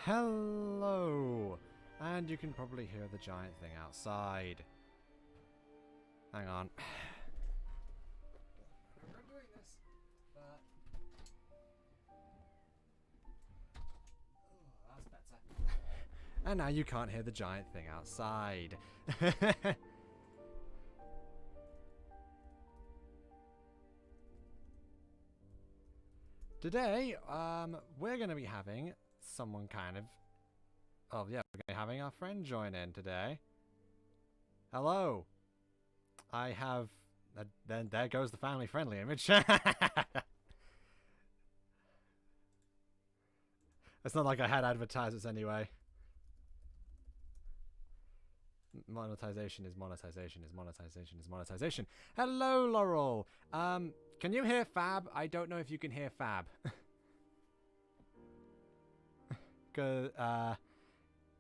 Hello! And you can probably hear the giant thing outside. Hang on. I'm doing this, but... Oh, that's better. And now you can't hear the giant thing outside. Today, we're going to be having someone kind of... Oh, yeah, we're going to be having our friend join in today. Hello. I have... then there goes the family-friendly image. It's not like I had advertisements anyway. Monetization is monetization is monetization is monetization. Hello, Laurel. Can you hear Fab? I don't know if you can hear Fab. Cause I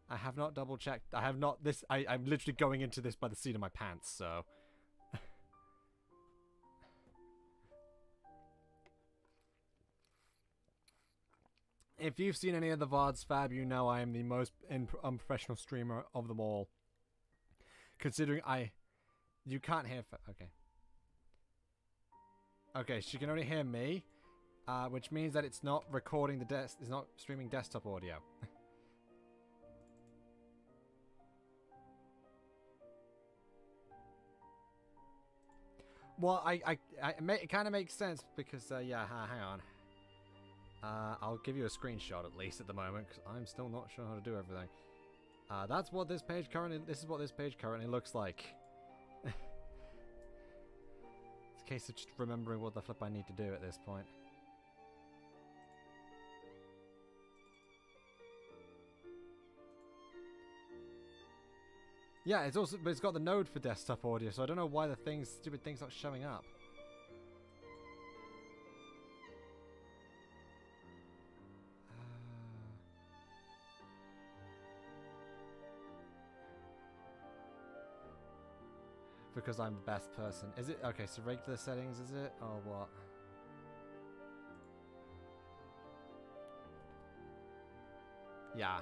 have not double checked. I have not this. I'm literally going into this by the seat of my pants. So. If you've seen any of the VODs, Fab, you know I am the most unprofessional streamer of them all. Considering you can't hear Fab. Okay. Okay, she can only hear me, which means that it's not recording it's not streaming desktop audio. Well, it kind of makes sense because, yeah, hang on. I'll give you a screenshot at least at the moment because I'm still not sure how to do everything. That's what this page currently. This is what this page currently looks like. It's a case of just remembering what the flip I need to do at this point. Yeah, it's also, but it's got the node for desktop audio, so I don't know why the stupid thing's not showing up. Because I'm the best person. Is it? Okay, so regular settings, is it? Or what? Yeah.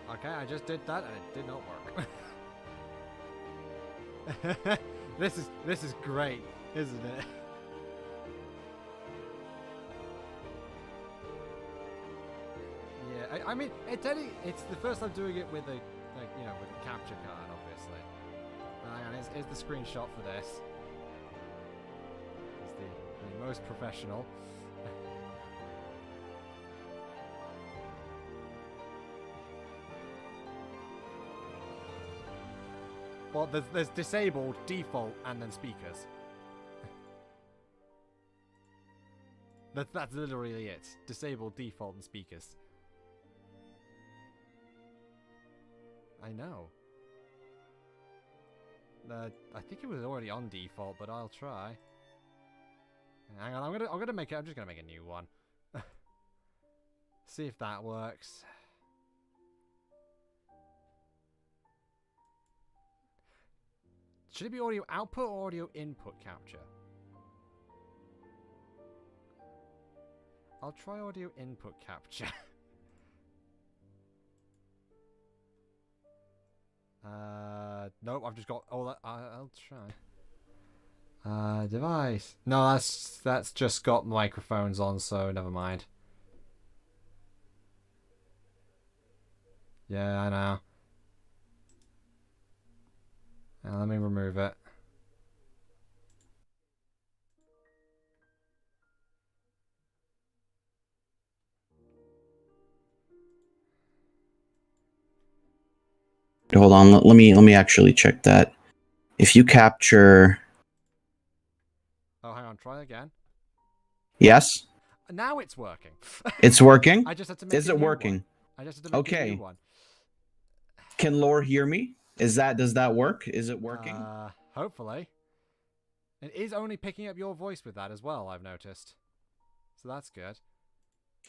Okay, I just did that and it did not work. This is great, isn't it? Yeah, I mean, it's the first time doing it with a, with a capture card, obviously. Hang on, here's the screenshot for this. It's the most professional. Well, there's disabled, default, and then speakers. That's literally it. Disabled, default, and speakers. I know. I think it was already on default, but I'll try. Hang on, I'm just gonna make a new one. See if that works. Should it be audio output or audio input capture? I'll try audio input capture. Nope, I've just got all that. I'll try. Device. No, that's just got microphones on, so never mind. Yeah, I know. Let me remove it. Hold on, let me actually check that. If you capture... Oh, hang on, try again. Yes? Now it's working. It's working? I just had to make Is it working? I just had to make a new one. Can Lore hear me? Does that work? Is it working? Hopefully. It is only picking up your voice with that as well, I've noticed. So that's good.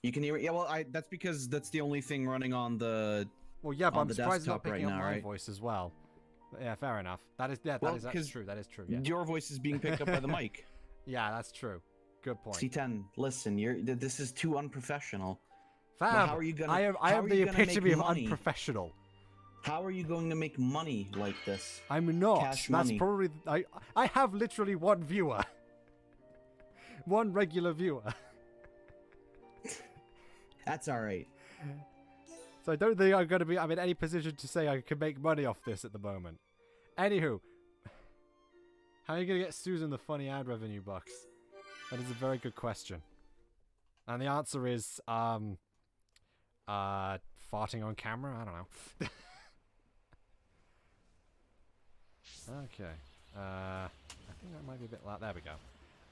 You can hear it. Yeah, well, that's because that's the only thing running on the Well, yeah, but on I'm the surprised it's not desktop right picking up now, my right? voice as well. But yeah, fair enough. That's true. That is true. Yeah. Your voice is being picked up by the mic. Yeah, that's true. Good point. C10, listen, this is too unprofessional. Fab, Well, how are you gonna? I am the epitome of unprofessional. How are you going to make money like this? I'm not. Cash That's money. probably I have literally one viewer. One regular viewer. That's all right. So I don't think I'm in any position to say I can make money off this at the moment. Anywho, how are you going to get Susan the funny ad revenue bucks? That is a very good question. And the answer is, farting on camera? I don't know. Okay. I think that might be a bit loud. There we go.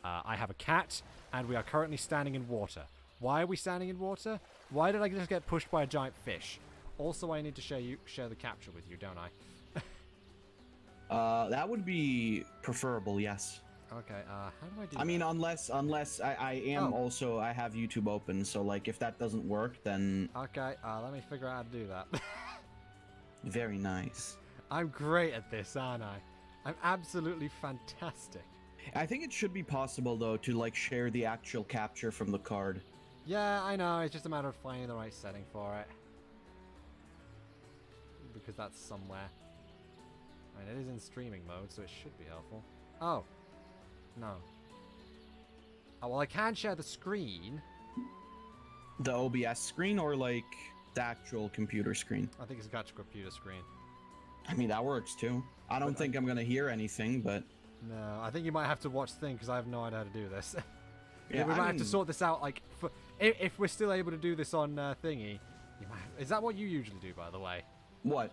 I have a cat, and we are currently standing in water. Why are we standing in water? Why did I just get pushed by a giant fish? Also, I need to share the capture with you, don't I? That would be preferable, yes. Okay, how do I do that? I mean, unless I have YouTube open, so like if that doesn't work, then Okay, let me figure out how to do that. very nice. I'm great at this, aren't I? I'm absolutely fantastic. I think it should be possible though to like share the actual capture from the card. Yeah, I know. It's just a matter of finding the right setting for it. Because that's somewhere. I mean, it is in streaming mode, so it should be helpful. Oh. No. Oh, well, I can share the screen. The OBS screen or like the actual computer screen? I think it's got your computer screen. I mean, that works too. I don't think I'm going to hear anything, but... No, I think you might have to watch Thing, because I have no idea how to do this. Yeah, we might have to sort this out, like, if we're still able to do this on Thingy. Is that what you usually do, by the way? What?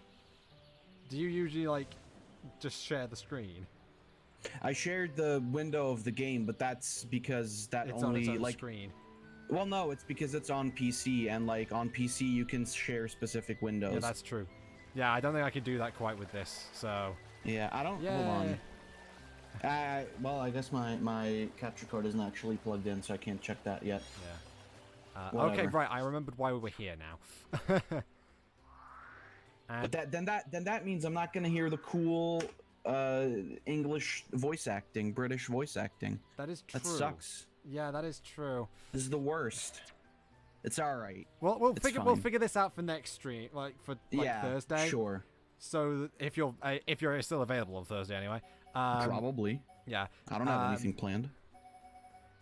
Do you usually, like, just share the screen? I shared the window of the game, but that's because It's on its own screen. Well, no, it's because it's on PC, and like on PC you can share specific windows. Yeah, that's true. Yeah, I don't think I can do that quite with this, so... Yeah, I don't... Yay. Hold on. Well, I guess my capture card isn't actually plugged in, so I can't check that yet. Yeah. Okay, right. I remembered why we were here now. But then that means I'm not gonna hear the cool English voice acting, British voice acting. That is true. That sucks. Yeah, that is true. This is the worst. It's all right. Well, we'll figure this out for next stream, like for Thursday. Sure. So if you're still available on Thursday anyway. Probably. Yeah. I don't have anything planned.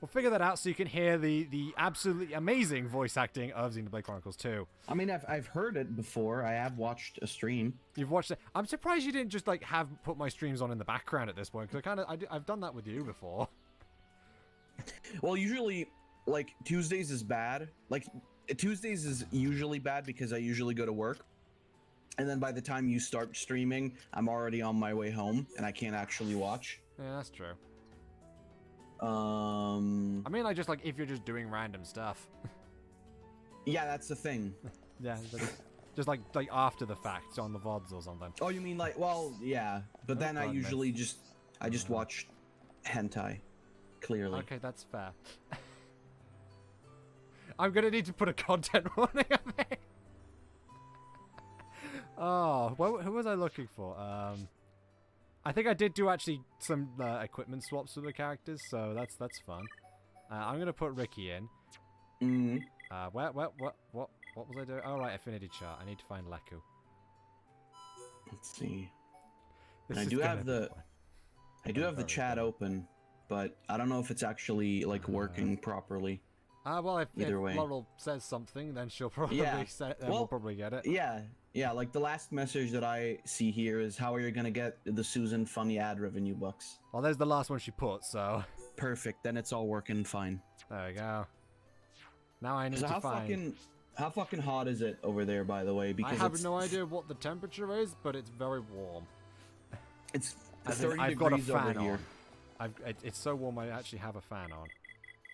We'll figure that out so you can hear the absolutely amazing voice acting of Xenoblade Chronicles 2. I mean, I've heard it before. I have watched a stream. You've watched it. I'm surprised you didn't just like put my streams on in the background at this point, because I've done that with you before. Well, usually, like Tuesdays is bad. Like Tuesdays is usually bad because I usually go to work, and then by the time you start streaming, I'm already on my way home and I can't actually watch. Yeah, that's true. I mean, like, just like if you're just doing random stuff. Yeah, that's the thing. Yeah, just like after the fact on the VODs or something. Oh, you mean like, well, yeah, but then I usually just watch hentai. Clearly. Okay, that's fair. I'm gonna need to put a content warning on there. Oh, who was I looking for? I think I did do actually some equipment swaps with the characters, so that's fun. I'm gonna put Ricky in. What was I doing? Oh right, Affinity chart. I need to find Leku. Let's see. I do have the chat open, but I don't know if it's actually like working properly. Well, if way. Laurel says something, then she'll probably we'll probably get it. Yeah, like the last message that I see here is, how are you gonna get the Susan funny ad revenue bucks? Well, there's the last one she put, so... Perfect, then it's all working fine. There we go. Now I need to find... How fucking hot is it over there, by the way? Because I have no idea what the temperature is, but it's very warm. It's 30 I've got a degrees fan over here. on. It's so warm I actually have a fan on.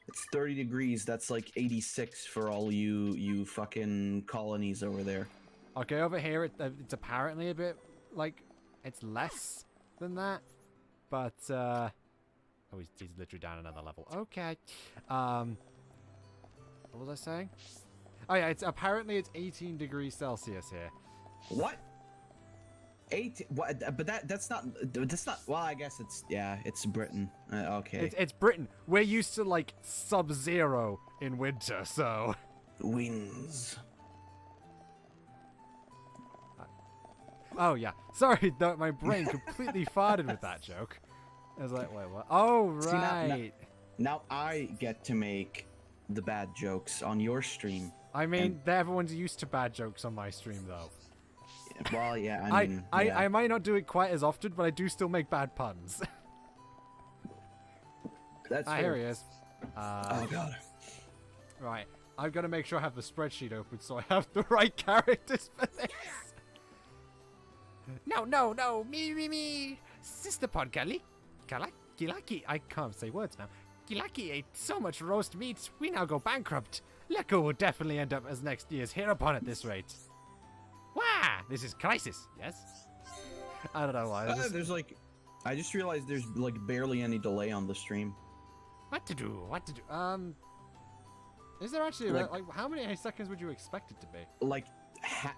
It's 30 degrees, that's like 86 for all you fucking colonies over there. Okay, over here it's apparently a bit, like, it's less than that. But, Oh, he's literally down another level. Okay. What was I saying? Oh yeah, apparently it's 18 degrees Celsius here. What? 8? What? But that's not. Well, I guess it's Britain. Okay. It's Britain. We're used to like sub-zero in winter, so. Winds. Oh yeah. Sorry, my brain completely farted with that joke. I was like, wait, what? Oh right. See, now I get to make the bad jokes on your stream. I mean, everyone's used to bad jokes on my stream, though. Well, yeah, I might not do it quite as often, but I do still make bad puns. That's fair. Here he is. Oh, God. Right. I've got to make sure I have the spreadsheet open so I have the right characters for this. No. Me. Sister Pod Kilaki. I can't say words now. Kilaki ate so much roast meat, we now go bankrupt. Leko will definitely end up as next year's Hereupon at this rate. Wah! This is crisis, yes? I don't know why. There's like... I just realized there's like barely any delay on the stream. What to do? Is there actually... Like how many seconds would you expect it to be? Like,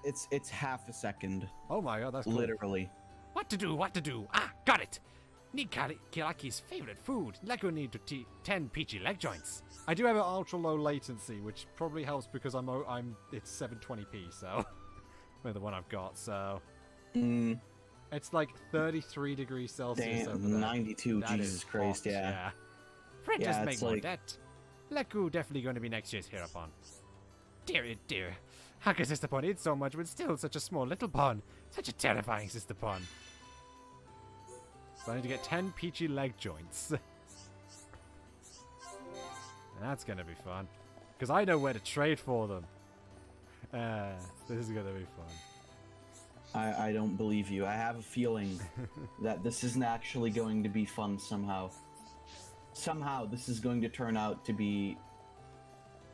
it's half a second. Oh my god, that's cool. Literally. What to do? Ah, got it! Need Kilaki's favorite food. Lego need to 10 peachy leg joints. I do have an ultra low latency, which probably helps because it's 720p, so with the one I've got, so it's like 33 degrees Celsius. Damn, 92. That Jesus Christ, hot, yeah. Printers Yeah, make more debt. Lego definitely going to be next year's Hereupon. Dear. How can Sister Pond eat so much with still such a small little pond? Such a terrifying Sister Pond. So I need to get 10 peachy leg joints. That's going to be fun. Because I know where to trade for them. This is going to be fun. I don't believe you. I have a feeling that this isn't actually going to be fun somehow. Somehow this is going to turn out to be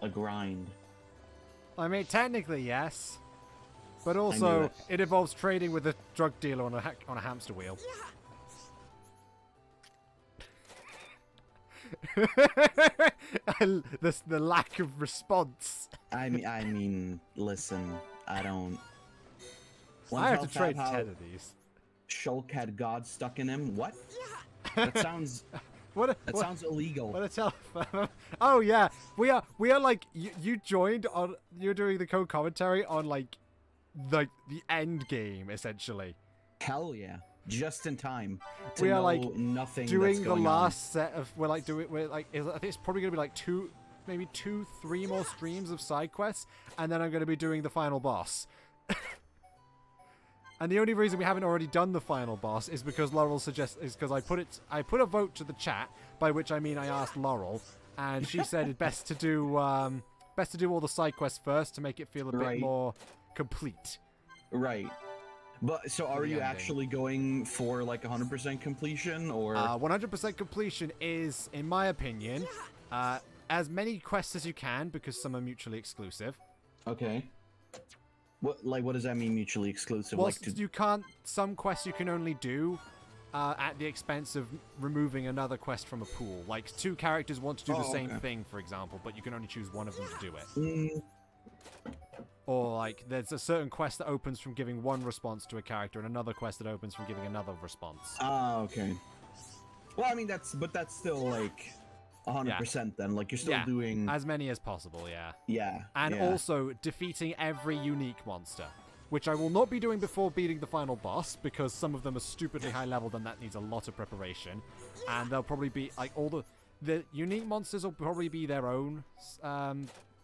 a grind. I mean, technically, yes. But also, it involves trading with a drug dealer on a hamster wheel. The lack of response. I mean, listen, I don't. I have to trade 10 of these. Shulk had God stuck in him. What? That sounds. That sounds illegal. What a telephone. Oh yeah, we are like you joined on. You're doing the co-commentary on like the end game essentially. Hell yeah. Just in time. We are like nothing doing the last set of. We're like I think it's probably gonna be like 3 more streams of side quests, and then I'm gonna be doing the final boss. And the only reason we haven't already done the final boss is because Laurel is because I put a vote to the chat, by which I mean I asked Laurel, and she said it's best to do all the side quests first to make it feel a bit more complete. Right. But so are you actually going for like 100% completion or 100% completion is, in my opinion, as many quests as you can because some are mutually exclusive. Okay. What does that mean, mutually exclusive? Well, you can't. Some quests you can only do at the expense of removing another quest from a pool. Like 2 characters want to do the same thing, for example, but you can only choose one of them to do it. Or like there's a certain quest that opens from giving one response to a character, and another quest that opens from giving another response. Okay. Well, I mean that's still like 100% then. Like you're still doing as many as possible, yeah. Yeah. And also defeating every unique monster, which I will not be doing before beating the final boss because some of them are stupidly high level, and that needs a lot of preparation. And they'll probably be like all the unique monsters will probably be their own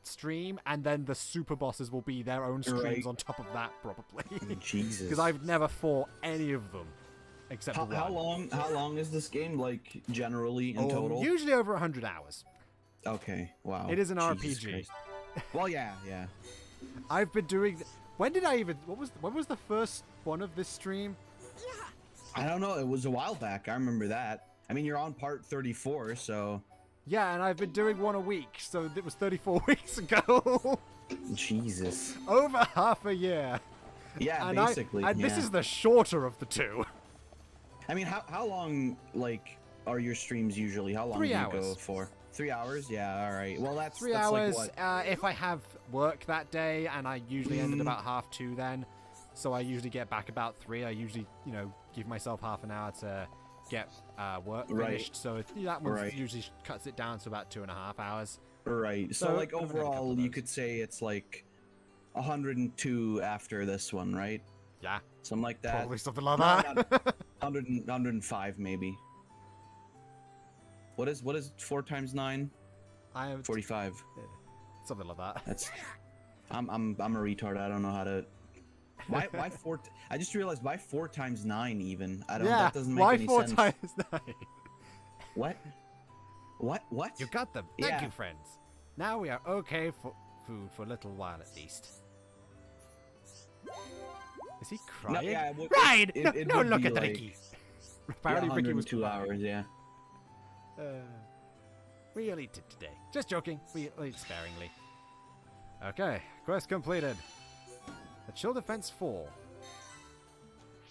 stream, and then the super bosses will be their own streams on top of that probably. Jesus. Because I've never fought any of them. Except for one. How long is this game, like, generally in total? Usually over 100 hours. Okay, wow. It is an RPG. Well, yeah. I've been doing... When was the first one of this stream? I don't know, it was a while back, I remember that. I mean, you're on part 34, so... Yeah, and I've been doing one a week, so it was 34 weeks ago. Jesus. Over half a year. Yeah, and basically. This is the shorter of the 2. I mean, how long, like, are your streams usually? How long 3 do you hours. go for? 3 hours? Yeah, all right. Well, that's 3 that's hours. Like what? If I have work that day, and I usually end at about 2:30 then, so I usually get back about 3. I usually, give myself half an hour to get work finished. So that one usually cuts it down to about 2.5 hours. Right. So like overall, you could say it's like 102 after this one, right? Yeah. Something like that. Probably something like that. 105 maybe. What is 4 times 9? 45. Something like that. That's. I'm a retard. I don't know how to. Why 4? I just realized why 4 times 9 even. I don't. Yeah. That doesn't make Why any 4 sense. times 9? What? You got them. Thank you, friends. Now we are okay for food for a little while at least. Is he crying? No, yeah, Ride! It No, would look be at like, Ricky. Apparently Ricky was 2 hours, yeah. We'll eat it today. Just joking. We'll eat sparingly. Okay, quest completed. The Chill Defense 4.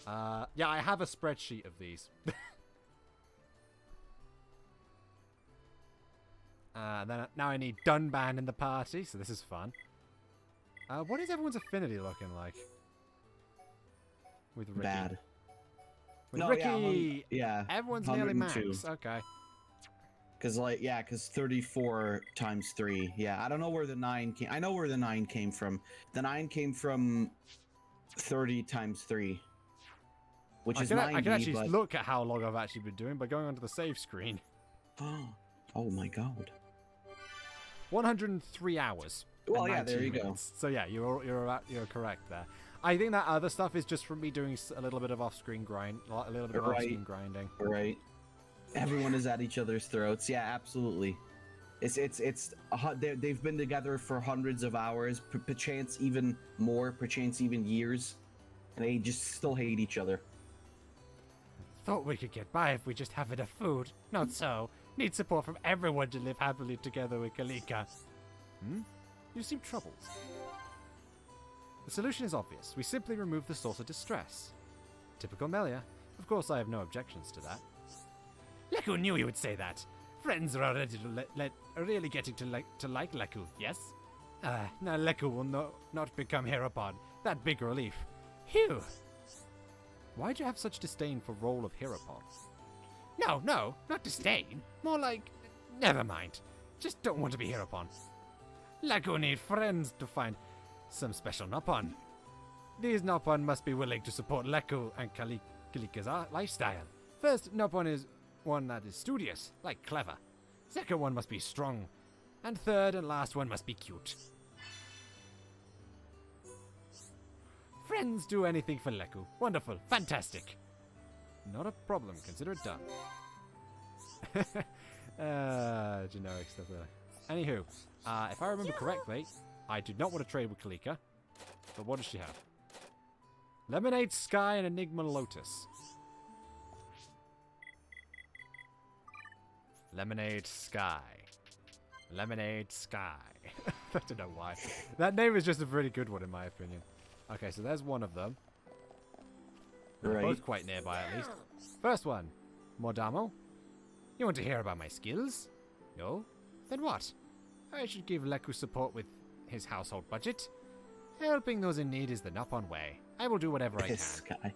Yeah, I have a spreadsheet of these. Then now I need Dunban in the party, so this is fun. What is everyone's affinity looking like? With Ricky. Bad. With No, Ricky! yeah, Everyone's nearly 102. max. Okay. Because 34 times 3. Yeah, I don't know where the 9 came. I know where the 9 came from. The 9 came from 30 times 3, which is 90. I can actually look at how long I've actually been doing by going onto the save screen. Oh my god. 103 hours. Well, yeah, there you go. So yeah, you're correct there. I think that other stuff is just from me doing a little bit of off-screen grind, a little bit of off-screen grinding. Right. Everyone is at each other's throats. Yeah, absolutely. They've been together for hundreds of hours, perchance even more, perchance even years, and they just still hate each other. Thought we could get by if we just have enough food. Not so. Need support from everyone to live happily together with Kalika. You seem troubled. The solution is obvious. We simply remove the source of distress. Typical Melia. Of course, I have no objections to that. Leku knew you would say that. Friends are already really getting to like Leku, yes? Now Leku will not become Herapod. That big relief. Phew. Why do you have such disdain for role of Herapod? No, not disdain. More like, never mind. Just don't want to be Herapon. Leku need friends to find some special Nopon. These Nopon must be willing to support Leku and Kalika's lifestyle. First, Nopon is one that is studious, like clever. Second one must be strong. And third and last one must be cute. Friends do anything for Leku. Wonderful. Fantastic. Not a problem. Consider it done. Generic stuff there. Anywho, if I remember correctly, I do not want to trade with Kalika. But what does she have? Lemonade Sky and Enigma Lotus. Lemonade Sky. Lemonade Sky. I don't know why. That name is just a really good one in my opinion. Okay, so there's one of them. They're both quite nearby at least. First one. Modamo. You want to hear about my skills? No? Then what? I should give Leku support with his household budget. Helping those in need is the Nopon way. I will do whatever I can. This guy.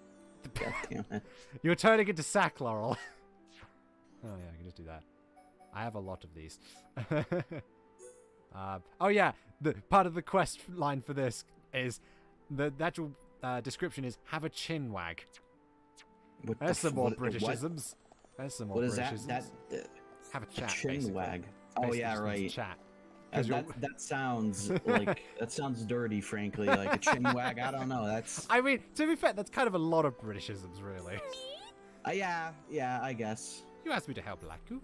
God damn it. You're turning into sack, Laurel. Oh yeah, I can just do that. I have a lot of these. Oh yeah, the part of the quest line for this is the actual description is have a chin wag. There's some more Britishisms. There's some more Britishisms. That have a chat. chin basically. wag. Oh Basically yeah, just means right. Chat. That sounds like that sounds dirty, frankly. Like a chin wag. I don't know. That's. I mean, to be fair, that's kind of a lot of Britishisms, really. Yeah, I guess. You asked me to help Laku.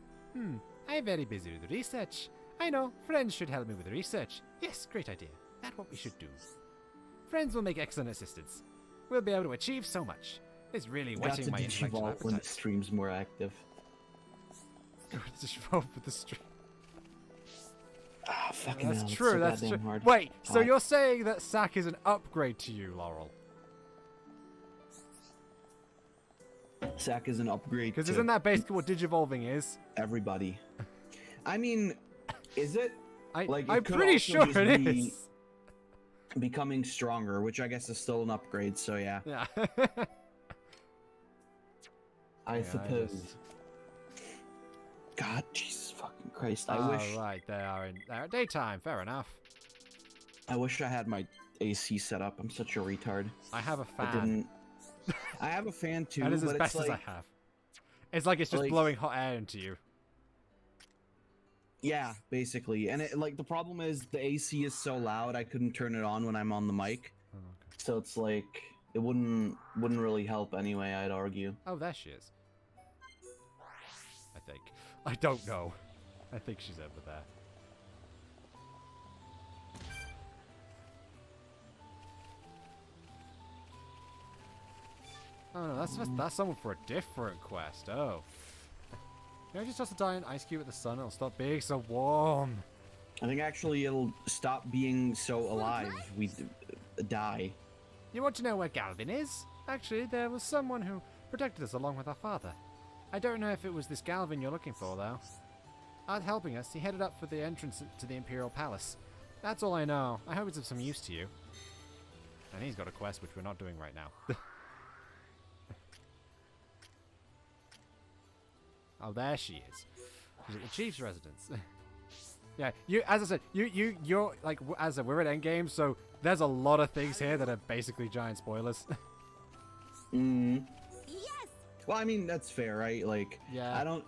I'm very busy with research. I know, friends should help me with research. Yes, great idea. That's what we should do. Friends will make excellent assistance. We'll be able to achieve so much. It's really whetting my intellectual when the appetite. stream's more active. Just roll with the stream. Ah, fucking That's hell, true, so that's goddamn true. hard. Wait, so Hard. you're saying that Sack is an upgrade to you, Laurel? Sack is an upgrade. Because to isn't that basically what Digivolving is? everybody? I mean, is it? Like, it I'm could pretty also sure just it be is. Becoming stronger, which I guess is still an upgrade. So yeah, Yeah. I Yeah, suppose. God, Jesus fucking Christ! I wish. Right, they're at daytime. Fair enough. I wish I had my AC set up. I'm such a retard. I have a I fan. didn't. I have a fan too, That is but as it's best like, as I have. It's like it's just like- blowing hot air into you. yeah, basically. And it, like, the problem is the AC is so loud I couldn't turn it on when I'm on the mic. Oh, okay. So it's like it wouldn't really help anyway, I'd argue. Oh, there she is. I think. I don't know. I think she's over there. Oh no, that's someone for a different quest. Oh. You know, just toss a giant ice cube at the sun, it'll stop being so warm. I think actually it'll stop being so alive. We die. You want to know where Galvin is? Actually, there was someone who protected us along with our father. I don't know if it was this Galvin you're looking for, though. Out helping us, he headed up for the entrance to the Imperial Palace. That's all I know. I hope it's of some use to you. And he's got a quest which we're not doing right now. Oh, there she is. She's at the chief's residence. Yeah, as I said, you're like, as I said, we're at endgame, so there's a lot of things here that are basically giant spoilers. Yes. Well, I mean, that's fair, right? Like, Yeah. I don't.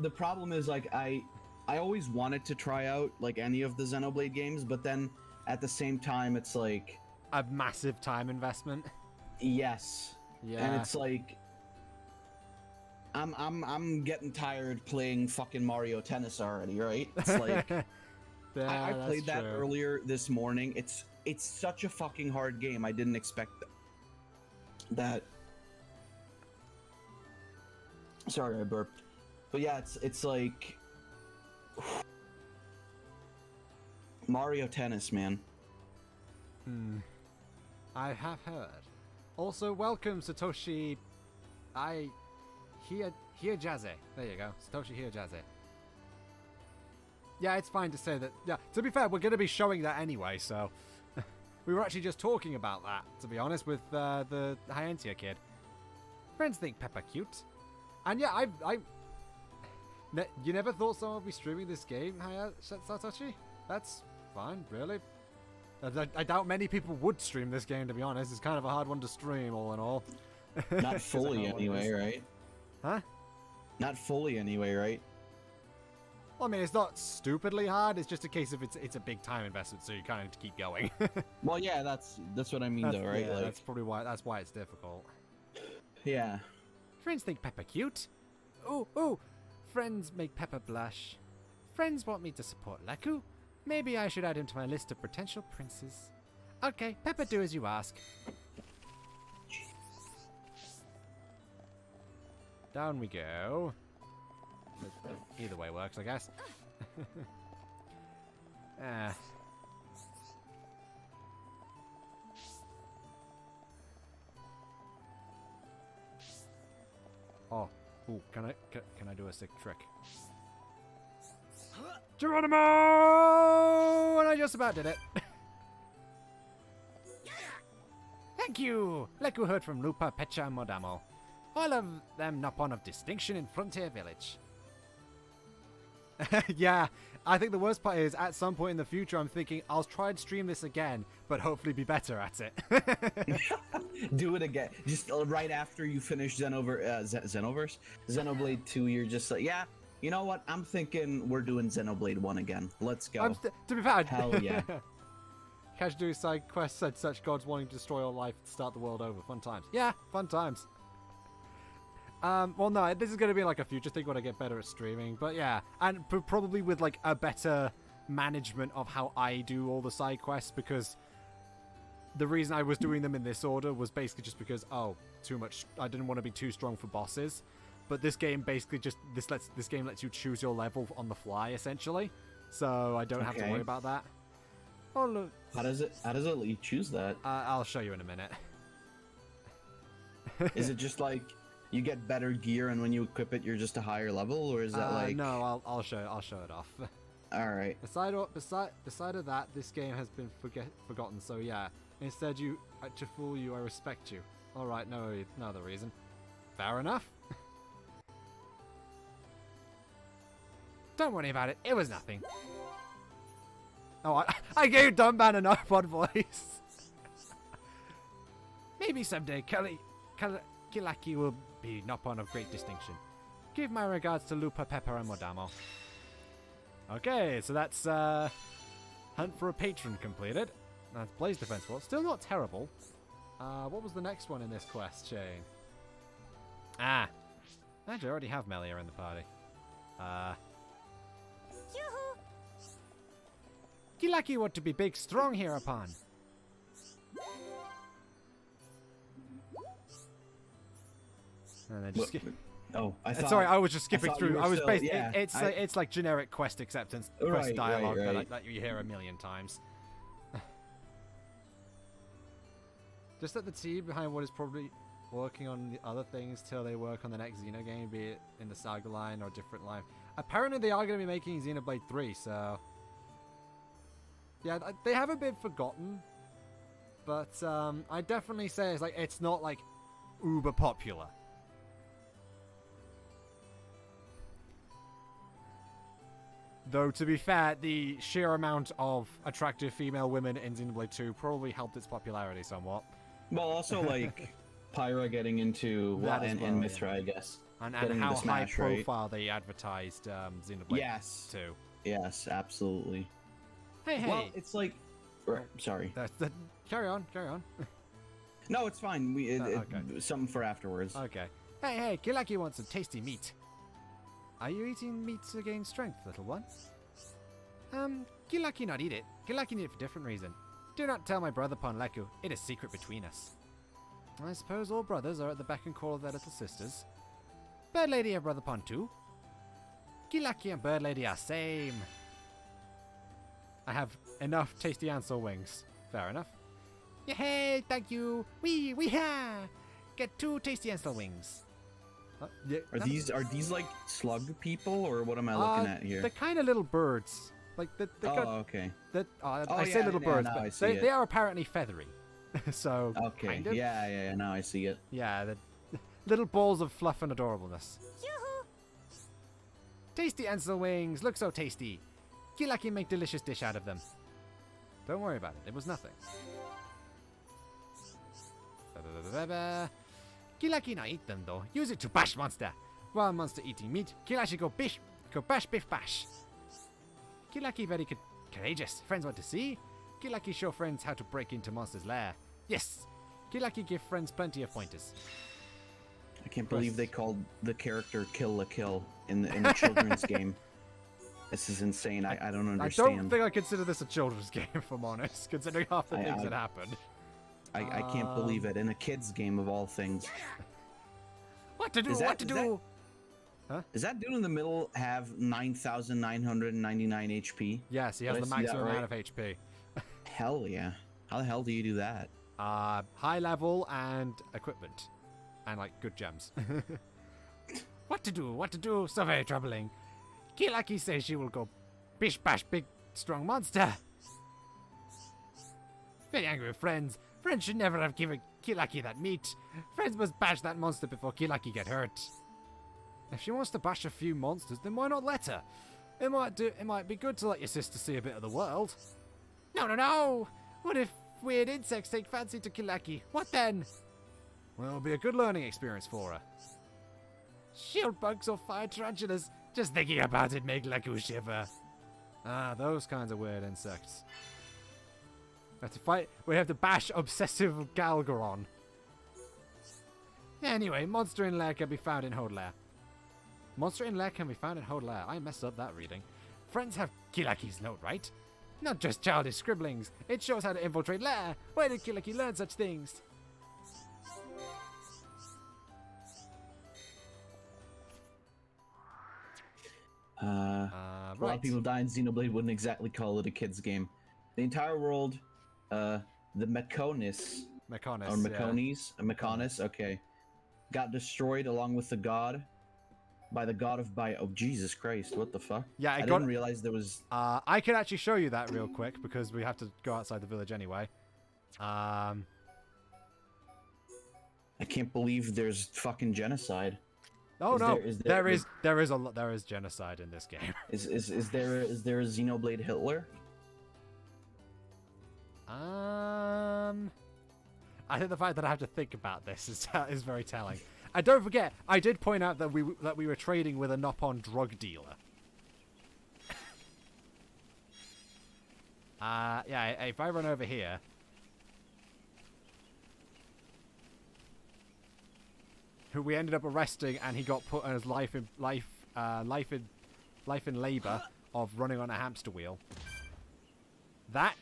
The problem is, like, I always wanted to try out like any of the Xenoblade games, but then at the same time, it's like, A massive time investment. yes, Yeah. and it's like, I'm getting tired playing fucking Mario Tennis already, right? It's like, Yeah, I that's played that true. earlier this morning. It's such a fucking hard game. I didn't expect that. Sorry, I burped. But yeah, it's like Mario Tennis, man. I have heard. Also, welcome Satoshi. Hiyajaze. There you go, Satoshi Hiyajaze. Yeah, it's fine to say that. Yeah, to be fair, we're going to be showing that anyway, so we were actually just talking about that. To be honest, with the Entia kid. Friends think Peppa cute. And yeah, you never thought someone would be streaming this game, Satoshi? That's fine, really. I doubt many people would stream this game, to be honest. It's kind of a hard one to stream, all in all. Not 'Cause I fully know what it anyway, is. right? Huh? Not fully anyway, right? Well, I mean, it's not stupidly hard. It's just a case of it's a big time investment, so you kind of have to keep going. Well, yeah, that's what I mean, though, right? Yeah, Like, that's probably why it's difficult. yeah. Friends think Peppa cute. Ooh. Friends make Peppa blush. Friends want me to support Leku. Maybe I should add him to my list of potential princes. Okay, Peppa, do as you ask. Down we go. Either way works, I guess. Ah. Oh, ooh, can I do a sick trick? Geronimo! And I just about did it. Thank you! Leku heard from Lupa, Pecha, and Modamo. All of them Nopon of distinction in Frontier Village. Yeah, I think the worst part is at some point in the future I'm thinking I'll try and stream this again, but hopefully be better at it. Do it again. Just right after you finish Xenoverse? Xenoblade 2, you're just like, yeah, you know what? I'm thinking we're doing Xenoblade 1 again. Let's go. To be fair, Hell yeah. Catch do side quests, said such gods wanting to destroy all life to start the world over. Fun times. Yeah, fun times. Well, no, this is going to be like a future thing when I get better at streaming. But yeah, and probably with like a better management of how I do all the side quests, because the reason I was doing them in this order was basically just because, too much. I didn't want to be too strong for bosses. But this game basically just this game lets you choose your level on the fly essentially, so I don't have to Okay. worry about that. Oh look, How does it let you choose that? I'll show you in a minute. Is it just like you get better gear, and when you equip it, you're just a higher level, or is that like? No, I'll show it off. All right. Beside of that, this game has been forgotten. So yeah, instead to fool you, I respect you. All right, no other reason. Fair enough. Don't worry about it. It was nothing. Oh, I gave Dumban an iPod voice. Maybe someday Kilaki will be Noppon of great distinction. Give my regards to Lupa, Pepper, and Modamo. Okay, so that's Hunt for a Patron completed. That's Blaze Defense Force. Still not terrible. What was the next one in this quest chain? Actually, I already have Melia in the party. Kilaki want to be big, strong hereupon. And then just Oh, I thought. sorry, I was just skipping through. I was still, basically yeah, it's like generic quest acceptance, quest Right, dialogue right. that you hear a million times. Just that the team behind what is probably working on the other things till they work on the next Xeno game, be it in the Saga line or a different line. Apparently, they are going to be making Xenoblade 3, so yeah, they haven't been forgotten. But I definitely say it's not like uber popular. Though, to be fair, the sheer amount of attractive female women in Xenoblade 2 probably helped its popularity somewhat. Well, also like Pyra getting into and Mithra, I guess. And Getting how into Smash, high right? profile they advertised Xenoblade Yes. 2. Yes, absolutely. Hey! Well, it's like. Sorry. Carry on. No, it's fine. Okay. Something for afterwards. Okay. Hey, Kilaki wants some tasty meat. Are you eating meat to gain strength, little one? Kilaki not eat it. Kilaki need it for different reason. Do not tell my brother Ponleku. It is secret between us. I suppose all brothers are at the beck and call of their little sisters. Bird Lady and brother Pon too. Kilaki and Bird Lady are same. I have enough tasty ansel wings. Fair enough. Yay, thank you. We ha. Get 2 tasty ansel wings. Yeah, Are these like slug people, or what am I looking at here? They're kind of little birds. Like okay. I say little birds, now I but see they are apparently feathery. So Okay. kind of. Yeah. Now I see it. Yeah, the little balls of fluff and adorableness. Tasty ansel wings. Look so tasty. Kilaki make delicious dish out of them. Don't worry about it. It was nothing. Kilaki not eat them though. Use it to bash monster. While monster eating meat, Kilaki go bash biff bash. Kilaki very courageous. Friends want to see? Kilaki show friends how to break into monster's lair. Yes. Kilaki give friends plenty of pointers. I can't believe they called the character Kill la Kill in the children's game. This is insane. I don't understand. I don't think I consider this a children's game, if I'm honest, considering half the things that happened. I can't believe it. In a kid's game of all things. What to do? Does that dude in the middle have 9,999 HP? Yes, he has Did the I see maximum that amount of HP. Hell yeah. How the hell do you do that? High level and equipment. And, like, good gems. What to do? So very troubling. Kilaki says she will go bish bash big strong monster. Very angry with friends. Friends should never have given Kilaki that meat. Friends must bash that monster before Kilaki get hurt. If she wants to bash a few monsters, then why not let her? It might be good to let your sister see a bit of the world. No. What if weird insects take fancy to Kilaki? What then? Well, it'll be a good learning experience for her. Shield bugs or fire tarantulas? Just thinking about it make Leku shiver. Those kinds of weird insects. We have to bash obsessive Galgaron. Anyway, monster in lair can be found in Hodlair. Monster in lair can be found in Hodlair. I messed up that reading. Friends have Kilaki's note, right? Not just childish scribblings. It shows how to infiltrate lair. Where did Kilaki learn such things? A lot of people die in Xenoblade wouldn't exactly call it a kid's game. The entire world, the Mechonis, Mechonis, or Mechonis, okay. got destroyed along with the god by the god of bio. Oh, Jesus Christ! What the fuck? Yeah, I didn't realize there was. I can actually show you that real quick because we have to go outside the village anyway. I can't believe there's fucking genocide. Oh Is no, there- there is genocide in this game. Is there a Xenoblade Hitler? I think the fact that I have to think about this is very telling. And don't forget, I did point out that we were trading with a Nopon drug dealer. Yeah, if I run over here, who we ended up arresting, and he got put on his life in labor of running on a hamster wheel. That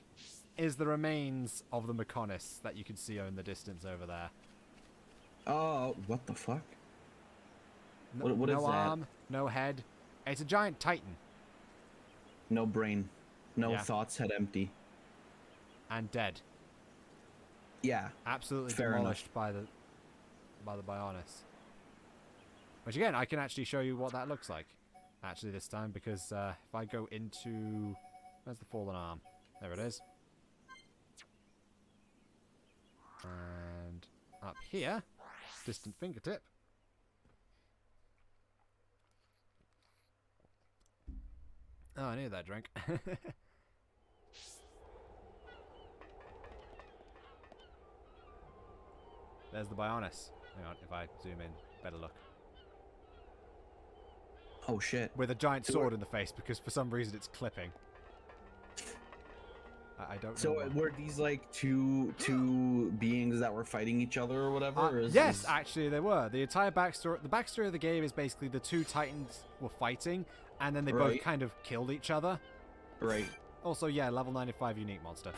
is the remains of the Mechonis that you can see in the distance over there. Oh, what the fuck? No, What is no that? arm, no head. It's a giant titan. No brain, no Yeah. thoughts, head empty. And dead. Yeah. Absolutely Fair demolished by the Bionis. Which again, I can actually show you what that looks like. Actually this time, because if I go into... Where's the fallen arm? There it is. And up here, distant fingertip. Oh, I needed that drink. There's the Bionis. Hang on, if I zoom in, better look. Oh shit. With a giant sword in the face, because for some reason it's clipping. I don't know. So why. were these like two beings that were fighting each other or whatever? Or Yes, actually they were. The entire backstory, the backstory of the game is basically the two titans were fighting, and then they both Right. kind of killed each other. Right. Also, yeah, level 95 unique monster.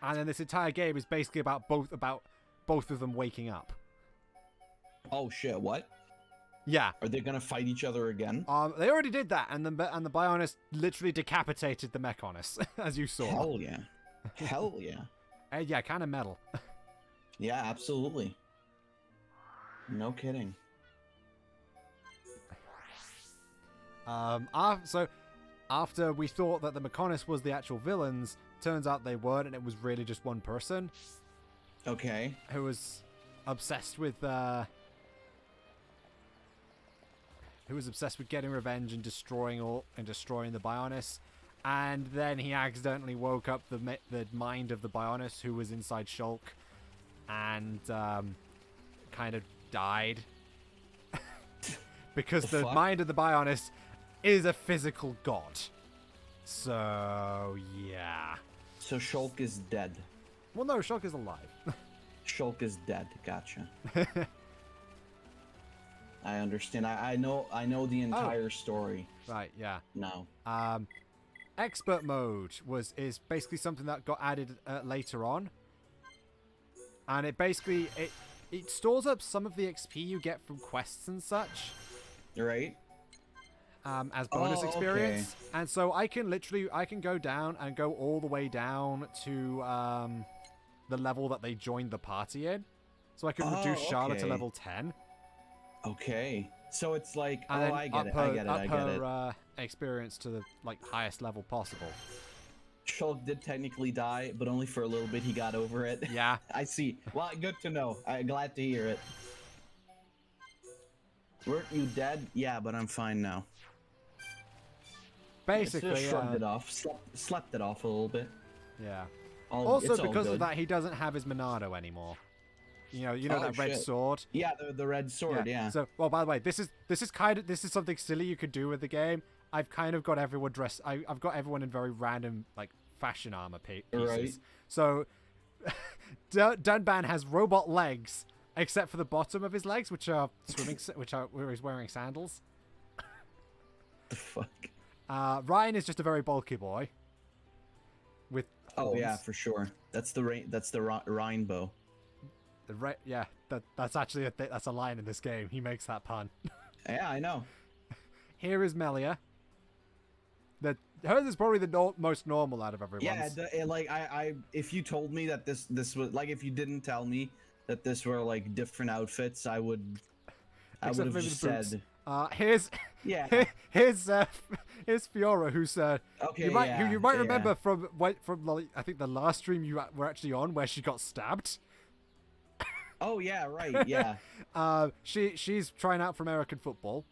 And then this entire game is basically about both of them waking up. Oh shit! What? Yeah. Are they gonna fight each other again? They already did that, and the Bionis literally decapitated the Mechonis, as you saw. Hell yeah! Hell yeah! Yeah, kind of metal. Yeah, absolutely. No kidding. So after we thought that the Mechonis was the actual villains, turns out they weren't, and it was really just one person Okay. who was obsessed with getting revenge and destroying the Bionis. And then he accidentally woke up the mind of the Bionis, who was inside Shulk, and kind of died because the fuck? mind of the Bionis is a physical god. So yeah. So Shulk is dead. Well, no, Shulk is alive. Shulk is dead. Gotcha. I understand. I know the entire story Right. Yeah. now. Expert mode is basically something that got added later on, and it basically it stores up some of the XP you get from quests and such, Right? as bonus Oh, experience. And so I can go down and go all the way down to the level that they joined the party in, so I can reduce Charlotte to okay. level 10. Okay. So it's like, And then I get it. up her experience to the highest level possible. Shulk did technically die, but only for a little bit. He got over it. Yeah. I see. Well, good to know. I'm glad to hear it. Weren't you dead? Yeah, but I'm fine now. Basically, Just shrugged it off. Slept it off a little bit. yeah. It's Also, all because of good. that, he doesn't have his Monado anymore. You know Oh, that red shit. sword. Yeah, the red sword. Yeah. So, well, by the way, this is something silly you could do with the game. I've kind of got everyone dressed. I've got everyone in very random fashion armor pieces. Right. So, Dunban has robot legs, except for the bottom of his legs, which are where he's wearing sandals. The fuck. Ryan is just a very bulky boy. With Oh yeah, horns. for sure. That's the rainbow. Yeah, that's actually that's a line in this game. He makes that pun. Yeah, I know. Here is Melia. hers is probably the most normal out of everyone's. Yeah, like I if you told me that this was like, if you didn't tell me that this were like different outfits, I would have maybe just the boots. said. Here's Yeah. here's Fiora, who's Okay. you might yeah, you might yeah. remember from like, I think the last stream you were actually on where she got stabbed. Oh yeah, right. Yeah. She's trying out for American football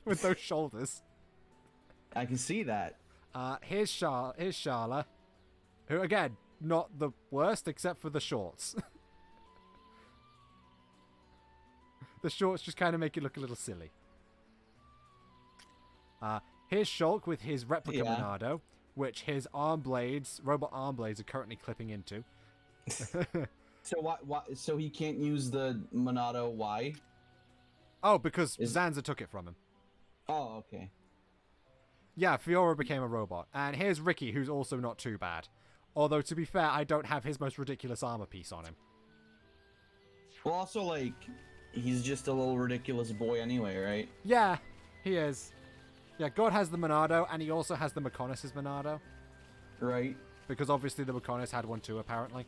with those shoulders. I can see that. Here's Sharla, who again not the worst except for the shorts. The shorts just kind of make it look a little silly. Here's Shulk with his replica Monado, which his robot arm blades, are currently clipping into. So what? So he can't use the Monado? Why? Oh, because Zanza took it from him. Oh, okay. Yeah, Fiora became a robot. And here's Ricky, who's also not too bad. Although, to be fair, I don't have his most ridiculous armor piece on him. Well, also, like, he's just a little ridiculous boy anyway, right? Yeah, he is. Yeah, God has the Monado, and he also has the Mechonis' Monado. Right. Because obviously the Mechonis had one too, apparently.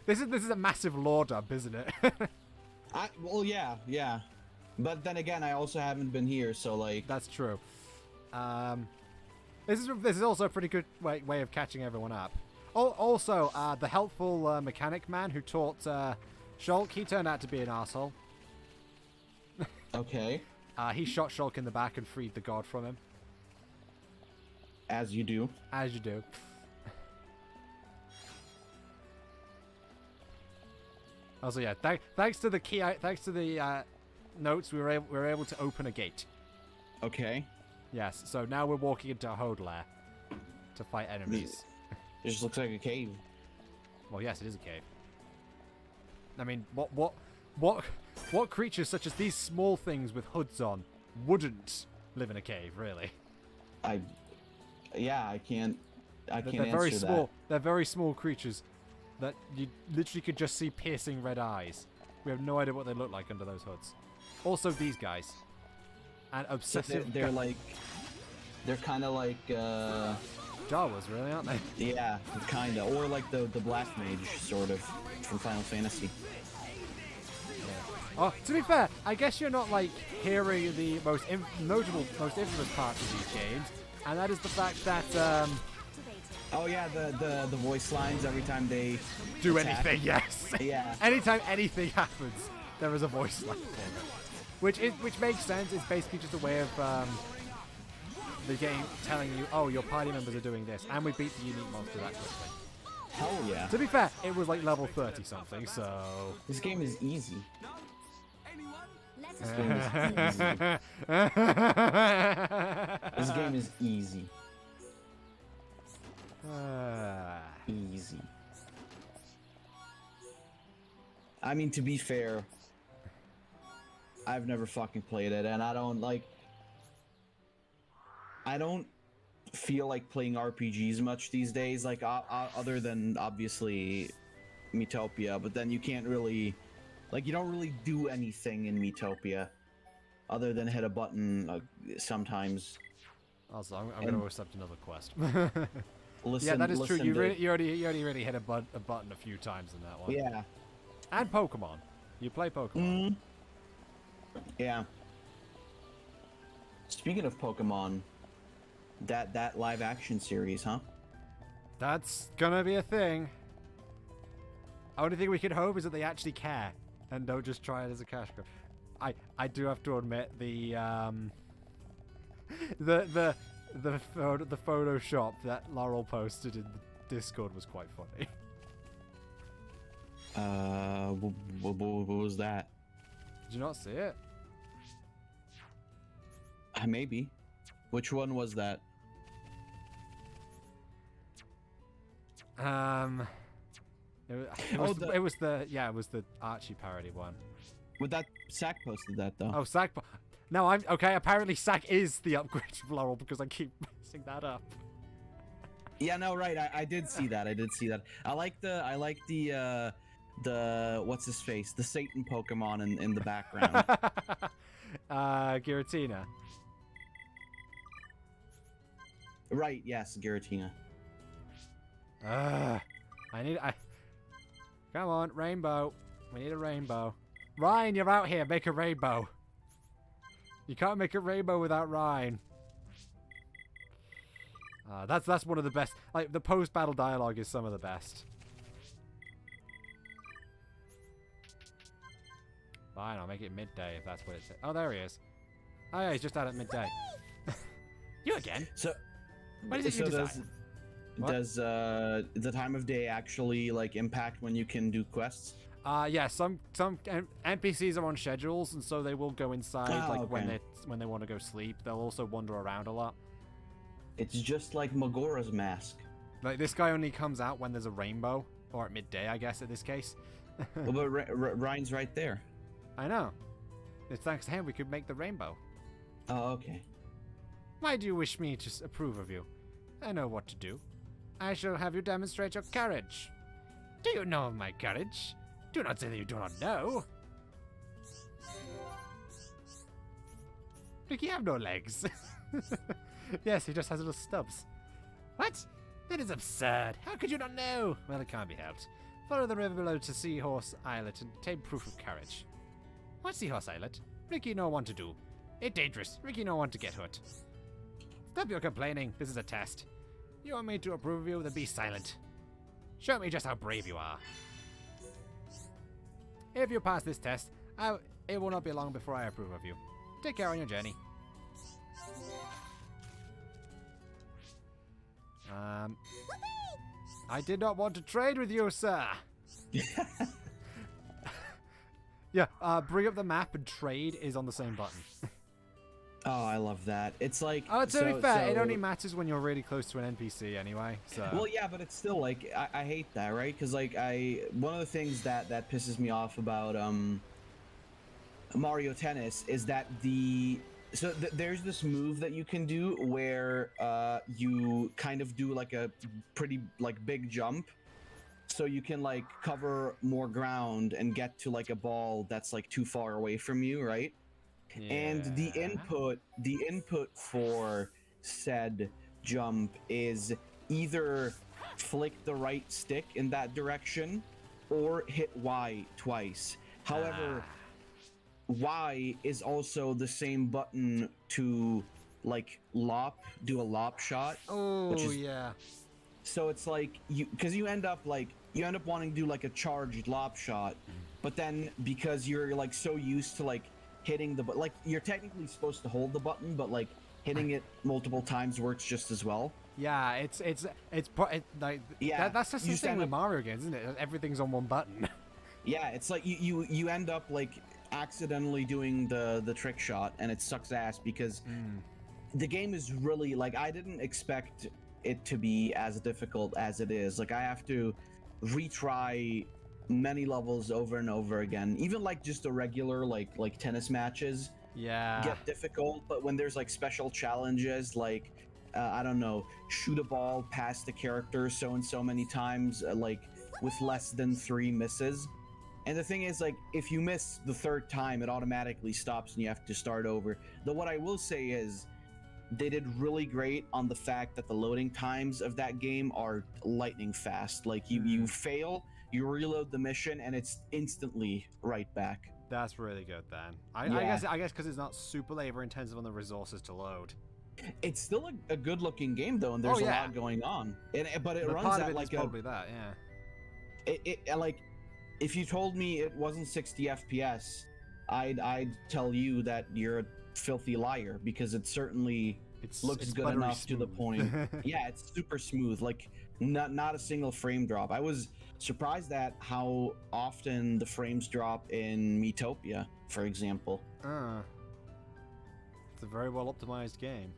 This is a massive lore dump, isn't it? Well, yeah. But then again, I also haven't been here, so like. That's true. This is also a pretty good way of catching everyone up. Also, the helpful mechanic man who taught Shulk, he turned out to be an asshole. Okay. He shot Shulk in the back and freed the god from him. As you do. As you do. Also, yeah, thanks to the notes, we were able to open a gate. Okay. Yes, so now we're walking into a Hode lair to fight enemies. It just looks like a cave. Well, yes, it is a cave. I mean, what creatures such as these small things with hoods on wouldn't live in a cave, really? I can't They're answer very that. small. They're very small creatures that you literally could just see piercing red eyes. We have no idea what they look like under those hoods. Also, these guys. And So obsessive. they're kind of like Jawas, really, aren't they? yeah, kind of, or like the Black Mage sort of from Final Fantasy. Oh, to be fair, I guess you're not like hearing the most notable, most infamous parts of these games, and that is the fact that Oh yeah, the voice lines every time they do attack. anything. Yes. Yeah. Anytime anything happens, there is a voice line for it, which makes sense. It's basically just a way of the game telling you, oh, your party members are doing this, and we beat the unique monster that quickly. Hell yeah. To be fair, it was like level 30 something, so. This game is easy. This game is easy. Easy. I mean, to be fair, I've never fucking played it, and I don't feel like playing RPGs much these days, like other than obviously Miitopia, but then you can't really, like, you don't really do anything in Miitopia other than hit a button sometimes. Also, I'm going to accept another quest. Listen, yeah, that is true. listen You to- already really hit a button a few times in that one. Yeah. And Pokemon. You play Pokemon. Yeah. Speaking of Pokemon, that live action series, huh? That's gonna be a thing. Only thing we can hope is that they actually care and don't just try it as a cash grab. I do have to admit the Photoshop that Laurel posted in the Discord was quite funny. What was that? Did you not see it? Maybe. Which one was that? It was the Archie parody one. But that Sack posted that though. Oh, Sack. No, I'm okay. Apparently, Sack is the upgrade of Laurel because I keep messing that up. Yeah, no, right. I did see that. I like the what's his face? The Satan Pokemon in the background. Giratina. Right, yes, Giratina. Come on, rainbow. We need a rainbow. Ryan, you're out here. Make a rainbow. You can't make a rainbow without Ryan. That's one of the best. Like, the post-battle dialogue is some of the best. Fine, I'll make it midday if that's what it says. Oh, there he is. Oh, yeah, he's just out at midday. You again? So, What is it you decide? does the time of day actually like impact when you can do quests? Yeah, some NPCs are on schedules, and so they will go inside when they want to go sleep. They'll also wander around a lot. It's just like Magora's Mask. Like, this guy only comes out when there's a rainbow, or at midday, I guess, in this case. Well, but Ryan's right there. I know. It's thanks to him we could make the rainbow. Oh, okay. Why do you wish me to approve of you? I know what to do. I shall have you demonstrate your courage. Do you know of my courage? Do not say that you do not know. Does he have no legs? Yes, he just has little stubs. What? That is absurd. How could you not know? Well, it can't be helped. Follow the river below to Seahorse Islet and obtain proof of courage. What Seahorse Islet? Ricky no want to do. It's dangerous. Ricky no want to get hurt. Stop your complaining. This is a test. You want me to approve of you? Then be silent. Show me just how brave you are. If you pass this test, it will not be long before I approve of you. Take care on your journey. I did not want to trade with you, sir. Yeah, bring up the map and trade is on the same button. Oh, I love that. It's like... Oh, to be fair, it only matters when you're really close to an NPC anyway, so... Well, yeah, but it's still, like, I hate that, right? Because, like, one of the things that pisses me off about, Mario Tennis is that there's this move that you can do where, you kind of do, like, a pretty, like, big jump. So you can, like, cover more ground and get to, like, a ball that's, like, too far away from you, right? Yeah. And the input for said jump is either flick the right stick in that direction or hit Y twice. However, Y is also the same button to like do a lop shot. Oh, which is, yeah. So it's like because you end up wanting to do like a charged lop shot, but then because you're like so used to like hitting the like you're technically supposed to hold the button, but like hitting it multiple times works just as well. Yeah, it's like yeah, that's just the thing with Mario games, isn't it? Everything's on one button. Yeah, it's like you end up like accidentally doing the trick shot, and it sucks ass because the game is really like I didn't expect it to be as difficult as it is. Like I have to retry many levels over and over again. Even like just the regular like tennis matches get difficult, but when there's like special challenges like I don't know, shoot a ball past the character so and so many times like with less than 3 misses. And the thing is, like, if you miss the 3rd time, it automatically stops and you have to start over. Though what I will say is they did really great on the fact that the loading times of that game are lightning fast. Like you fail, you reload the mission, and it's instantly right back. That's really good then. I guess because it's not super labor intensive on the resources to load. It's still a good looking game though, and there's a lot going on. But it runs at like probably that, yeah. It like if you told me it wasn't 60 FPS, I'd tell you that you're a filthy liar because it certainly looks good enough to the point. Yeah, it's super smooth, like not a single frame drop. I was surprised at how often the frames drop in Miitopia, for example. It's a very well optimized game.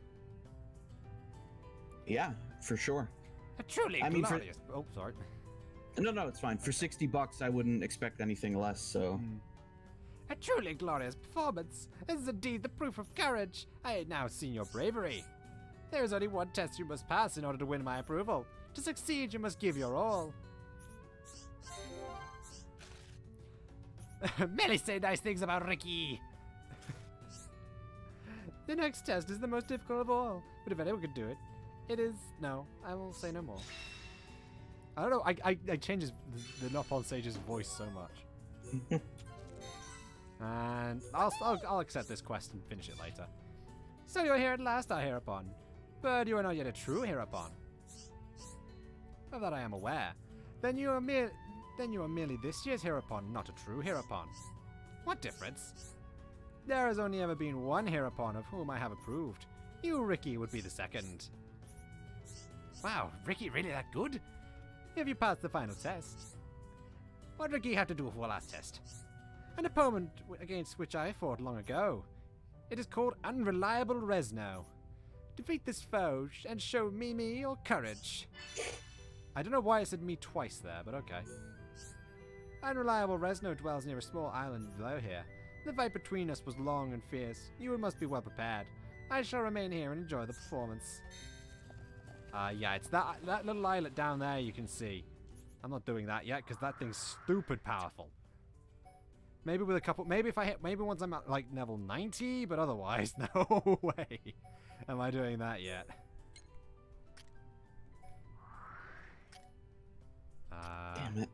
Yeah, for sure. A truly glorious. Oh, sorry. No, it's fine. For $60, I wouldn't expect anything less, so... A truly glorious performance. This is indeed the proof of courage. I have now seen your bravery. There is only one test you must pass in order to win my approval. To succeed, you must give your all. Many say nice things about Ricky. The next test is the most difficult of all, but if anyone could do it, it is... No, I will say no more. I don't know, I change the Nopon Sage's voice so much. And I'll accept this quest and finish it later. So you're here at last, I hereupon. But you are not yet a true hereupon. Of that I am aware. Then you are merely this year's hereupon, not a true hereupon. What difference? There has only ever been one hereupon of whom I have approved. You, Ricky, would be the second. Wow, Ricky really that good? If you pass the final test. What did Ricky have to do for the last test? An opponent against which I fought long ago. It is called Unreliable Resno. Defeat this foe and show me your courage. I don't know why I said me twice there, but okay. Unreliable Resno dwells near a small island below here. The fight between us was long and fierce. You must be well prepared. I shall remain here and enjoy the performance. Yeah, it's that little islet down there you can see. I'm not doing that yet because that thing's stupid powerful. Maybe with a couple, maybe once I'm at like level 90, but otherwise, no way am I doing that yet. Damn it.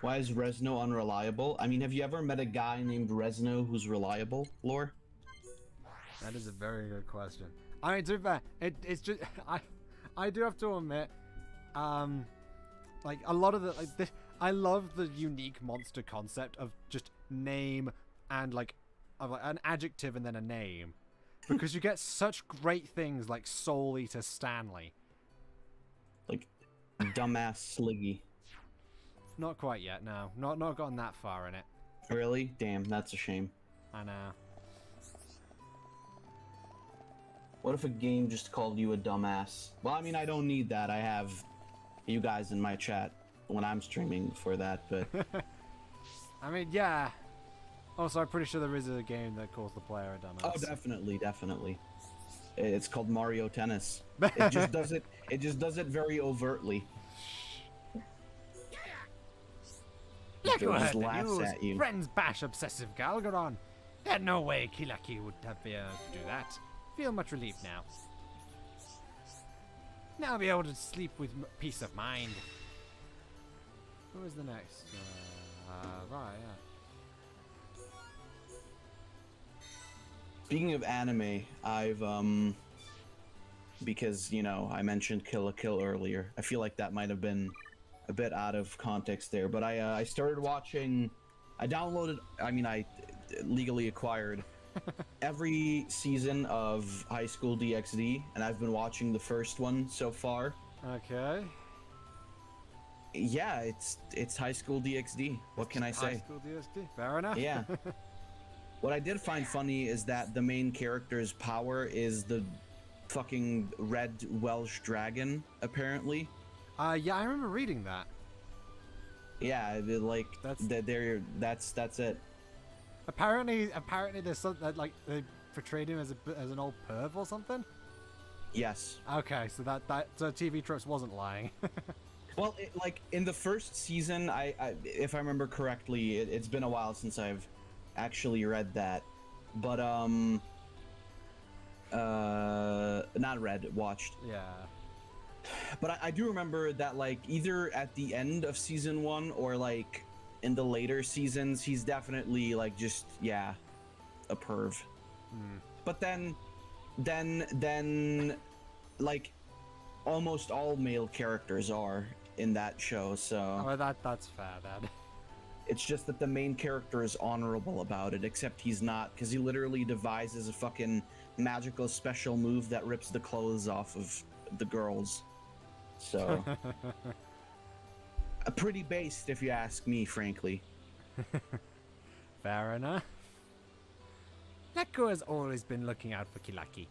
Why is Resno unreliable? I mean, have you ever met a guy named Resno who's reliable, Lore? That is a very good question. I mean, to be fair, it's just I do have to admit, like a lot of I love the unique monster concept of just name and like an adjective and then a name, because you get such great things like Soul Eater Stanley. Like dumbass Sliggy. Not quite yet, no. Not gotten that far in it. Really? Damn, that's a shame. I know. What if a game just called you a dumbass? Well, I mean, I don't need that. I have you guys in my chat when I'm streaming for that, but... I mean, yeah. Also, I'm pretty sure there is a game that calls the player a dumbass. Oh, definitely, definitely. It's called Mario Tennis. It just does it. It just does it very overtly. Like you It heard just the laughs news. at you. Friends bash obsessive Galgaron. Had no way Kilaki would have been able to do that. Feel much relieved now. Now I'll be able to sleep with peace of mind. Who is the next? Right, yeah. Speaking of anime, I've because you know I mentioned Kill la Kill earlier. I feel like that might have been a bit out of context there, but I started watching. I legally acquired every season of High School DxD, and I've been watching the first one so far. Okay. Yeah, it's High School DxD. What can I say? High School DxD. Fair enough. Yeah. What I did find funny is that the main character's power is the fucking red Welsh dragon, apparently. Yeah, I remember reading that. Yeah, that's it. Apparently there's something that, like, they portrayed him as an old perv or something. Yes. Okay, so so TV Tropes wasn't lying. Well, like in the first season, I if I remember correctly, it's been a while since I've actually read that, but not read, watched. Yeah. But I do remember that, like, either at the end of season 1 or like in the later seasons, he's definitely like just a perv. But then like almost all male characters are in that show, so Oh, that's fair then. it's just that the main character is honorable about it, except he's not, because he literally devises a fucking magical special move that rips the clothes off of the girls. So pretty based, if you ask me, frankly. Fair enough. Laku has always been looking out for Kilaki.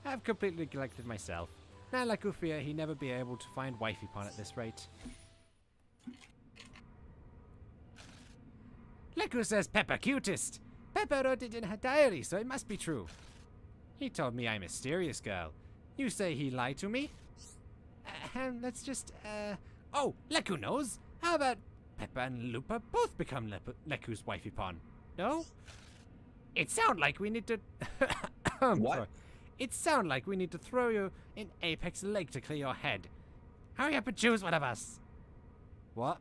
I've completely neglected myself. Now Laku fear he never be able to find wifey pon at this rate. Laku says Peppa cutest. Peppa wrote it in her diary, so it must be true. He told me I'm a mysterious girl. You say he lied to me? Let's just, Oh, Leku knows. How about Peppa and Lupa both become Leku's wifey pon? No? It sounds like we need to... What? Sorry. It sounds like we need to throw you in Apex Lake to clear your head. Hurry up and choose one of us. What?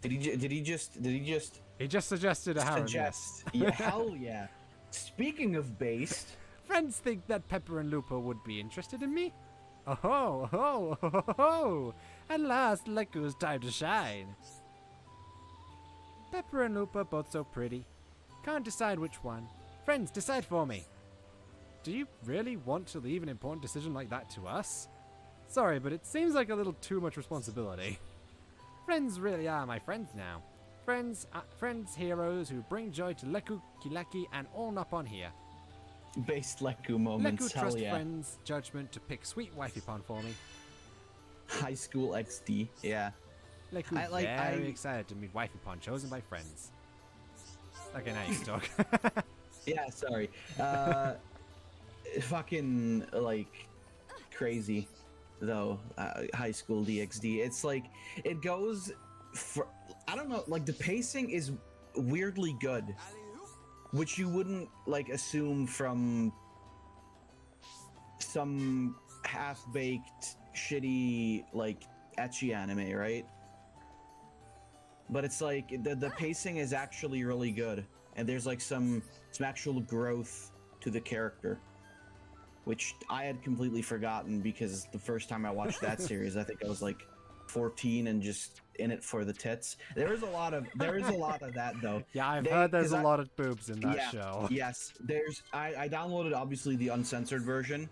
Did he just He just suggested a harem. suggest? Yeah, hell yeah. Speaking of based, Friends think that Pepper and Lupa would be interested in me? Oh ho, ho, ho, ho, ho. At last, Leku's time to shine. Pepper and Lupa both so pretty. Can't decide which one. Friends, decide for me. Do you really want to leave an important decision like that to us? Sorry, but it seems like a little too much responsibility. Friends really are my friends now. Friends, heroes who bring joy to Leku, Kilaki, and all Nippon here. based Leku moments. Leku Hell trust yeah. friends' judgment to pick sweet wifey pond for me. High school XD. Yeah. Leku very excited to meet wifey pond chosen by friends. Okay, now you can talk. Yeah. Sorry. Fucking like crazy though. High school DxD. It's like it goes for. I don't know. Like the pacing is weirdly good, which you wouldn't like assume from some half-baked shitty like ecchi anime, right? But it's like the pacing is actually really good, and there's like some actual growth to the character, which I had completely forgotten because the first time I watched that series, I think I was like 14 and just in it for the tits. There is a lot of that though. Yeah, I've heard there's a lot of boobs in that yeah, show. Yes, I downloaded obviously the uncensored version,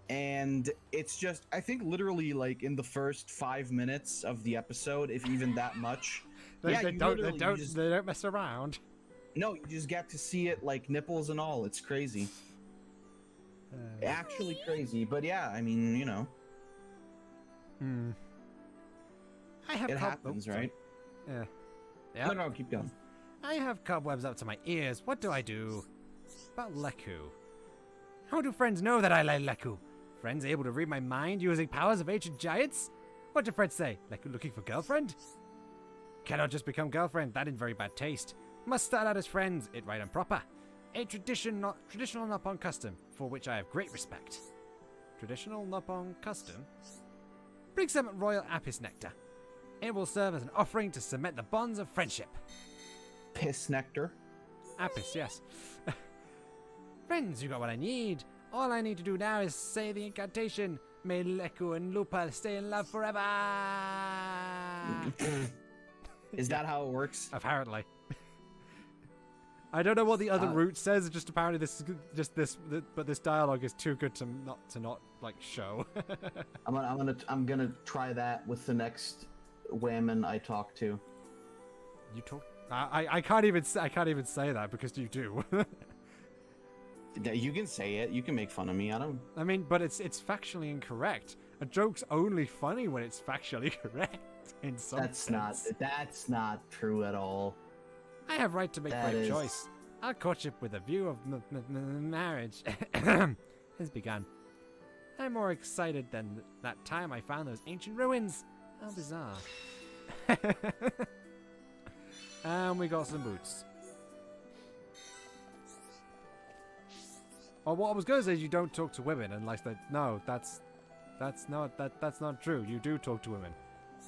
and it's just I think literally like in the first 5 minutes of the episode, if even that much. They you don't mess around. No, you just get to see it like nipples and all. It's crazy. Actually crazy, but yeah, I mean, you know, I have it happens, right? Yeah. No, no, keep going. I have cobwebs up to my ears. What do I do? About Leku. How do friends know that I like Leku? Friends able to read my mind using powers of ancient giants? What do friends say? Leku looking for girlfriend? Cannot just become girlfriend, that in very bad taste. Must start out as friends, it right and proper. A traditional Nippon custom, for which I have great respect. Traditional Nippon custom? Bring some royal apis nectar. It will serve as an offering to cement the bonds of friendship. Piss nectar. Apis, yes. Friends, you got what I need. All I need to do now is say the incantation. May Leku and Lupa stay in love forever. Is that how it works? Apparently. I don't know what the other route says. Just apparently but this dialogue is too good to not like show. I'm gonna try that with the next women I talk to. You talk. I can't even say that because you do. You can say it. You can make fun of me. I mean, but it's factually incorrect. A joke's only funny when it's factually correct. In some sense. That's not true at all. I have right to make brave choice. Our courtship with a view of marriage has begun. I'm more excited than that time I found those ancient ruins. How bizarre. And we got some boots. Oh, what I was going to say is you don't talk to women unless they... No, that's not true. You do talk to women.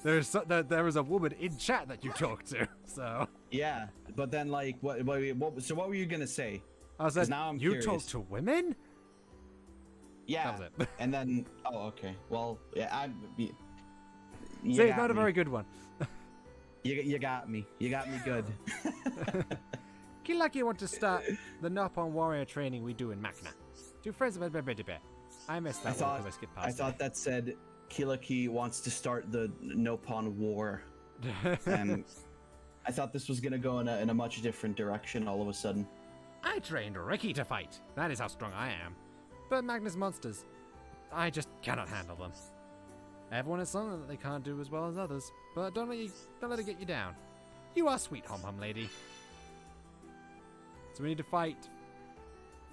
There is a woman in chat that you talk to, so... Yeah, but then, like, what so what were you gonna say? I was like, now I'm you curious. talk to women? Yeah, That was it. and then... Oh, okay. Well, yeah, See, it's not a very good one. You got me. You got me good. Kilaki want to start the Nippon warrior training we do in Makna. Two friends of I missed that one because I skipped past I thought that said Kilaki wants to start the Nippon War. And I thought this was gonna go in a much different direction all of a sudden. I trained Ricky to fight. That is how strong I am. But Magnus monsters, I just cannot handle them. Everyone has something that they can't do as well as others, but don't let it get you down. You are sweet, hum lady. So we need to fight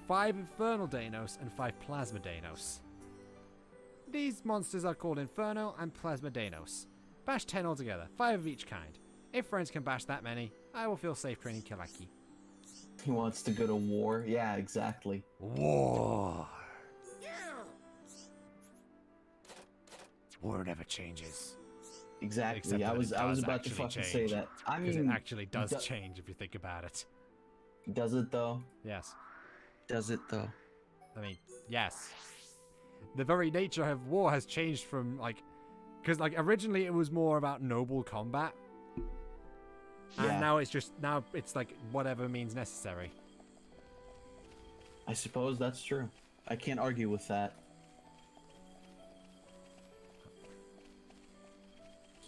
5 Infernal Danos and 5 Plasma Danos. These monsters are called Inferno and Plasma Danos. Bash 10 altogether, 5 of each kind. If friends can bash that many, I will feel safe training Kilaki. He wants to go to war. Yeah, exactly. War. War never changes. Exactly. Except I that was it I was does about to actually fucking say change. that. I Because mean, it actually does do- change if you think about it. does it though? Yes. Does it though? I mean, yes. The very nature of war has changed from, like... Because, like, originally it was more about noble combat. And Yeah. now it's like, whatever means necessary. I suppose that's true. I can't argue with that.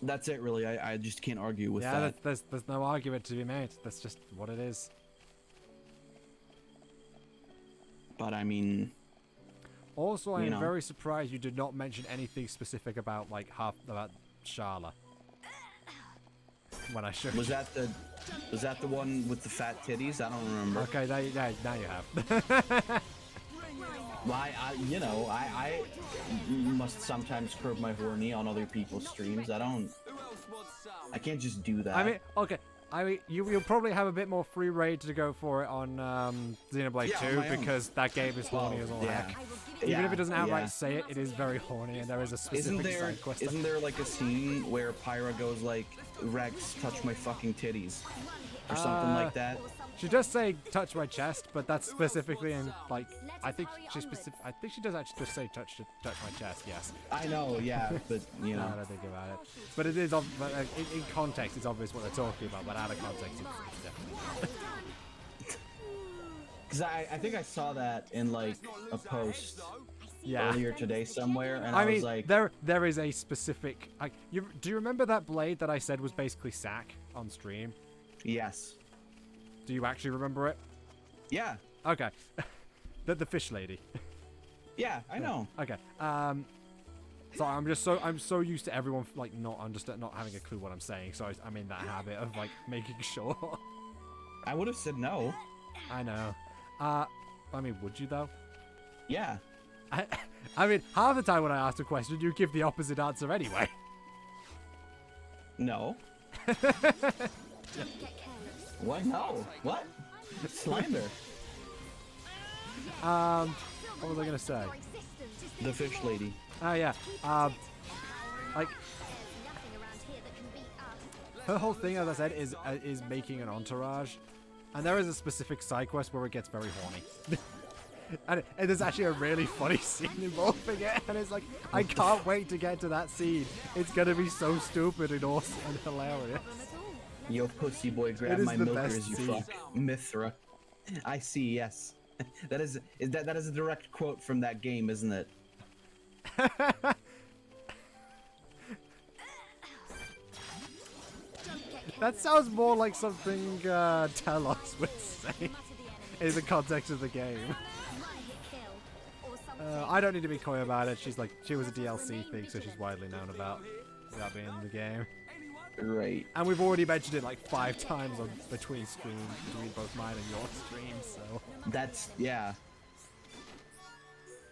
That's it, really. I just can't argue with Yeah, that. there's no argument to be made. That's just what it is. But I mean, Also, I You am know. very surprised you did not mention anything specific about, like, about Sharla. When I showed was you. that the one with the fat titties? I don't remember. Okay, now you have. Well, I must sometimes curb my horny on other people's streams. I can't just do that. I mean, okay. I mean, you'll probably have a bit more free reign to go for it on Xenoblade Yeah, on 2 my own. because that game is horny as all yeah. heck. Even if it doesn't outright yeah. say it, it is very horny, and there is a specific side quest. Isn't there like a scene where Pyra goes like, Rex, touch my fucking titties, or something like that? She does say touch my chest, but that's specifically in, like, I think she does actually just say touch my chest. Yes. I know, yeah, but you Now know, that I think about it, but it is but, in context, it's obvious what they're talking about. But out of context, it's different. because I think I saw that in like a post Yeah. earlier today somewhere, and I I was mean, like, there is a specific. Like, do you remember that blade that I said was basically sack on stream? yes, Do you actually remember it? yeah, Okay. the fish lady. yeah, I know. Okay. So I'm so used to everyone like not having a clue what I'm saying. So I'm in that habit of like making sure. I would have said no. I know. I mean, would you though? Yeah, I mean, half the time when I ask a question, you give the opposite answer anyway. no. What? No. What? Slander. What was I gonna say? The fish lady. Oh yeah. Like her whole thing, as I said, is making an entourage, and there is a specific side quest where it gets very horny. And there's actually a really funny scene involving it, and it's like, I can't wait to get to that scene. It's gonna be so stupid and awesome and hilarious. Yo, pussy boy, grab is my the milkers, best you scene. fuck. Mithra. I see, yes. That is a direct quote from that game, isn't it? That sounds more like something Telos would say in the context of the game. I don't need to be coy about it. She was a DLC thing, so she's widely known about without being in the game. Right. And we've already mentioned it like 5 times between both mine and your streams, so. That's, yeah.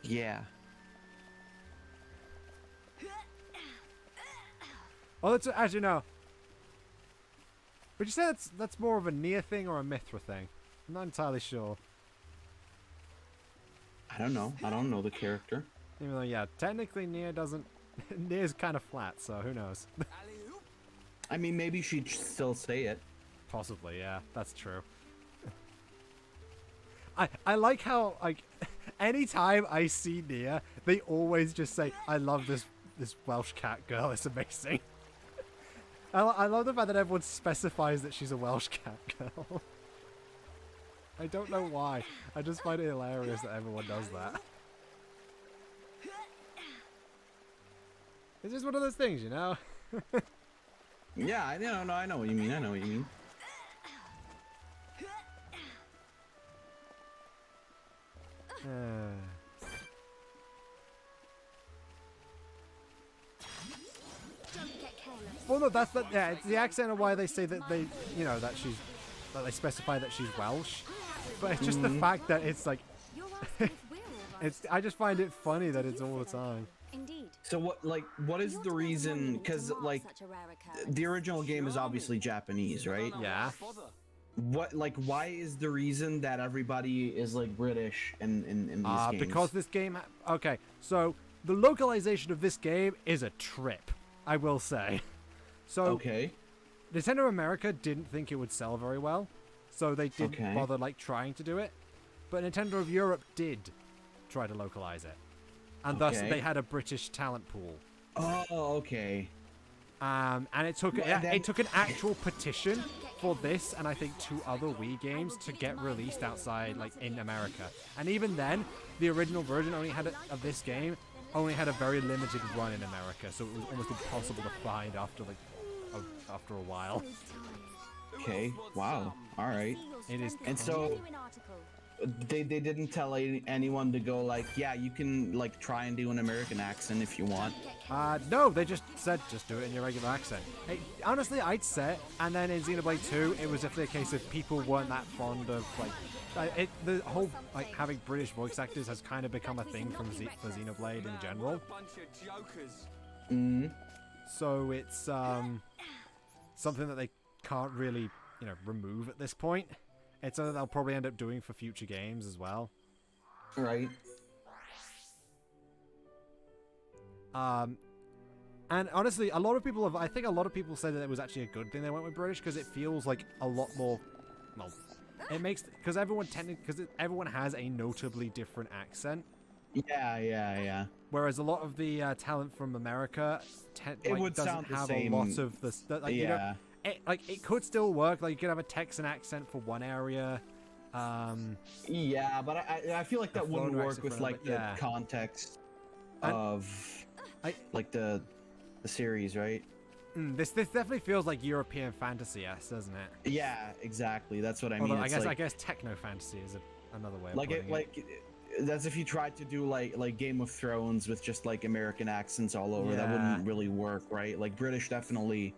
Yeah. Well, that's, as you know. Would you say that's more of a Nia thing or a Mithra thing? I'm not entirely sure. I don't know. I don't know the character. Even though, yeah, technically Nia doesn't. Nia's kind of flat, so who knows? I mean, maybe she'd still say it. Possibly, yeah, that's true. I like how, like, anytime I see Nia, they always just say, I love this Welsh cat girl, it's amazing. I love the fact that everyone specifies that she's a Welsh cat girl. I don't know why. I just find it hilarious that everyone does that. It's just one of those things, you know? Yeah, I know. No, I know what you mean. I know what you mean. Well, no, that's yeah. It's the accent of why they say that they, you know, that they specify that she's Welsh, but it's just the fact that it's like, I just find it funny that it's all the time. Indeed. So what is the reason? Because like, the original game is obviously Japanese, right? Yeah. What, like, why is the reason that everybody is like British in these games? Because this game. Okay, so the localization of this game is a trip, I will say. So Okay. Nintendo America didn't think it would sell very well, so they didn't Okay. bother like trying to do it. But Nintendo of Europe did try to localize it, and thus Okay. they had a British talent pool. Oh, okay. And it took it took an actual petition for this and I think 2 other Wii games to get released outside, like in America. And even then, the original version of this game only had a very limited run in America, so it was almost impossible to find after after a while. Okay. Wow. All right. It is. And so they didn't tell anyone to go like, yeah, you can like try and do an American accent if you want. No, they just said just do it in your regular accent. Hey, honestly, I'd say, and then in Xenoblade 2, it was a case of people weren't that fond of like the whole like having British voice actors has kind of become a thing for Xenoblade in general. So it's something that they can't really remove at this point. It's something they'll probably end up doing for future games as well. Right. And honestly, I think a lot of people said that it was actually a good thing they went with British because it feels like a lot more, well, it makes, because everyone has a notably different accent. Yeah. Whereas a lot of the talent from America would doesn't sound the have same. a lot of the, like, Yeah. it could still work. Like you could have a Texan accent for one area. Yeah, but I feel like that wouldn't Florida work accent with for like the yeah. context And of like the series, right? This definitely feels like European fantasy-esque, doesn't it? Yeah, exactly. That's what I Although mean. I guess techno fantasy is another way of Like putting it, like that's if you tried to do like Game of Thrones with just like American accents all over, that Yeah. wouldn't really work, right? Like British definitely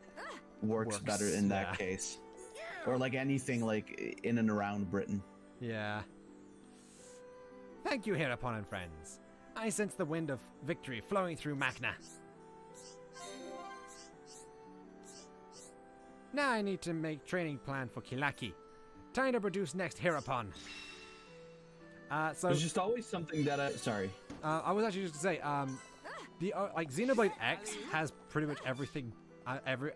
works better in that yeah. case. Or like anything like in and around Britain. Yeah. Thank you, Hereupon and friends. I sense the wind of victory flowing through Magna. Now I need to make training plan for Kilaki. Time to produce next Hereupon. So There's just always something that sorry. I was actually just gonna say, the like Xenoblade X has pretty much everything.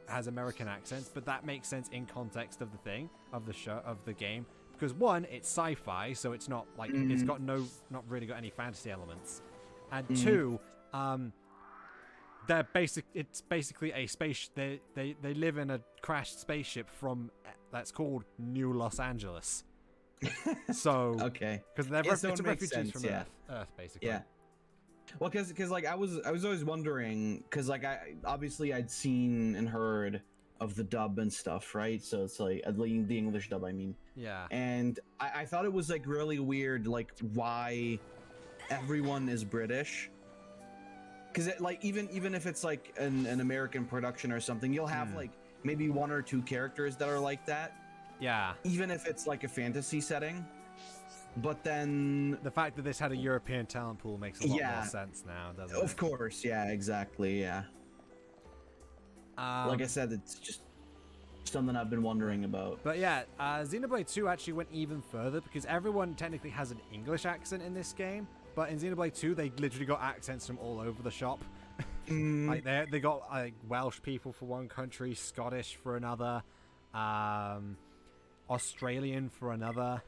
Has American accents, but that makes sense in context of the thing of the show of the game because one, it's sci-fi, so it's not like it's got not really got any fantasy elements, and two, it's basically a space. They live in a crashed spaceship that's called New Los Angeles. So Okay. because they're Yeah, so it's it a makes refugees sense, from yeah. Earth, basically. Yeah. Well, because like I was always wondering, because like I'd seen and heard of the dub and stuff, right? So it's like the English dub, I mean. Yeah. And I thought it was like really weird, like why everyone is British. Because like even if it's like an American production or something, you'll have like maybe 1 or 2 characters that are like that. Yeah. Even if it's like a fantasy setting. But then The fact that this had a European talent pool makes a lot more sense now, doesn't it? of course, yeah, exactly, yeah. Like I said, it's just something I've been wondering about. But yeah, Xenoblade 2 actually went even further because everyone technically has an English accent in this game, but in Xenoblade 2 they literally got accents from all over the shop. Like they got like Welsh people for one country, Scottish for another, Australian for another.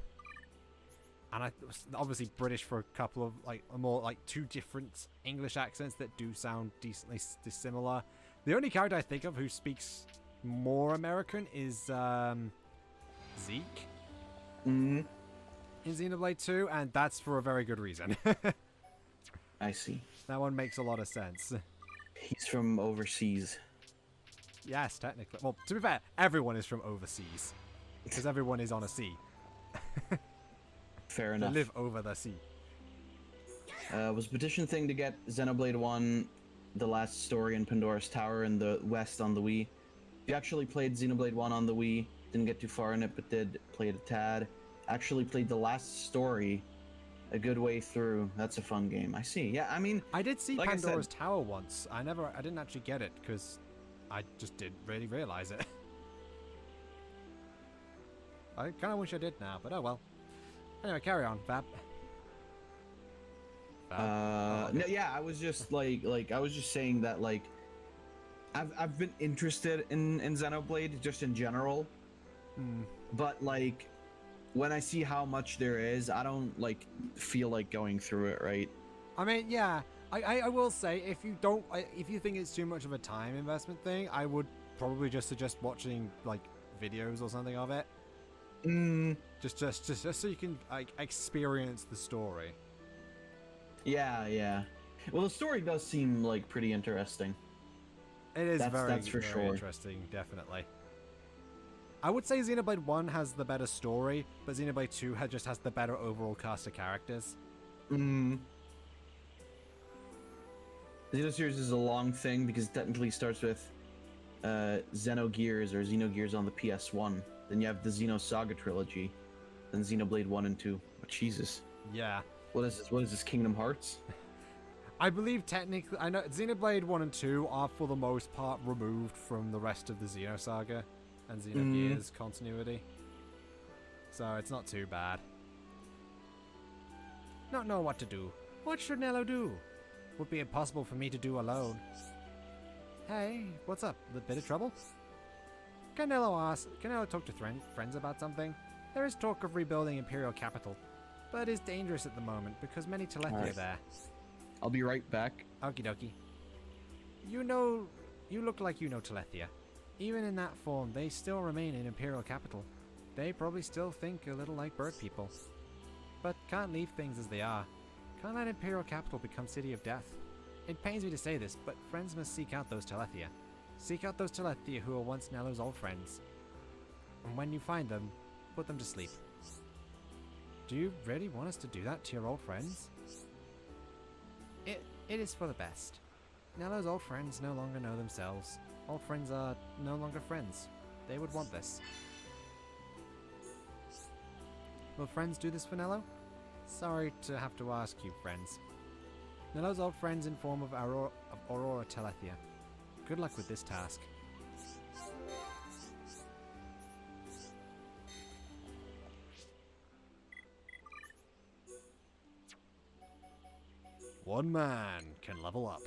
And obviously British for a couple of more 2 different English accents that do sound decently dissimilar. The only character I think of who speaks more American is Zeke in Xenoblade 2, and that's for a very good reason. I see. That one makes a lot of sense. He's from overseas. Yes, technically. Well, to be fair, everyone is from overseas because everyone is on a sea. Fair They enough. live over the sea. Was petition thing to get Xenoblade 1, the last story in Pandora's Tower in the West on the Wii. You actually played Xenoblade 1 on the Wii. Didn't get too far in it, but did play it a tad. Actually played the last story a good way through. That's a fun game. I see. Yeah, I mean, I did see like I Pandora's said- Tower once. I didn't actually get it because I just didn't really realize it. I kind of wish I did now, but oh well. Anyway, carry on, Fab. No, yeah, I was just I was just saying that like I've been interested in Xenoblade just in general, but like when I see how much there is, I don't like feel like going through it, right? I mean, yeah, I will say if you think it's too much of a time investment thing, I would probably just suggest watching like videos or something of it. Just so you can like experience the story. Yeah. Well, the story does seem like pretty interesting. It is That's for very sure. interesting, definitely. I would say Xenoblade 1 has the better story, but Xenoblade 2 just has the better overall cast of characters. The Xeno series is a long thing because it technically starts with Xenogears on the PS1. Then you have the Xenosaga trilogy, then Xenoblade 1 and 2. Oh, Jesus. Yeah. What is this? What is this? Kingdom Hearts? I believe technically, I know Xenoblade 1 and 2 are for the most part removed from the rest of the Xenosaga and Xenogears continuity. So it's not too bad. Not know what to do. What should Nello do? Would be impossible for me to do alone. Hey, what's up? A bit of trouble? Can Nello talk to friends about something? There is talk of rebuilding Imperial capital, but it's dangerous at the moment because many Telethia are there. I'll be right back. Okie dokie. You look like you know Telethia. Even in that form, they still remain in Imperial capital. They probably still think a little like bird people. But can't leave things as they are. Can't let Imperial capital become City of Death. It pains me to say this, but friends must seek out those Telethia. Seek out those Telethia who were once Nello's old friends. And when you find them, put them to sleep. Do you really want us to do that to your old friends? It is for the best. Nello's old friends no longer know themselves. Old friends are no longer friends. They would want this. Will friends do this for Nello? Sorry to have to ask you, friends. Nello's old friends in form of Aurora Telethia. Good luck with this task. One man can level up.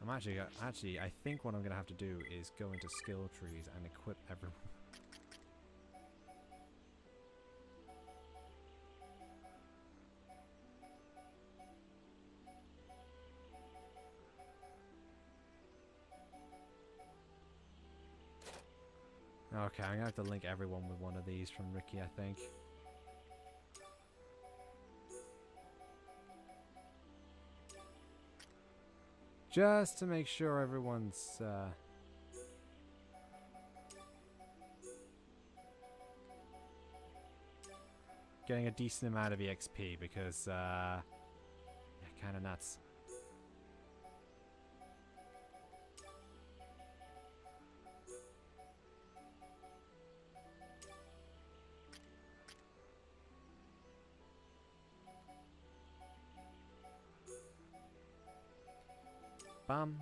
I think what I'm gonna have to do is go into skill trees and equip everyone. Okay, I'm gonna have to link everyone with one of these from Ricky, I think. Just to make sure everyone's getting a decent amount of EXP because yeah, kind of nuts. Bam.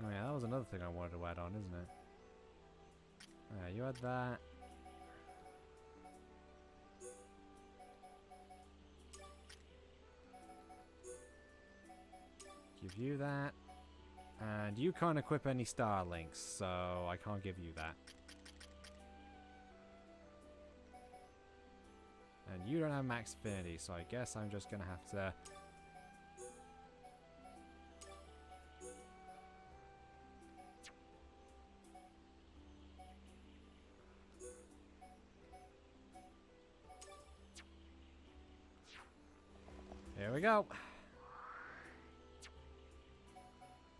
Oh yeah, that was another thing I wanted to add on, isn't it? Yeah, you had that. Give you that. And you can't equip any star links, so I can't give you that. And you don't have max affinity, so I guess I'm just gonna have to... Here we go.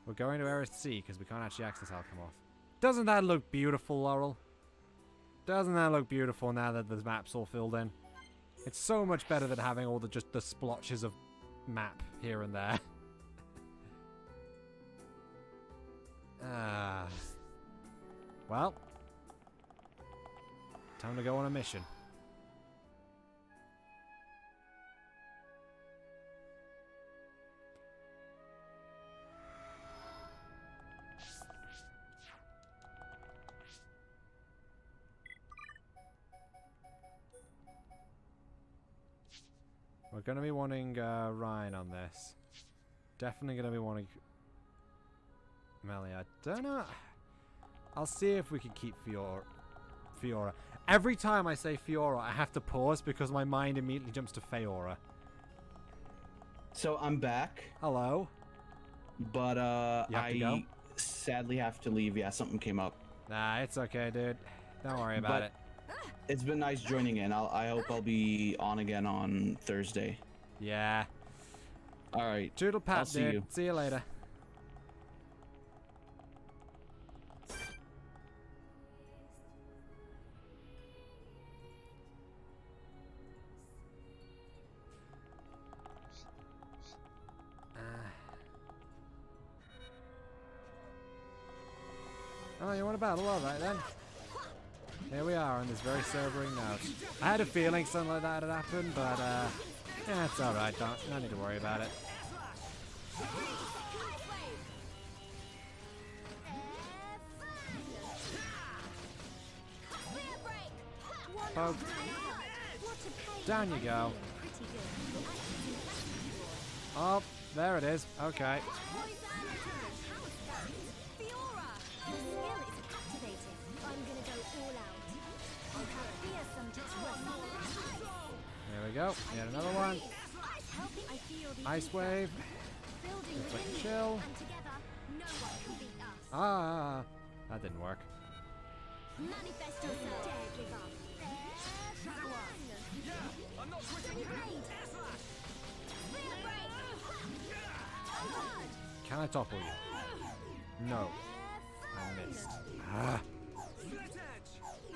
We're going to Eris C because we can't actually access Alchemoth. Doesn't that look beautiful, Laurel? Doesn't that look beautiful now that the map's all filled in? It's so much better than having all just the splotches of map here and there. Well, time to go on a mission. We're going to be wanting Ryan on this. Definitely going to be wanting Melia. I don't know. I'll see if we can keep Fiora. Every time I say Fiora, I have to pause because my mind immediately jumps to Feora. So I'm back, Hello? but You have to go? I sadly have to leave. Yeah, something came up. Nah, it's okay, dude. Don't worry about But it. it's been nice joining in. I hope I'll be on again on Thursday. Yeah. All right. Toodle pat, I'll see dude. you. See you later. Oh, you want a battle? Alright then. Here we are on this very sobering note. I had a feeling something like that had happened, but yeah, it's alright. Don't need to worry about it. Poke. Down you go. Oh, there it is. Okay. There we go. Yet another one. Ice wave. Just like chill. Ah, that didn't work. Can I topple you? No. I missed. Ah.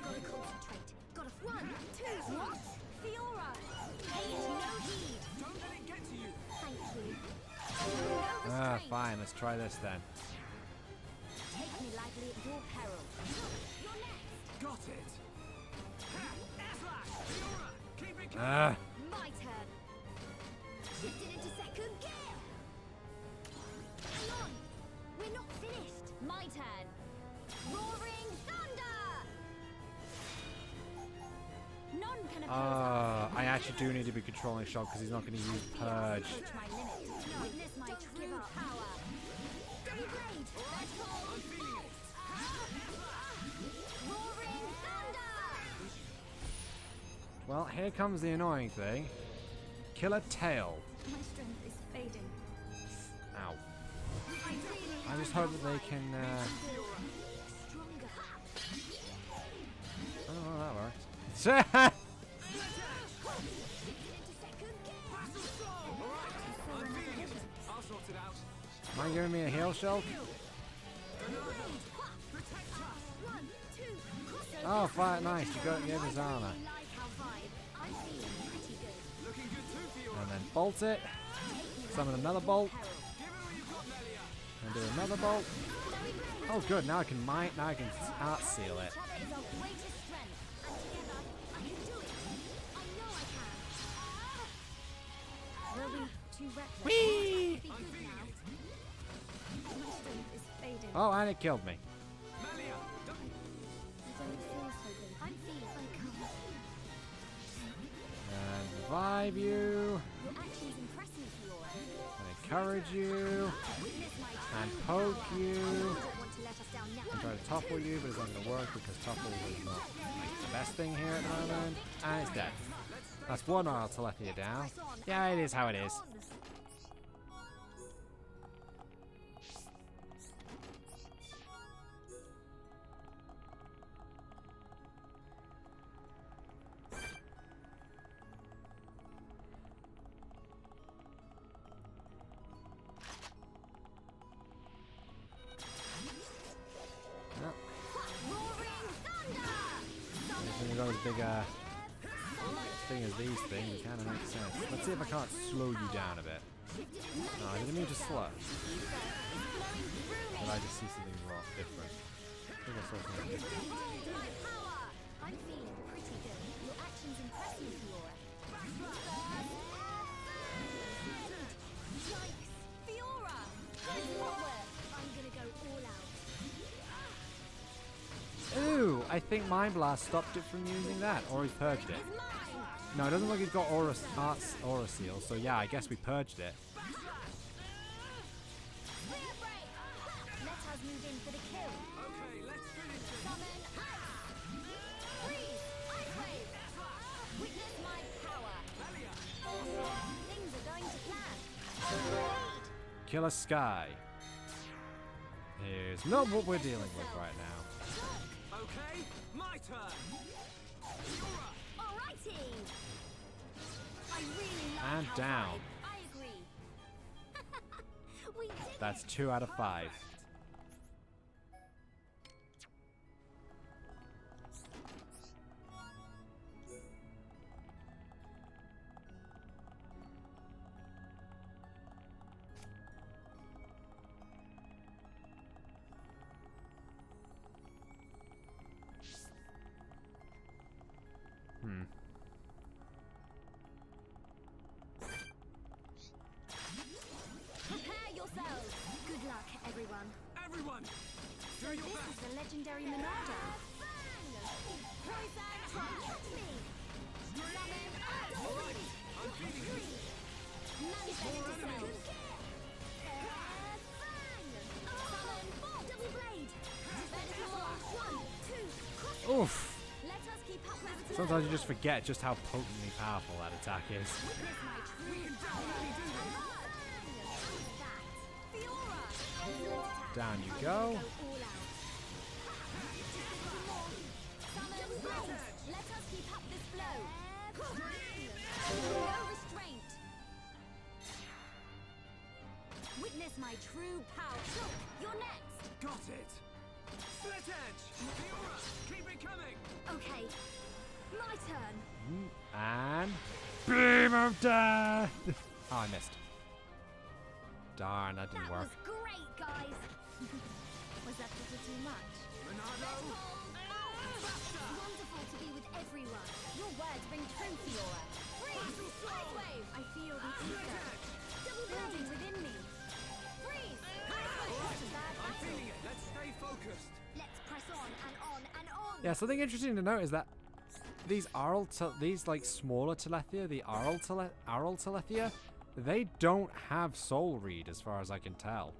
Gotta concentrate. Gotta one, two, what? Fiora! Pay it no heed. Don't let it get to you. Thank you. Ah, fine. Let's try this then. Take me lightly at your peril. You're next. Got it. Ah. My turn. Shifted into second gear. Hang on. We're not finished. My turn. Roaring thunder. None can oppose I actually do need to be controlling Shock because he's not going to use Purge. Approach my limit. Witness my true power. Blade. Let's go. I'm feeling it. Roaring thunder. Well, here comes the annoying thing. Killer Tail. My strength is fading. Ow. I just hope that they can. Stronger. Oh, that worked. Mind giving me a heal shell? Oh, fine, nice. You got gave his armor. And then bolt it. Summon another bolt. And do another bolt. Oh, good. Now I can now I can heart seal it. Whee! Oh, and it killed me. And revive you. And encourage you. And poke you. And try to topple you, but it's not going to work because topple is not the best thing here at the moment. And it's dead. That's one Artelethia down. Yeah, it is how it is. When you got as big thing as these things, it kind of makes sense. Let's see if I can't slow you down a bit. No, I didn't mean to slow. But I just see something wrong, different. think I saw something. My power! I'm feeling pretty good. Your actions impress me, Fiora. Yikes! Fiora! Good footwork! I'm gonna go all out. Ooh, I think Mind Blast stopped it from using that, or he purged it. It's mine! No, it doesn't look like it's got Aura Seal, so yeah, I guess we purged it. Spear break! Let us move in for the kill. Okay, let's finish it. Summon ice! Freeze! Ice wave! Witness my power! Awesome! Things are going to plan. Lead! Killer Sky is not what we're dealing with right now. Okay, my turn. Fiora, Alrighty! I really like And how down. high. I agree. We did That's it. 2 out of 5. Prepare yourselves. Good luck, everyone. everyone, do So your this best. is the legendary Monado. Poison, try catch me. Summon Ice. I'm feeling it. Manifest yourselves. Fang. Summon Double Blade. Defend more. 1, 2, cross it. Oof. Let us keep up with the Sometimes you flow. just forget just how potently powerful that attack is. Witness my true power. That. Fiora. Excellent attack. Down you I'm go. gonna all out. Summon Blade. Let us keep up this flow. No restraint. Witness my true power. Look, you're next. Got it. Split edge. Fiora, keep it coming. Okay, my turn. And Beam of Death! Oh, I missed. Darn, that didn't That work. was great, guys. Was that a little too much? Monado, Wonderful to be with everyone. Your words ring true, Fiora. Freeze! Ice wave! I feel the ether. Double blade within me. Freeze! Ice wave! Not a bad I'm battle. feeling it. Let's stay focused. Let's press on and on and on. Yeah, something interesting to note is that these like smaller Telethia, the Aral Telethia, they don't have Soul Read as far as I can tell.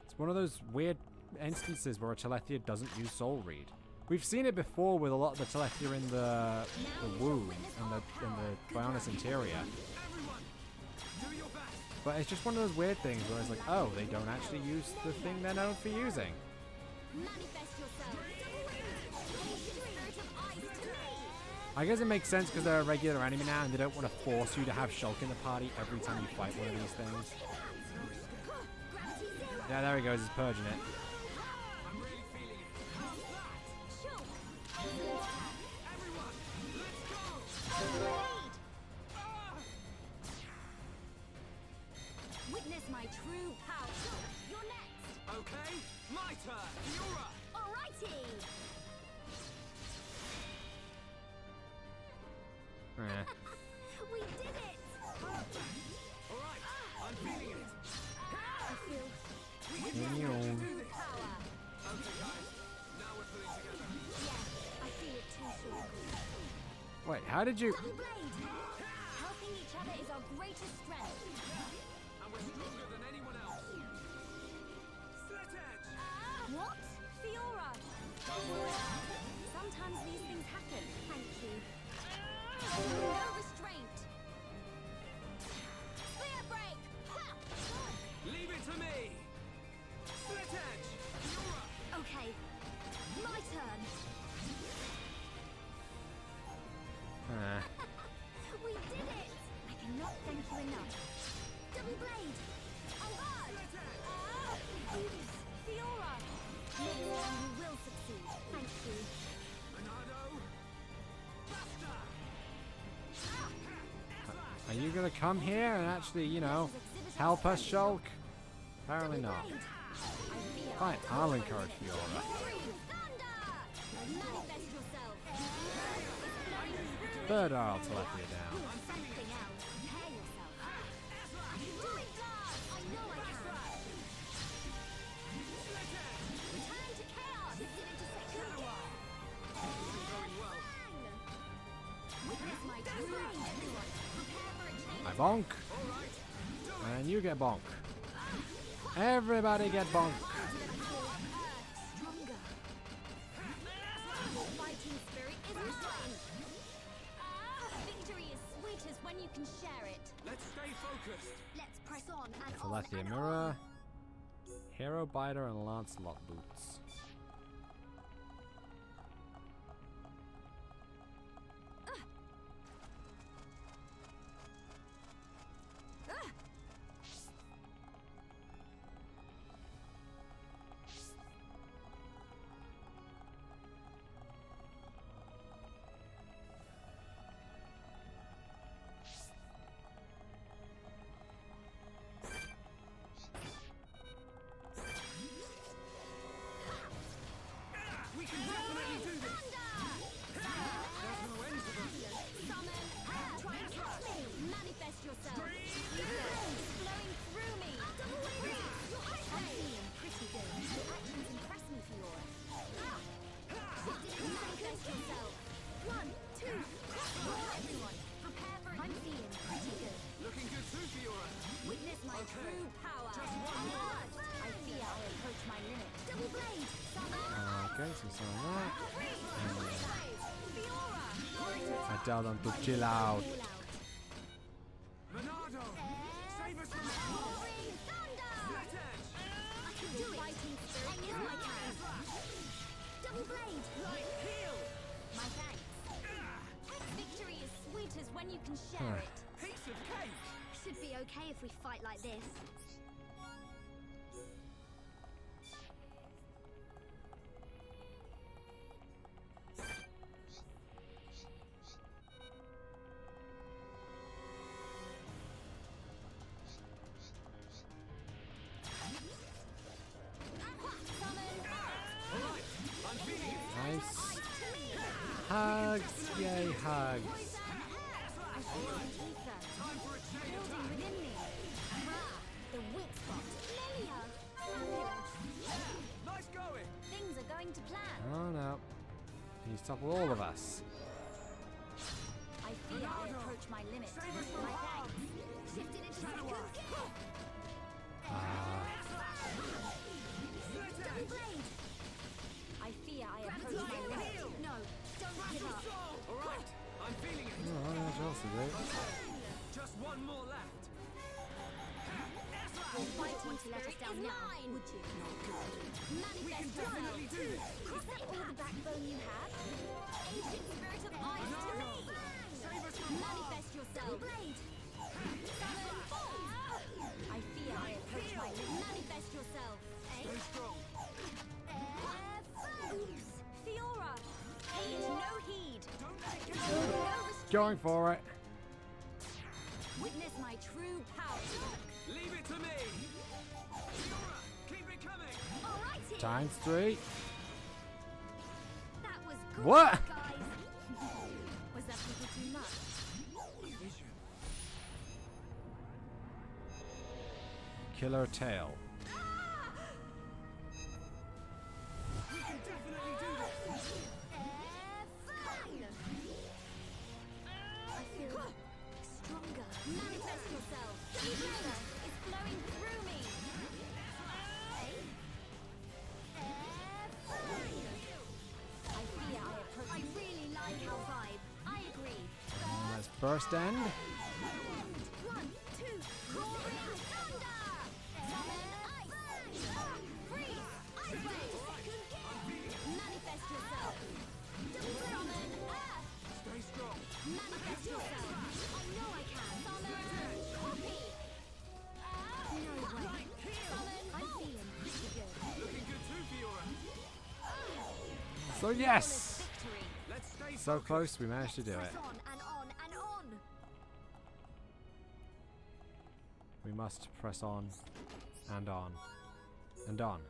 It's one of those weird instances where a Telethia doesn't use Soul Read. We've seen it before with a lot of the Telethia in the womb and the Bionis interior. Everyone, do your best. But it's just one of those weird things where it's like, oh, they don't actually use the thing they're known for using. Manifest yourself. Double blade. Spirit of ice to me. I guess it makes sense because they're a regular enemy now and they don't want to force you to have Shulk in the party every time you fight one of these things. Gravity zero. Yeah, there he goes, he's purging it. I'm really feeling it. How's that? Shulk. Excellent attack. Everyone, let's go. Blade. Ah! Witness my true power. Shulk, you're next. Okay, my turn. Fiora, Alrighty. Eh. We did it. perfect. All right, I'm feeling it. I feel Meow. Do this. power. Okay, guys, now we're pulling together. Yeah, I feel it too, Shulk. Wait, how did you... Double blade. Helping each other is our greatest strength. And we're stronger than anyone else. Split edge. What? Fiora. Sometimes these things happen. Thank you. No restraint. Spear break. Ha! Leave it to me. Split edge. Fiora, Okay, my turn. Eh. We did it! I cannot thank you enough. Double blade! On guard! Oops! Fiora! Next time you will succeed. Thank you. Monado, Buster. Are you gonna come here and actually, you know, help us, Shulk? Apparently not. Blade. I fear Fine, I'll encourage Fiora. Thunder! Manifest yourself. Third I'll Telethia down. Something else. Prepare yourself. I can do it. I know I can. Return to chaos. Shifted into second. Witness my true blade, everyone. Prepare for a change. I bonk. And you get bonk. Everybody get bonk. Stronger. Fighting spirit is mine. Victory is sweetest when you can share it. Let's stay focused. Let's press on and Telethia on. Mirror, Hero Biter, and Lancelot Boots. We can definitely do this. There's no end to them. Summon. Try and catch me. Manifest yourself. Flowing through me. I'm feeling pretty good. Your actions impress me, Fiora. Manifest yourself. 1, 2, everyone. Prepare for it. I'm feeling pretty good. Looking good too, Fiora. Witness my true power. Blood. I fear I approach my limit. Double blade. Okay, so some of that. Fiora. I tell them to chill out. Monado, save us from the hell. Thunder. Split edge. I can do it. Fighting spirit is my kind. Double blade. Light heal. My thanks. Victory is sweetest when you can share it. Piece of cake. Should be okay if we fight like this. I'm feeling it. Nice. Hugs. Yay, hugs. I feel an ether Time for a chain building attack. within me. The weak spot. Lilia. Fabulous. Nice going. Things are going to plan. Oh no. He's toppled all of us. I fear I approach my limit. Save us from My harm. thanks. Shifted into second. Double blade. I fear I approach my limit. No, don't give up. All right. I'm feeling it. Oh, I don't know what else to do. Just one more left. Fighting to let us down now, would you? Manifest Definitely yourself. do this. Is that all the backbone you have? Ancient spirit of ice to me. Save us from Manifest yourself. Blade. Summon. I fear I approach my limit. Manifest yourself. Stay strong. Oops. Fiora. Pay it no heed. Don't let it get No restraint. Going for it. Witness my true power. Leave it to me. Fiora, keep it coming. All right, here. Times 3. That was good, What? guys. Was that a little too much? Vision. Killer Tail. We can definitely do this. I feel stronger. Manifest yourself. The power is flowing through me. I fear I approach. I really like our vibe. I agree. Let's burst end. 1, 2, roaring thunder. Summon ice. Freeze. Ice wave. Manifest yourself. Summon earth. Stay strong. Manifest yourself. I know I can. Summon copy. No way. Summon. I'm feeling pretty good. Looking good too, Fiora. So yes. Victory. Let's stay So focused. close, we managed to do it. Press on and on and on. We must press on And on. And on.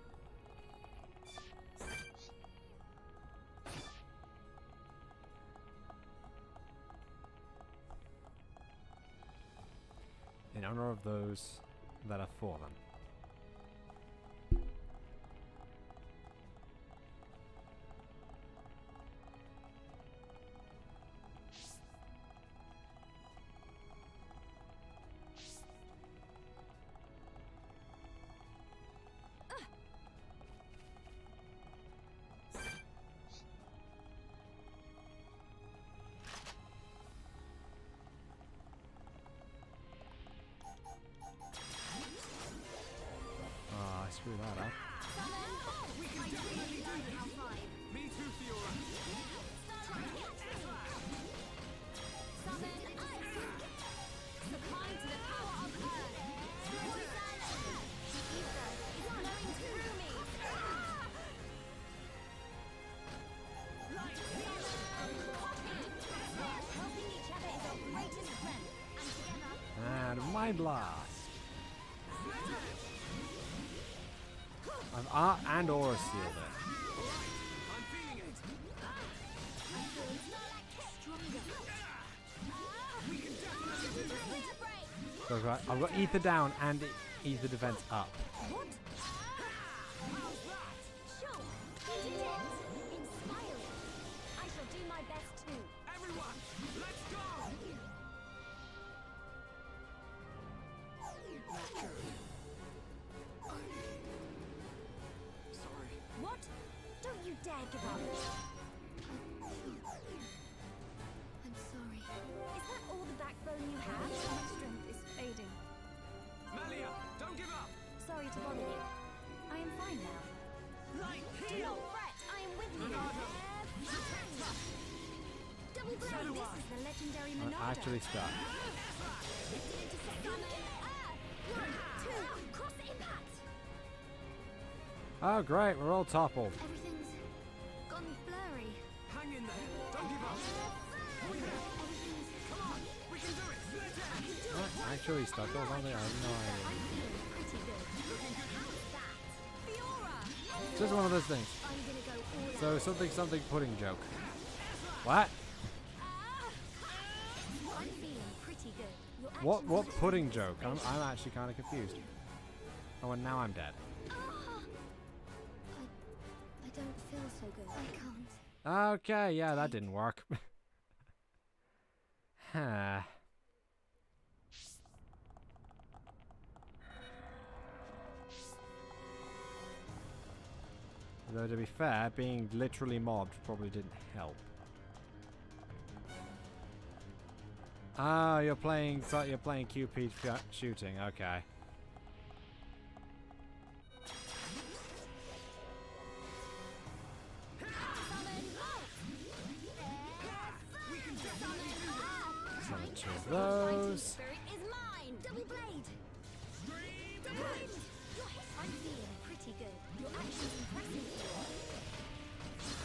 In honor of those that have fallen. Screw that up. We can definitely do this. Me too, Fiora. Summon ice. Succumb to the power of earth. Poison. The ether is flowing through me. Helping each other is our greatest strength, and together. And Mind Blast. I've Art and Aura Seal there. I'm feeling it. We can definitely do this. So I've got Ether down and Ether Defense up. What? Sure, you did it. Inspiring. I shall do my best too. Everyone, let's go. Sorry. What? Don't you dare give up. I'm sorry. Is that all the backbone you have? My strength is fading. Malia, don't give up. Sorry to bother you. I am fine now. Light Do heal. not fret. I am with you. Double blade. This is the legendary Monado. Actually stuck. One, two, cross impact. Oh great, we're all toppled. Everything's gone blurry. Hang in there. Don't give up. Everything's Come on, we can do it. Split it. What? Actually stuck or something? I have no idea. I'm feeling pretty good. How's that? Fiora! Just one of those things. I'm gonna go all out. So something pudding joke. What? I'm feeling pretty good. Your What actions are pudding joke? I'm actually kind of confused. Oh, and now I'm dead. I don't feel so good. I can't. Okay, yeah, that didn't work. Huh. Though to be fair, being literally mobbed probably didn't help. Ah, you're playing QP shooting. Okay. Summon two of those. Spirit is mine. Double blade. Double blade. I'm feeling pretty good. Your actions impress me.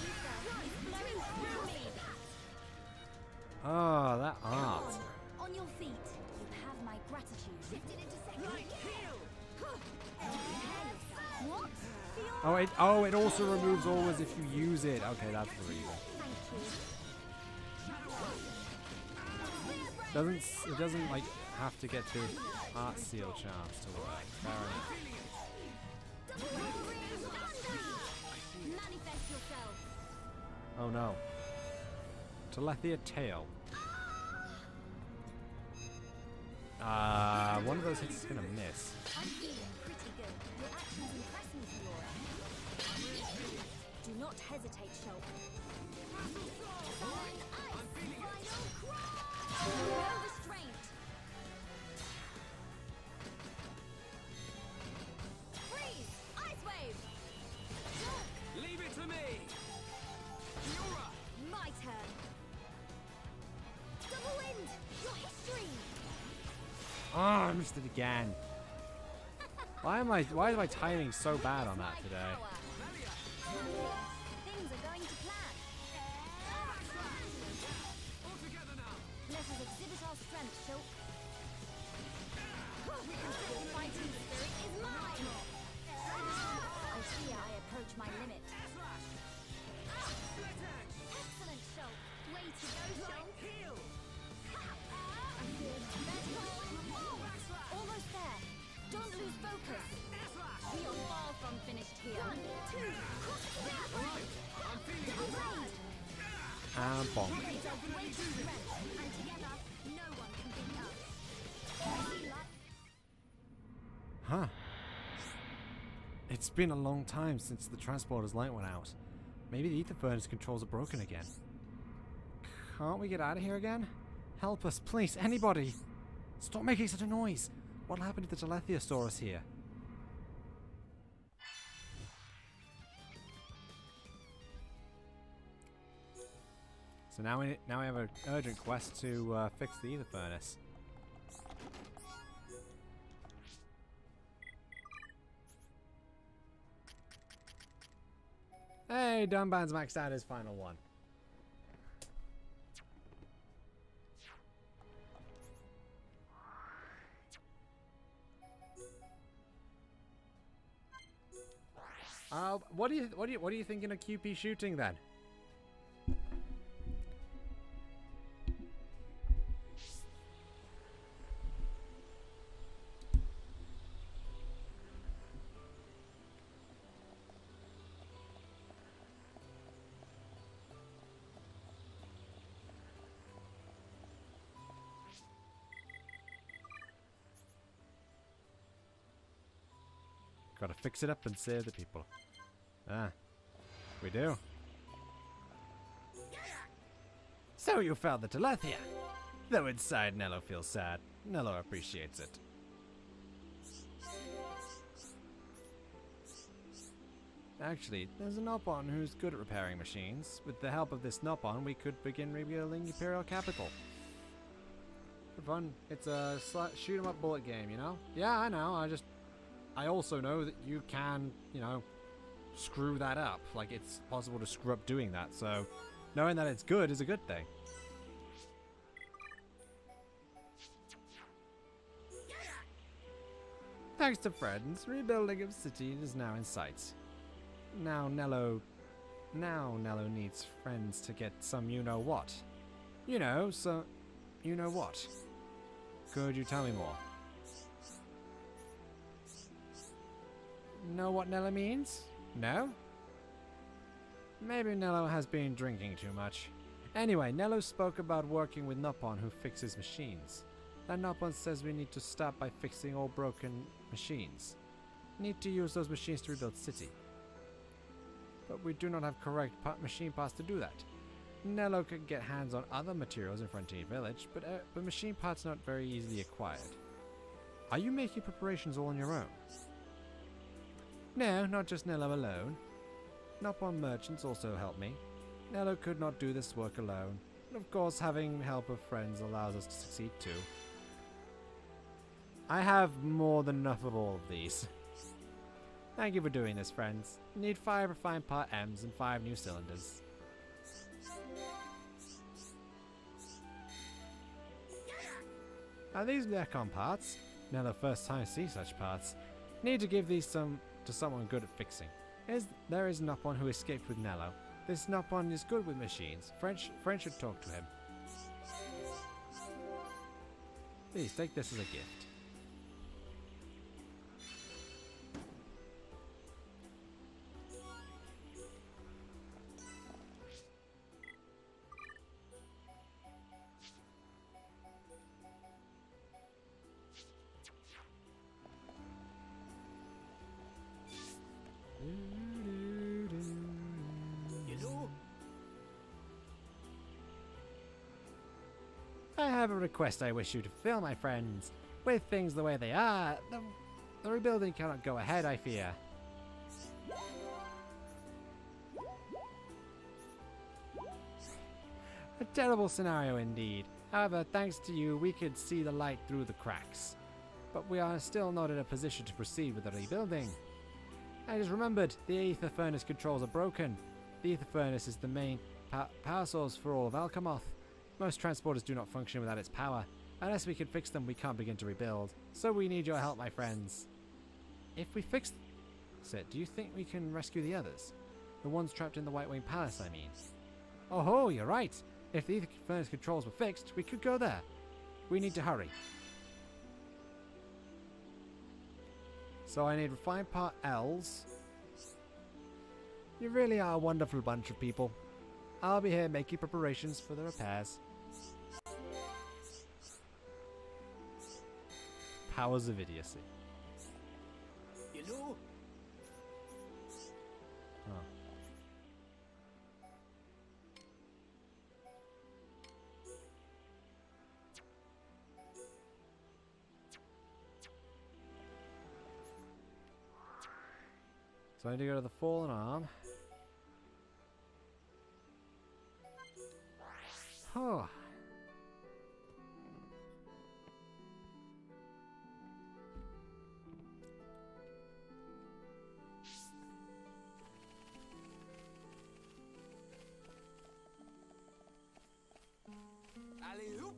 Ether is flowing through me. Oh, that art. On your feet. You have my gratitude. Shifted into second. What? Oh, it also removes always if you use it. Okay, that's the reason. Thank you. It doesn't like have to get the art seal chance to work. Fair enough. Manifest yourself. Oh no. Telethia tail. One of those hits is gonna miss. I'm feeling pretty good. Your actions impress me, Fiora. Do not hesitate, Shulk. Summon ice. Final cry. No restraint. Freeze. Ice wave. Shulk. Leave it to me. Fiora. My turn. Double wind. Your history. Oh, I missed it again. Why is my timing so bad on that today? Things are going to plan. All together now. Let us exhibit our strength, Shulk. Your fighting spirit is mine. And bonk. Blades are way too strength, and together, no one can beat us. I see light. Huh. It's been a long time since the transporter's light went out. Maybe the ether furnace controls are broken again. Can't we get out of here again? Help us, please, anybody! Stop making such a noise! What'll happen if the Telethiosaurus here? So now we have an urgent quest to fix the ether furnace. Hey, Dunban's maxed out his final one. What are you thinking of QP shooting then? Gotta fix it up and save the people. Ah, we do. So you found the Telethia. Though inside Nello feels sad, Nello appreciates it. Actually, there's a Nopon who's good at repairing machines. With the help of this Nopon, we could begin rebuilding Imperial Capital. For fun, it's a shoot 'em up bullet game, you know? Yeah, I know, I also know that you can, you know, screw that up. Like, it's possible to screw up doing that, so knowing that it's good is a good thing. Thanks to friends, rebuilding of city is now in sight. Now Nello needs friends to get some you-know-what. You know what. Could you tell me more? Know what Nello means? No? Maybe Nello has been drinking too much. Anyway, Nello spoke about working with Nopon who fixes machines. That Nopon says we need to start by fixing all broken machines. Need to use those machines to rebuild city. But we do not have correct machine parts to do that. Nello could get hands on other materials in Frontier Village, but machine parts are not very easily acquired. Are you making preparations all on your own? No, not just Nello alone. Nopon merchants also help me. Nello could not do this work alone. And of course, having help of friends allows us to succeed too. I have more than enough of all of these. Thank you for doing this, friends. Need 5 refined part M's and 5 new cylinders. Are these Lekon parts? Nello first time see such parts. Need to give these to someone good at fixing. There is Nopon who escaped with Nello. This Nopon is good with machines. French should talk to him. Please take this as a gift. I have a request I wish you to fill, my friends. With things the way they are, the rebuilding cannot go ahead, I fear. A terrible scenario indeed. However, thanks to you, we could see the light through the cracks. But we are still not in a position to proceed with the rebuilding. I just remembered, the ether furnace controls are broken. The ether furnace is the main power source for all of Alchemoth. Most transporters do not function without its power. Unless we can fix them, we can't begin to rebuild. So we need your help, my friends. If we fix it, do you think we can rescue the others? The ones trapped in the White Wing Palace, I mean. Oh ho, you're right. If the ether furnace controls were fixed, we could go there. We need to hurry. So I need refined part L's. You really are a wonderful bunch of people. I'll be here making preparations for the repairs. Powers of idiocy. You know, Oh. So I need to go to the fallen arm. Oh. alley-oop.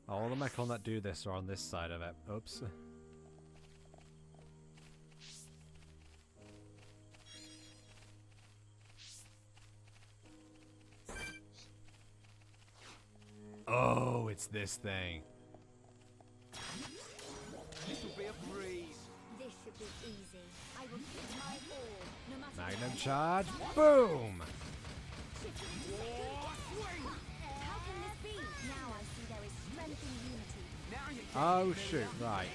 All the mechon that do this are on this side of it. Oops. Oh, it's this thing. This'll be a breeze. This should be easy. I will give my all, no matter Magnum the charge. Boom! shifting into second. How can this be? Now I see there is strength in unity. Now you Oh, shoot. Right.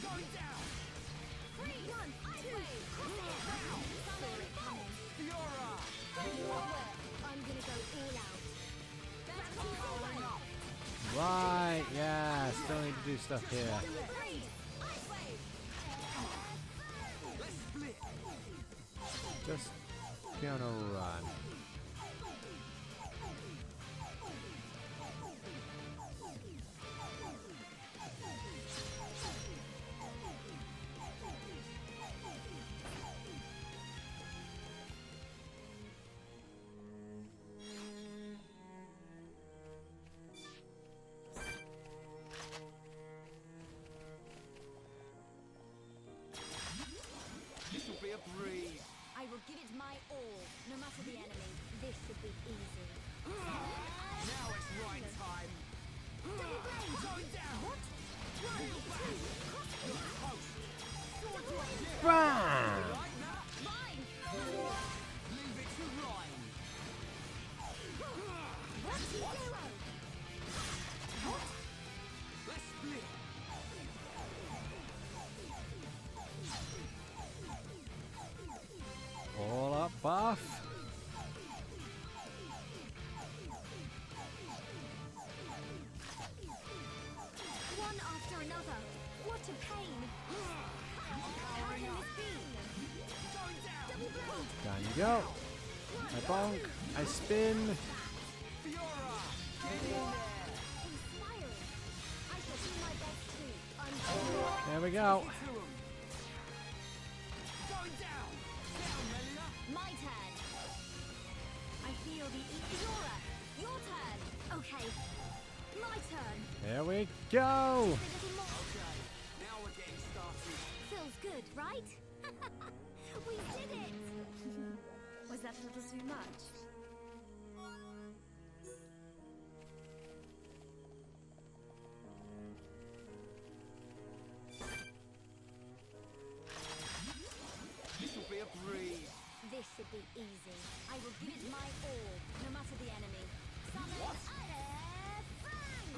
going down. 3, 1, 2, cross it. Saw it coming. Fiora. I'm gonna go all out. That's powering up. Right, yeah. Still need to do stuff here. Freeze! Ice wave! Let's split. Just gonna run. This'll be a breeze. I will give it my all, no matter the enemy. This should be easy. Now it's right time. Double blade! Going down. What? 1, 2, cross it! Sword drop. Yeah. Bam! Like that. Mine! Leave it to Ryan. What? 0! What? Let's split. All up buff. One after another. What a pain! How can this be? Going down. Double blade! Down you go. I bonk. I spin. Fiora. Get in there. Inspiring. I shall do my best too. I'm There we go. To 'em. Going down. Down, Melia. my turn. I feel the Fiora. Your turn. Okay. My turn. Here we go. A little more. Okay. Now we're getting started. Feels good, right? We did it! Was that a little too much? This'll be a breeze. This should be easy. I will give it my all, no matter the enemy. Summon Air Fang!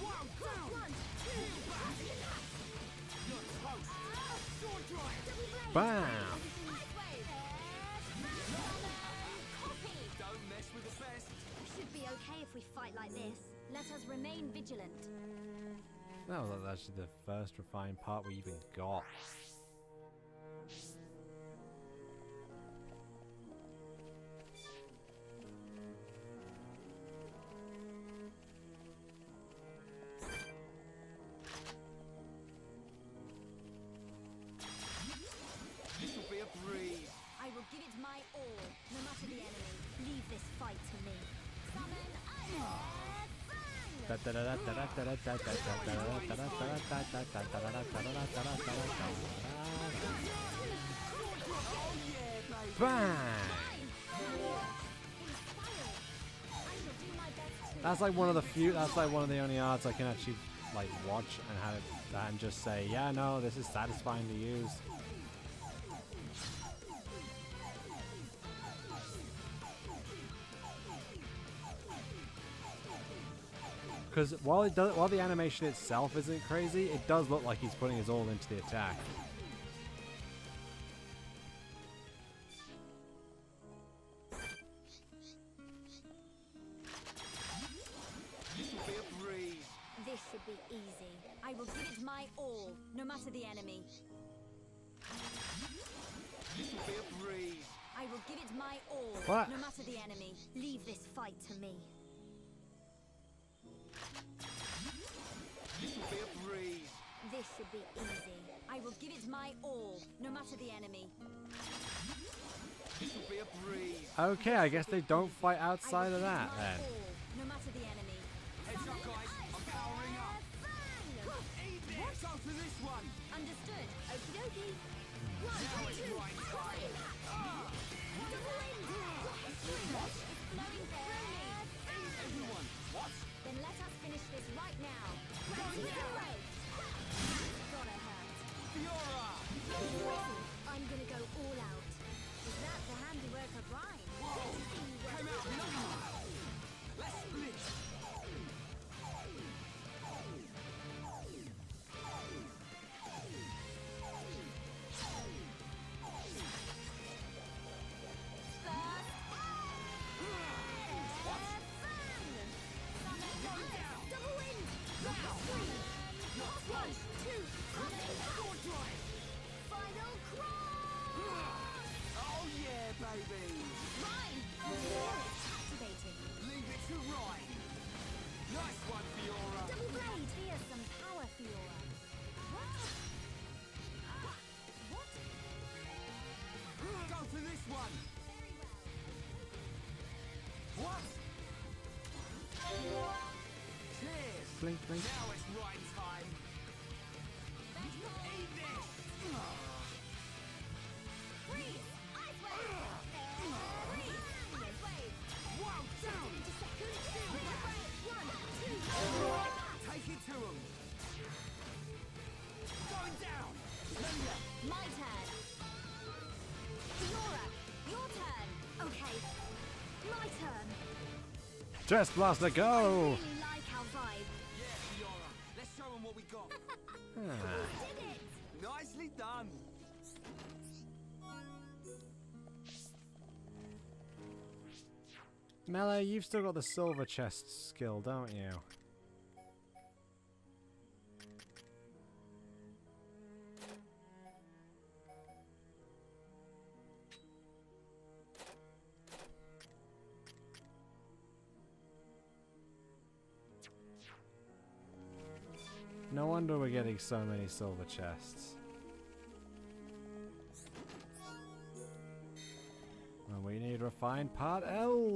Wow, down. 1, 2, You're toast. Sword drive. double blade! Bam. Ice wave! Summon Copy! Don't mess with the best. Should be okay if we fight like this. Let us remain vigilant. That was actually the first refined part we even got. This'll be a breeze. I will give it my all, no matter the enemy. Leave this fight to me. Summon Air Fang! Da da da da da da da da da da da da da da Bang! That's like one of the few. That's like one of the only arts I can actually like watch and have it and just say, yeah, no, this is satisfying to use. Because while the animation itself isn't crazy, it does look like he's putting his all into the attack. This should be easy. I will give it my all, no matter the enemy. I will give it my all, What? no matter the enemy. Leave this fight to me. This should be easy. I will give it my all, no matter the enemy. Okay, I guess they don't fight outside of that then. No matter the enemy. Heads up, guys. I'm powering up. Eat this. Go for this one. Understood. Okie dokie. Now it's right time. Everyone, what? Then let us finish this right now. Gotta hurt. Fiora! I'm gonna go all out. Is that the handiwork of Rhyme? Came out nothing. Let's split. Oh yeah, baby. Leave it to Ryan. Nice one, Fiora. Double blade! Here's some power, Fiora. What? Go for this one. What? Cheers. Blink, blink. Now it's Ryan time. Eat this. Freeze! Ice wave! Freeze! Ice wave! Wow, down. Take it to him. Going down. My turn. Fiora, your turn. Okay, my turn. Chest Blaster, go! I really like our vibe. Yeah, Fiora. Let's show him what we got. We did it! Nicely done. Melee, you've still got the silver chest skill, don't you? No wonder we're getting so many silver chests. And we need refined part L.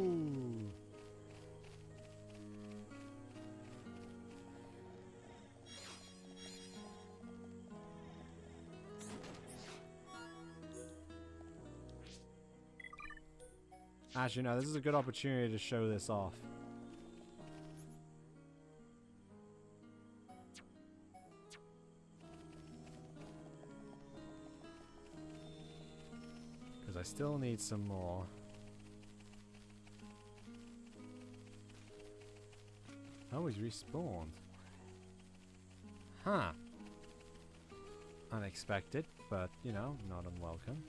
As you know, this is a good opportunity to show this off. Because I still need some more. Oh, he's respawned. Huh. Unexpected, but, you know, not unwelcome.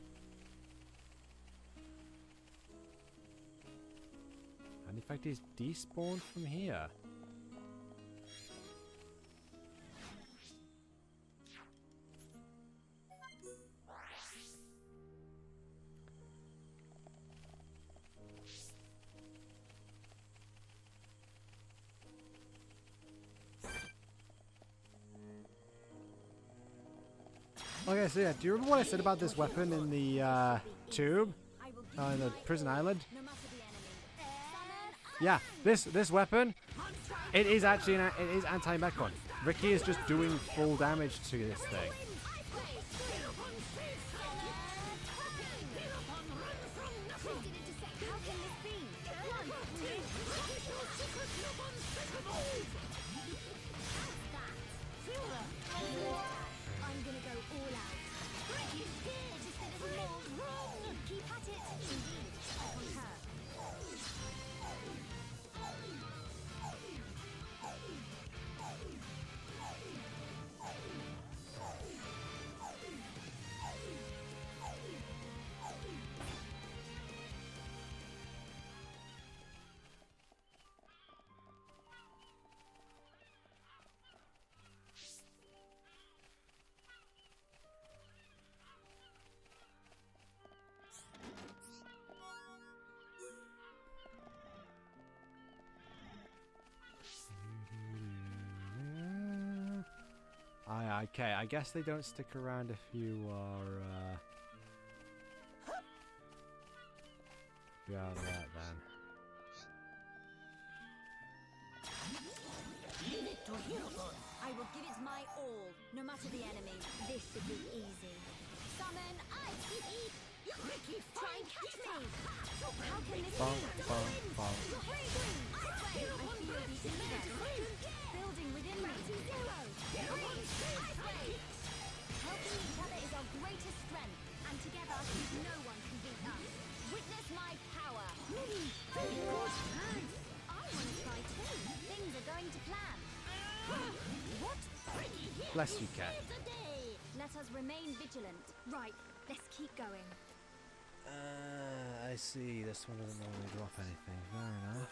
And in fact, he's despawned from here. Okay, so yeah, do you remember what I said about this weapon in the tube? In the prison island? No matter the enemy. Yeah, this weapon, it is actually it is anti-mech one. Ricky is just doing full damage to this thing. I'm gonna go all out. Ricky's scared. Just a little more. Run. Keep at it. Indeed. On her. Okay, I guess they don't stick around if you are, if you are that then. Leave it to Hirokon. I will give it my all, no matter the enemy. This should be easy. Summon ice. Ricky, try and catch me. How can this Bonk, be? bonk, bonk. Freezing. I feel the interest building within me. Helping each other is our greatest strength, and together no one can beat us. Witness my power. Very good. Nice. I want to try too. Things are going to plan. What? Bless you, cat. Let us remain vigilant. Right, let's keep going. I see. This one doesn't normally drop anything. Fair enough.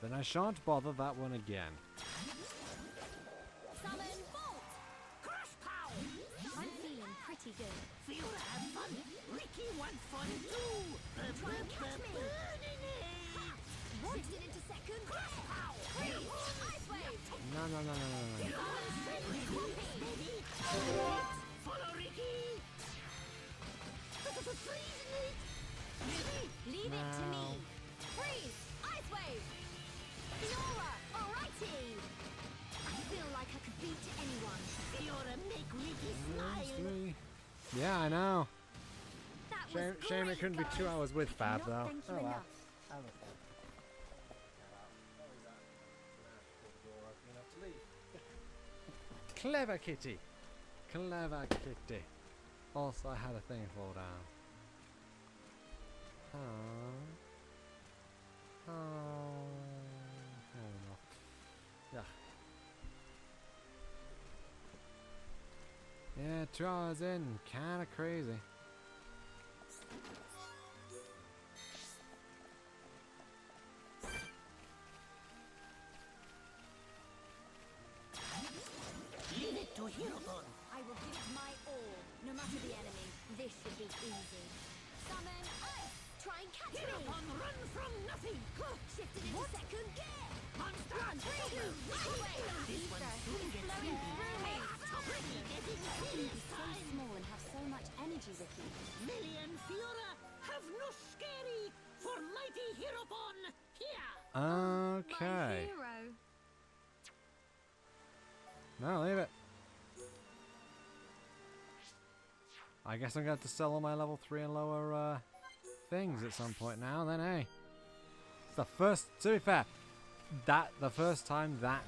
Then I shan't bother that one again. Summon Bolt! Crush Pow! I'm feeling pretty good. Feel to have fun. Ricky wants fun too. Try and catch me! Launched it into second. Crush Pow! Ice Wave! No. Follow Ricky. Leave it to me. Freeze! Ice Wave! Fiora! Alrighty! I feel like I could beat anyone. Fiora, make Ricky smile. Yeah, I know. That was Shame great, it couldn't be 2 guys. hours with I Fab cannot though. thank you Oh well. enough. Clever kitty. Clever kitty. Also, I had a thing fall down. Yeah, 2 hours in, kinda crazy. Leave it to Hirokon. I will give it my all, no matter the enemy. This should be easy. Summon ice! Try and catch me! Hirokon, run from nothing. Shifted into second gear! Monster. One, two, This one soon gets flowing sleepy. through me! Ricky getting He's serious so time. small and have so much energy, Ricky. Millie and Fiora have no scary for mighty Hirokon here. My Okay. hero. No, leave it. I guess I'm going to have to sell all my level 3 and lower things at some point now, then, eh? It's the first, to be fair, the first time that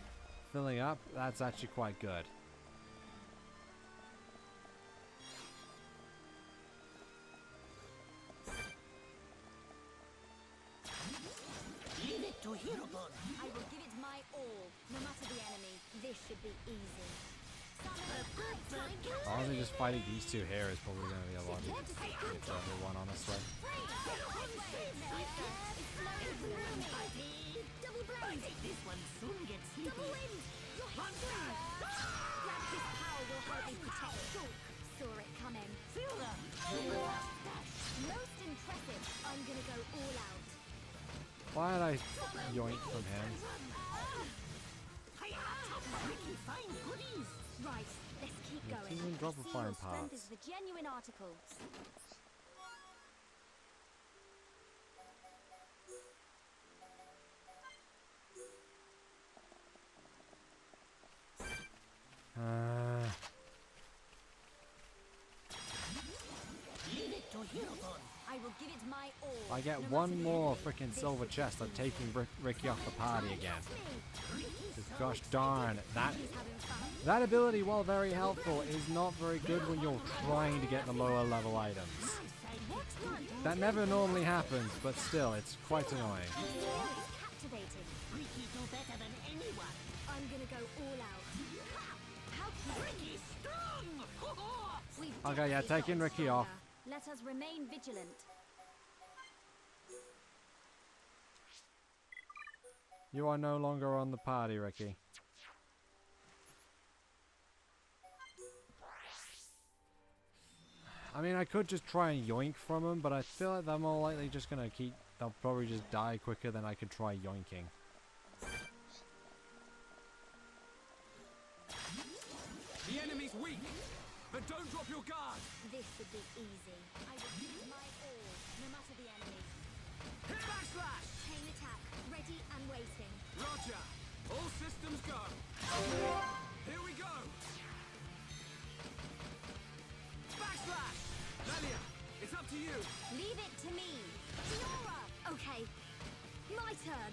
filling up, that's actually quite good. Leave it to Hirokon. I will give it my all, no matter the enemy. This should be easy. Summon ice! Try and catch me! Honestly, just fighting these two here is probably going to be a lot easier for everyone, honestly. Double blade! This one soon gets sleepy. Double wind! Your monster! Rapid's power will help me protect Shulk. Saw it coming. Fiora. Most impressive. I'm gonna go all out. Why did I yoink from him? Ricky, find goodies. Right, let's keep Yeah, going. even drop a See, flying your strength parts. is the genuine article. I get one more freaking silver chest, I'm taking Ricky off the party again. Just gosh darn, that ability, while very helpful, is not very good when you're trying to get the lower level items. That never normally happens, but still, it's quite annoying. Captivating. Ricky do better than anyone. I'm gonna go all out. How can Ricky's strong? Okay, yeah, taking Ricky off. Let us remain vigilant. You are no longer on the party, Ricky. I mean, I could just try and yoink from them, but I feel like they're more likely just gonna keep... They'll probably just die quicker than I could try yoinking. The enemy's weak, but don't drop your guard. This should be easy. I will give it my all, no matter the enemy. Backslash! Chain attack, ready and waiting. Roger. All systems go. Here we go. Backslash! Lelia, it's up to you. Leave it to me. Fiora! Okay, my turn.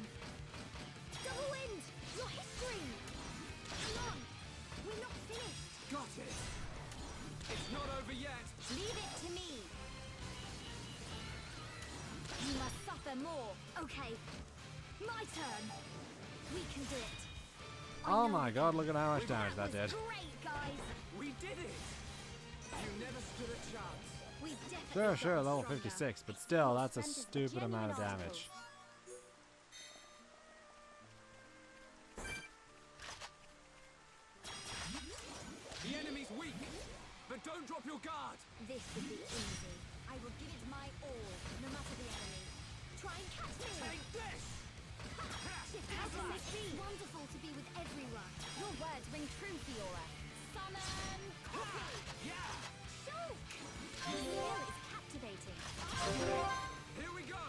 Double wind! Your history! Come on! We're not finished! Got it. It's not over yet. Leave it to me! You must suffer more. Okay, my turn. We can do it. Oh my god, look at how much damage that did. Great, guys! We did it. You never stood a chance. We definitely Sure, got level stronger. 56, but still, that's a Send us the stupid amount of genuine damage. The enemy's weak, but don't drop your guard. This will be easy. I will give it my all, no matter the enemy. Try and catch me! Take this. Shift out on this beam. Wonderful to be with everyone. Your words ring true, Fiora. Summon Poppy! Yeah. Shulk! Fiora is captivating. Here we go.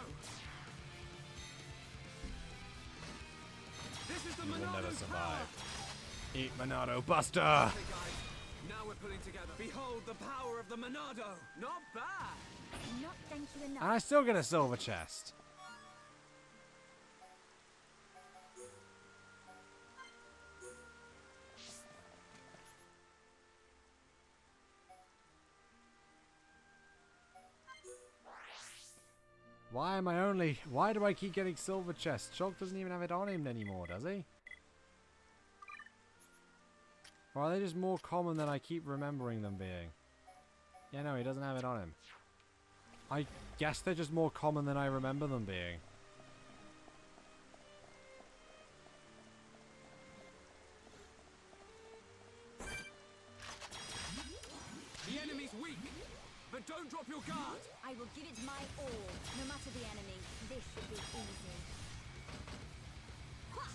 This is the You will Monado never power. survive. Eat Monado Buster! Okay, guys. Now we're pulling together. Behold the power of the Monado. Not bad. Not thank you enough. And I still get a silver chest. Why do I keep getting silver chests? Shulk doesn't even have it on him anymore, does he? Or are they just more common than I keep remembering them being? Yeah, no, he doesn't have it on him. I guess they're just more common than I remember them being. The enemy's weak, but don't drop your guard. I will give it my all, no matter the enemy. This should be easy.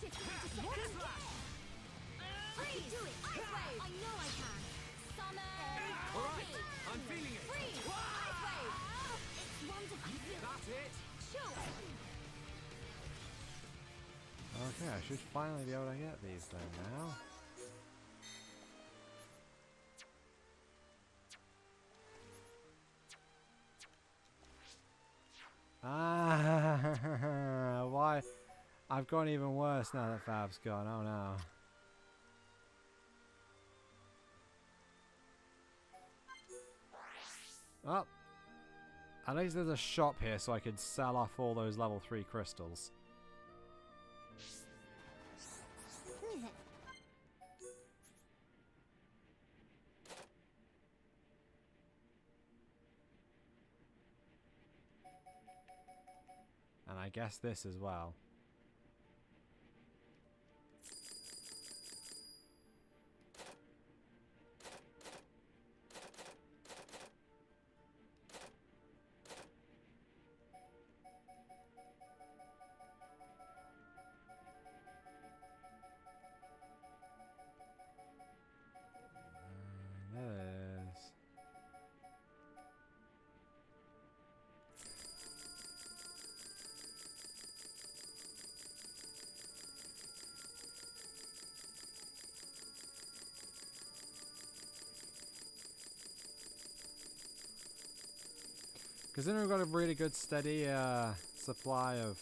Shift into second. Freeze! Do it! Ice wave! I know I can. Summon. All right, I'm feeling it. Freeze! Ice wave! It's wonderful. That's it. Sure. Okay, I should finally be able to get these then now. Ah, why? I've gone even worse now that Fab's gone. Oh no. Well, at least there's a shop here so I could sell off all those level 3 crystals. And I guess this as well. There it is. Considering we've got a really good steady supply of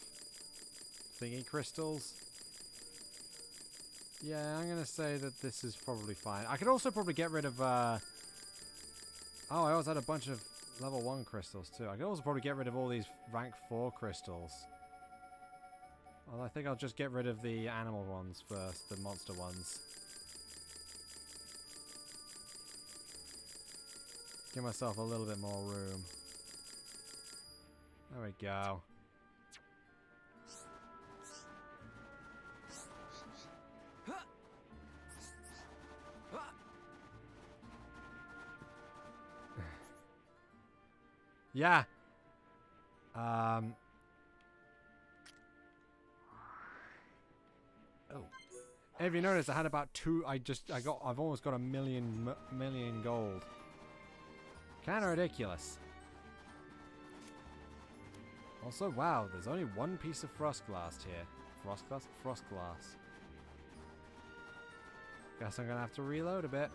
thingy crystals. Yeah, I'm gonna say that this is probably fine. I could also probably get rid of oh, I also had a bunch of level 1 crystals too. I could also probably get rid of all these rank 4 crystals. Well, I think I'll just get rid of the animal ones first, the monster ones. Give myself a little bit more room. There we go. Yeah. Oh. If you notice, I had about I've almost got a million gold. Kind of ridiculous. Also, wow, there's only one piece of frost glass here. Frost glass. Guess I'm gonna have to reload a bit.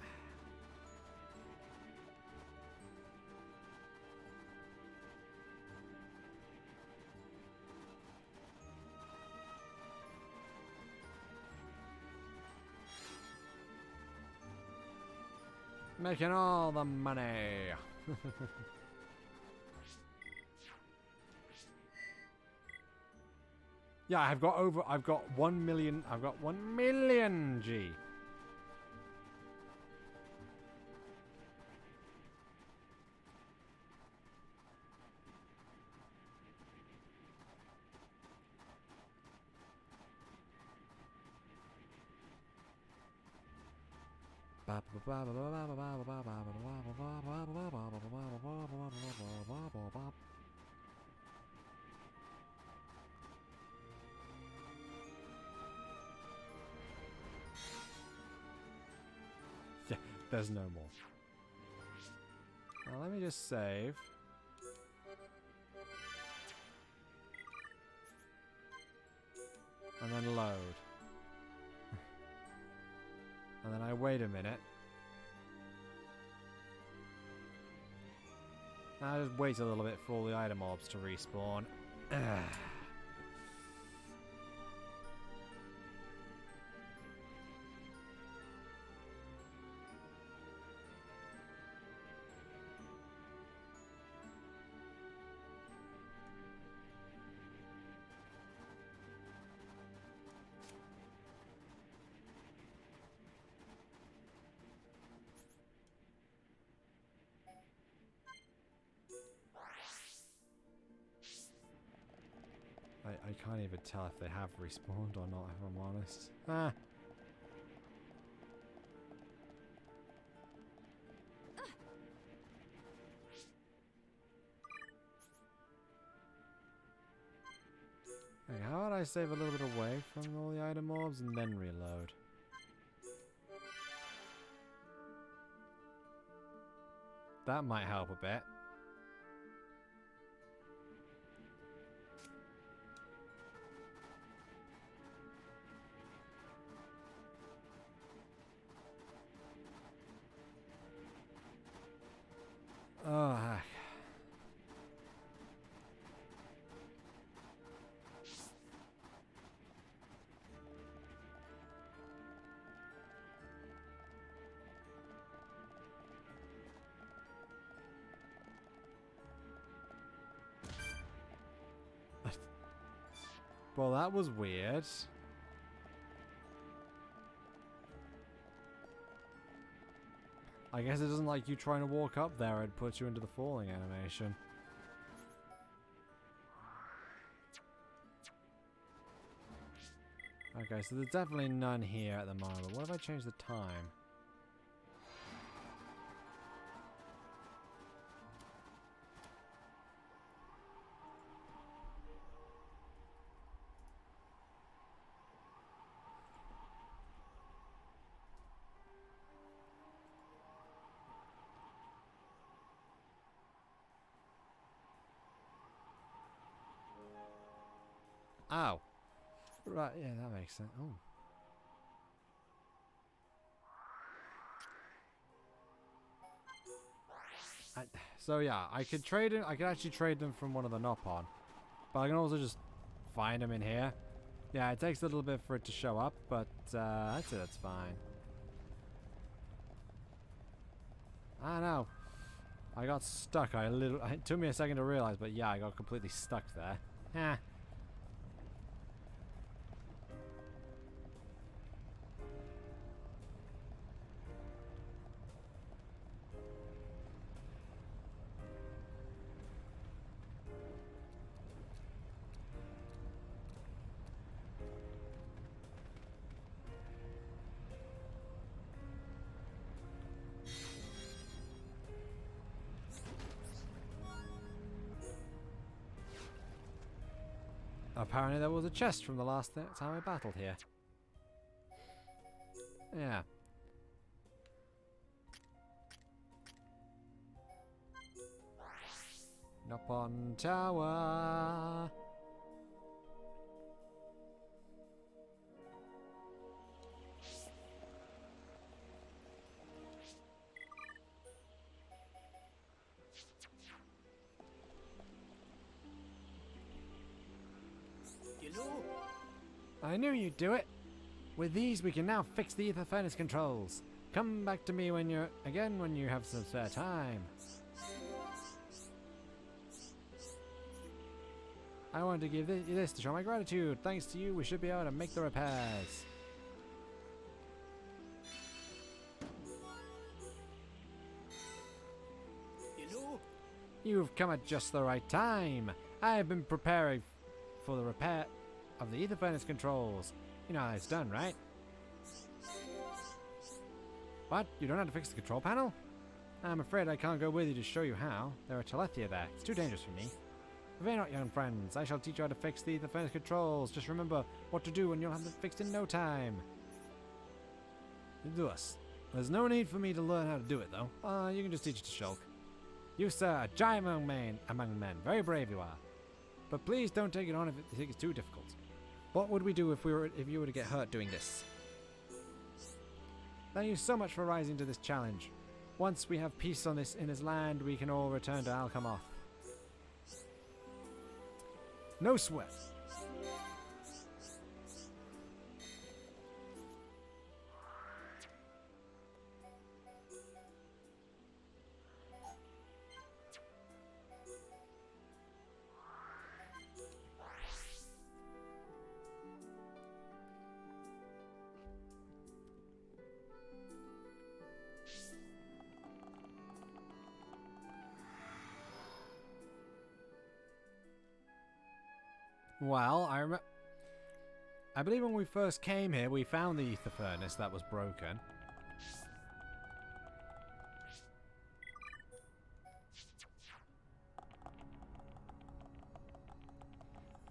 Making all the money. Yeah, I've got 1 million, I've got 1 million G. Yeah, there's no more. Now let me just save. And then load. And then I wait a minute. I just wait a little bit for all the item orbs to respawn. I can't even tell if they have respawned or not, if I'm honest. Ah. Okay, how about I save a little bit away from all the item orbs and then reload? That might help a bit. Oh, heck. Well, that was weird. I guess it doesn't like you trying to walk up there and put you into the falling animation. Okay, so there's definitely none here at the moment. What if I change the time? Ow. Right, yeah, that makes sense. Oh. So yeah, I could trade it. I could actually trade them from one of the Nopon, but I can also just find them in here. Yeah, it takes a little bit for it to show up, but that's it. That's fine. I know. I got stuck. It took me a second to realize, but yeah, I got completely stuck there. Yeah. Apparently there was a chest from the last time I battled here. Yeah. Nopon Tower. I knew you'd do it. With these, we can now fix the ether furnace controls. Come back to me when you have some spare time. I wanted to give you this to show my gratitude. Thanks to you, we should be able to make the repairs. You've come at just the right time. I have been preparing for the repair of the ether furnace controls. You know how it's done, right? What? You don't know how to fix the control panel? I'm afraid I can't go with you to show you how. There are Telethia there. It's too dangerous for me. Fear not, young friends. I shall teach you how to fix the ether furnace controls. Just remember what to do and you'll have them fixed in no time. Do us. There's no need for me to learn how to do it, though. You can just teach it to Shulk. You, sir, a giant among men. Very brave you are. But please don't take it on if you think it's too difficult. What would we do if you were to get hurt doing this? Thank you so much for rising to this challenge. Once we have peace in this land, we can all return to Alchemoth. No sweat. Well, I believe when we first came here, we found the ether furnace that was broken.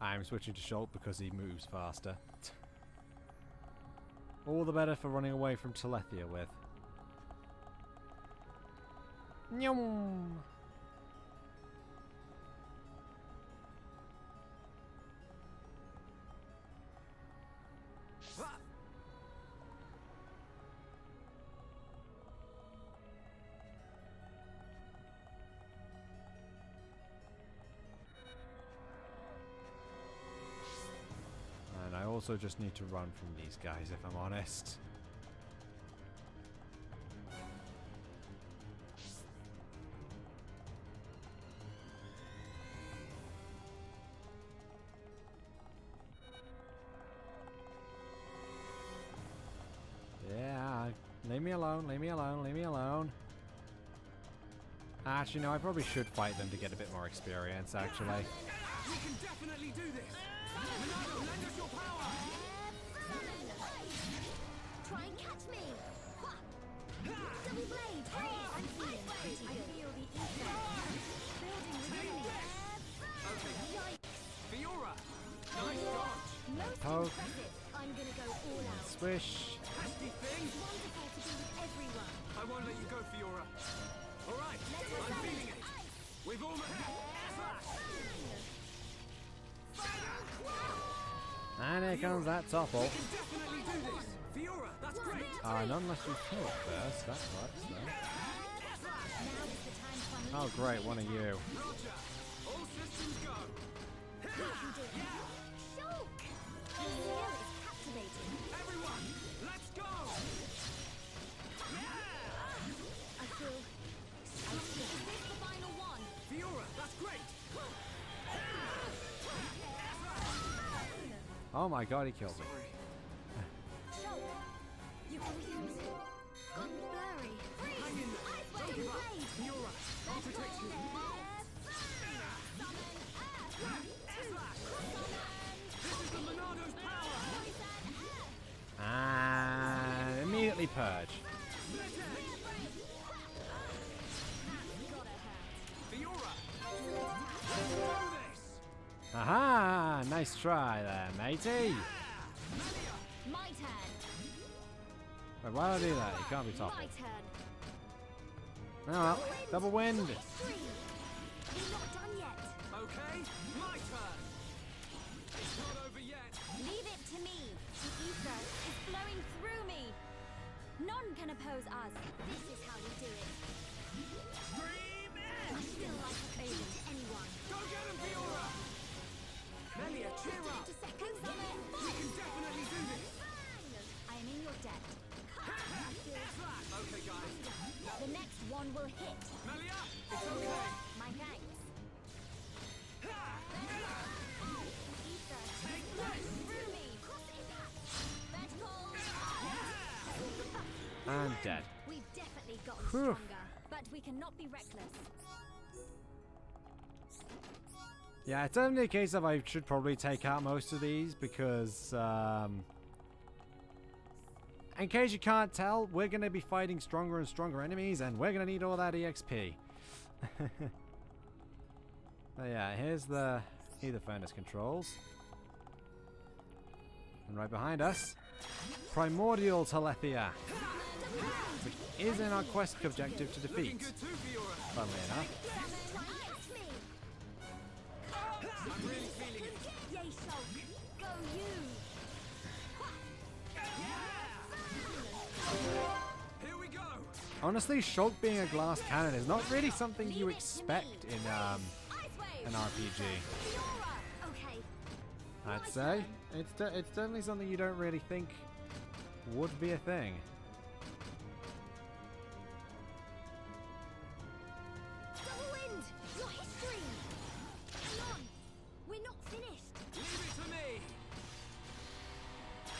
I'm switching to Shulk because he moves faster. All the better for running away from Telethia with. Nyum! And I also just need to run from these guys, if I'm honest. Yeah, leave me alone, leave me alone, leave me alone. Actually, no, I probably should fight them to get a bit more experience, actually. We can definitely do this! Ronaldo, lend us your power! Try and catch me! Double blade! I'm feeling it. I feel the ether. Building within me. Fiora! Nice dodge! Most Poke. impressive. I'm gonna go all out. Swish. Nasty thing! It's wonderful to be with everyone. I won't let you go, Fiora. Alright, I'm feeling it. We've almost... And here comes that topple. We can definitely do this! Fiora, that's great! Not unless you kill it first. That works, though. Now is the time to unleash Oh, great, one of you. Roger. All systems go. You can do it. Shulk! Your skill is captivating. Everyone, let's go. I feel... Is this the final one? Fiora, that's great. Oh my god, he killed me. Shulk! You can use it. Gone blurry. Hang in there. Ice Don't give up. blade! Fiora, I'll protect you. This is the Monado's power. And immediately purge. Fiora, do this. Aha! Nice try there, matey. My turn. Wait, why did I do that? You can't be toppled. My turn. Oh well, double wind. Extreme. We're not done yet. Okay, my turn. It's not over yet. Leave it to me. The ether is flowing through me. None can oppose us. This is how we do it. Stream I in. still like a favor to anyone. Go get him, Fiora. Melia, cheer up. Just a second. Summon. We can definitely do this. I am in your debt. Okay, guys. The next one will hit. Melia, it's okay. My thanks. Ether is flowing through me. Vertical. And dead. We've definitely gotten Whew. stronger, but we cannot be reckless. Yeah, it's definitely a case of I should probably take out most of these because, in case you can't tell, we're going to be fighting stronger and stronger enemies and we're going to need all that EXP. But yeah, here's the Ether Furnace controls. And right behind us, Primordial Telethia, which is in our quest objective to Looking defeat, good too, Fiora. funnily enough. I'm really feeling it. Yay, Shulk. Go you. Here we go. Honestly, Shulk being a glass cannon is not really something you Leave it to expect me. in Ice wave. an RPG. Fiora. Okay. I'd say it's definitely something you don't really think would be a thing. Double wind. Your history. Hang on. We're not finished. Leave it to me.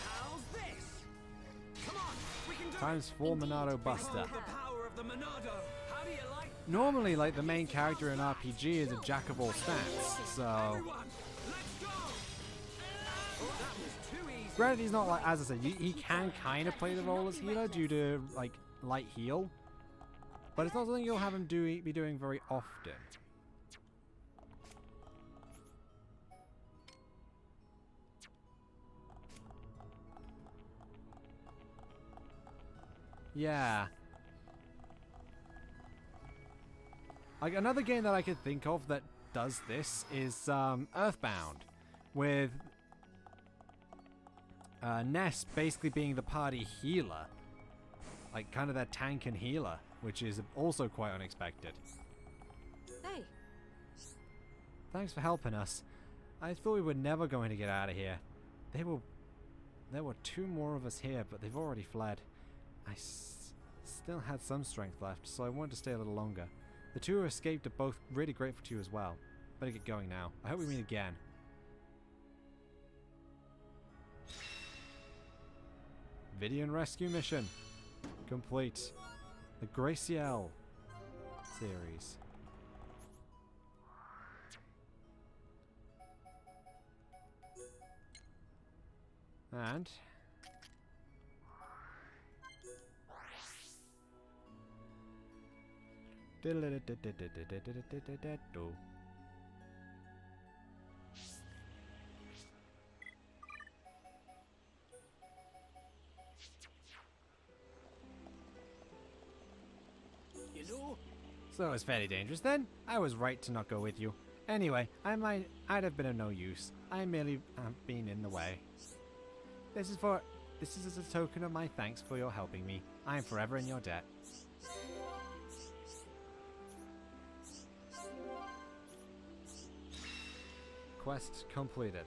How's this? Come on, we can do Times 4 Monado Buster. Behold the power of the Monado. How do you like? Normally, like, the main character in RPG is a jack of all stats, so... Everyone, let's go. Oh, that was too easy. Granted, he's not, like, as I said, he can kind of play the role as healer due to, like, light heal. But it's not something you'll have him be doing very often. Yeah. Like, another game that I could think of that does this is Earthbound, with Ness basically being the party healer. Like, kind of that tank and healer, which is also quite unexpected. Hey. Thanks for helping us. I thought we were never going to get out of here. There were 2 more of us here, but they've already fled. I still had some strength left, so I wanted to stay a little longer. The 2 who escaped are both really grateful to you as well. Better get going now. I hope we meet again. Video and rescue mission complete. The Gracielle series. And You know, so it was fairly dangerous then. I was right to not go with you. Anyway, I'd have been of no use. I merely have been in the way. This is as a token of my thanks for your helping me. I am forever in your debt. Quest completed.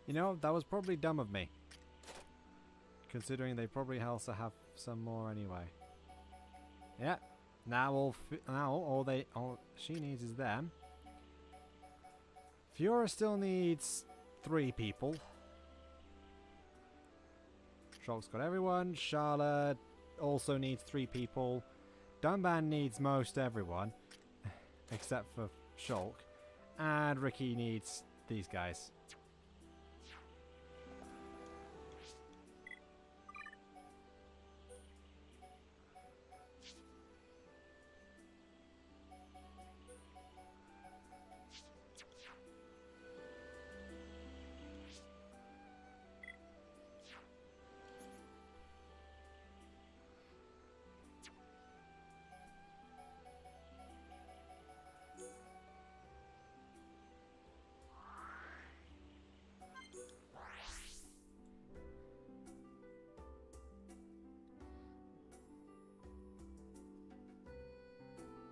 You know, that was probably dumb of me. Considering they probably also have some more anyway. Yeah. Now all she needs is them. Fiora still needs 3 people. Shulk's got everyone. Charlotte also needs 3 people. Dunban needs most everyone. Except for Shulk. And Ricky needs these guys.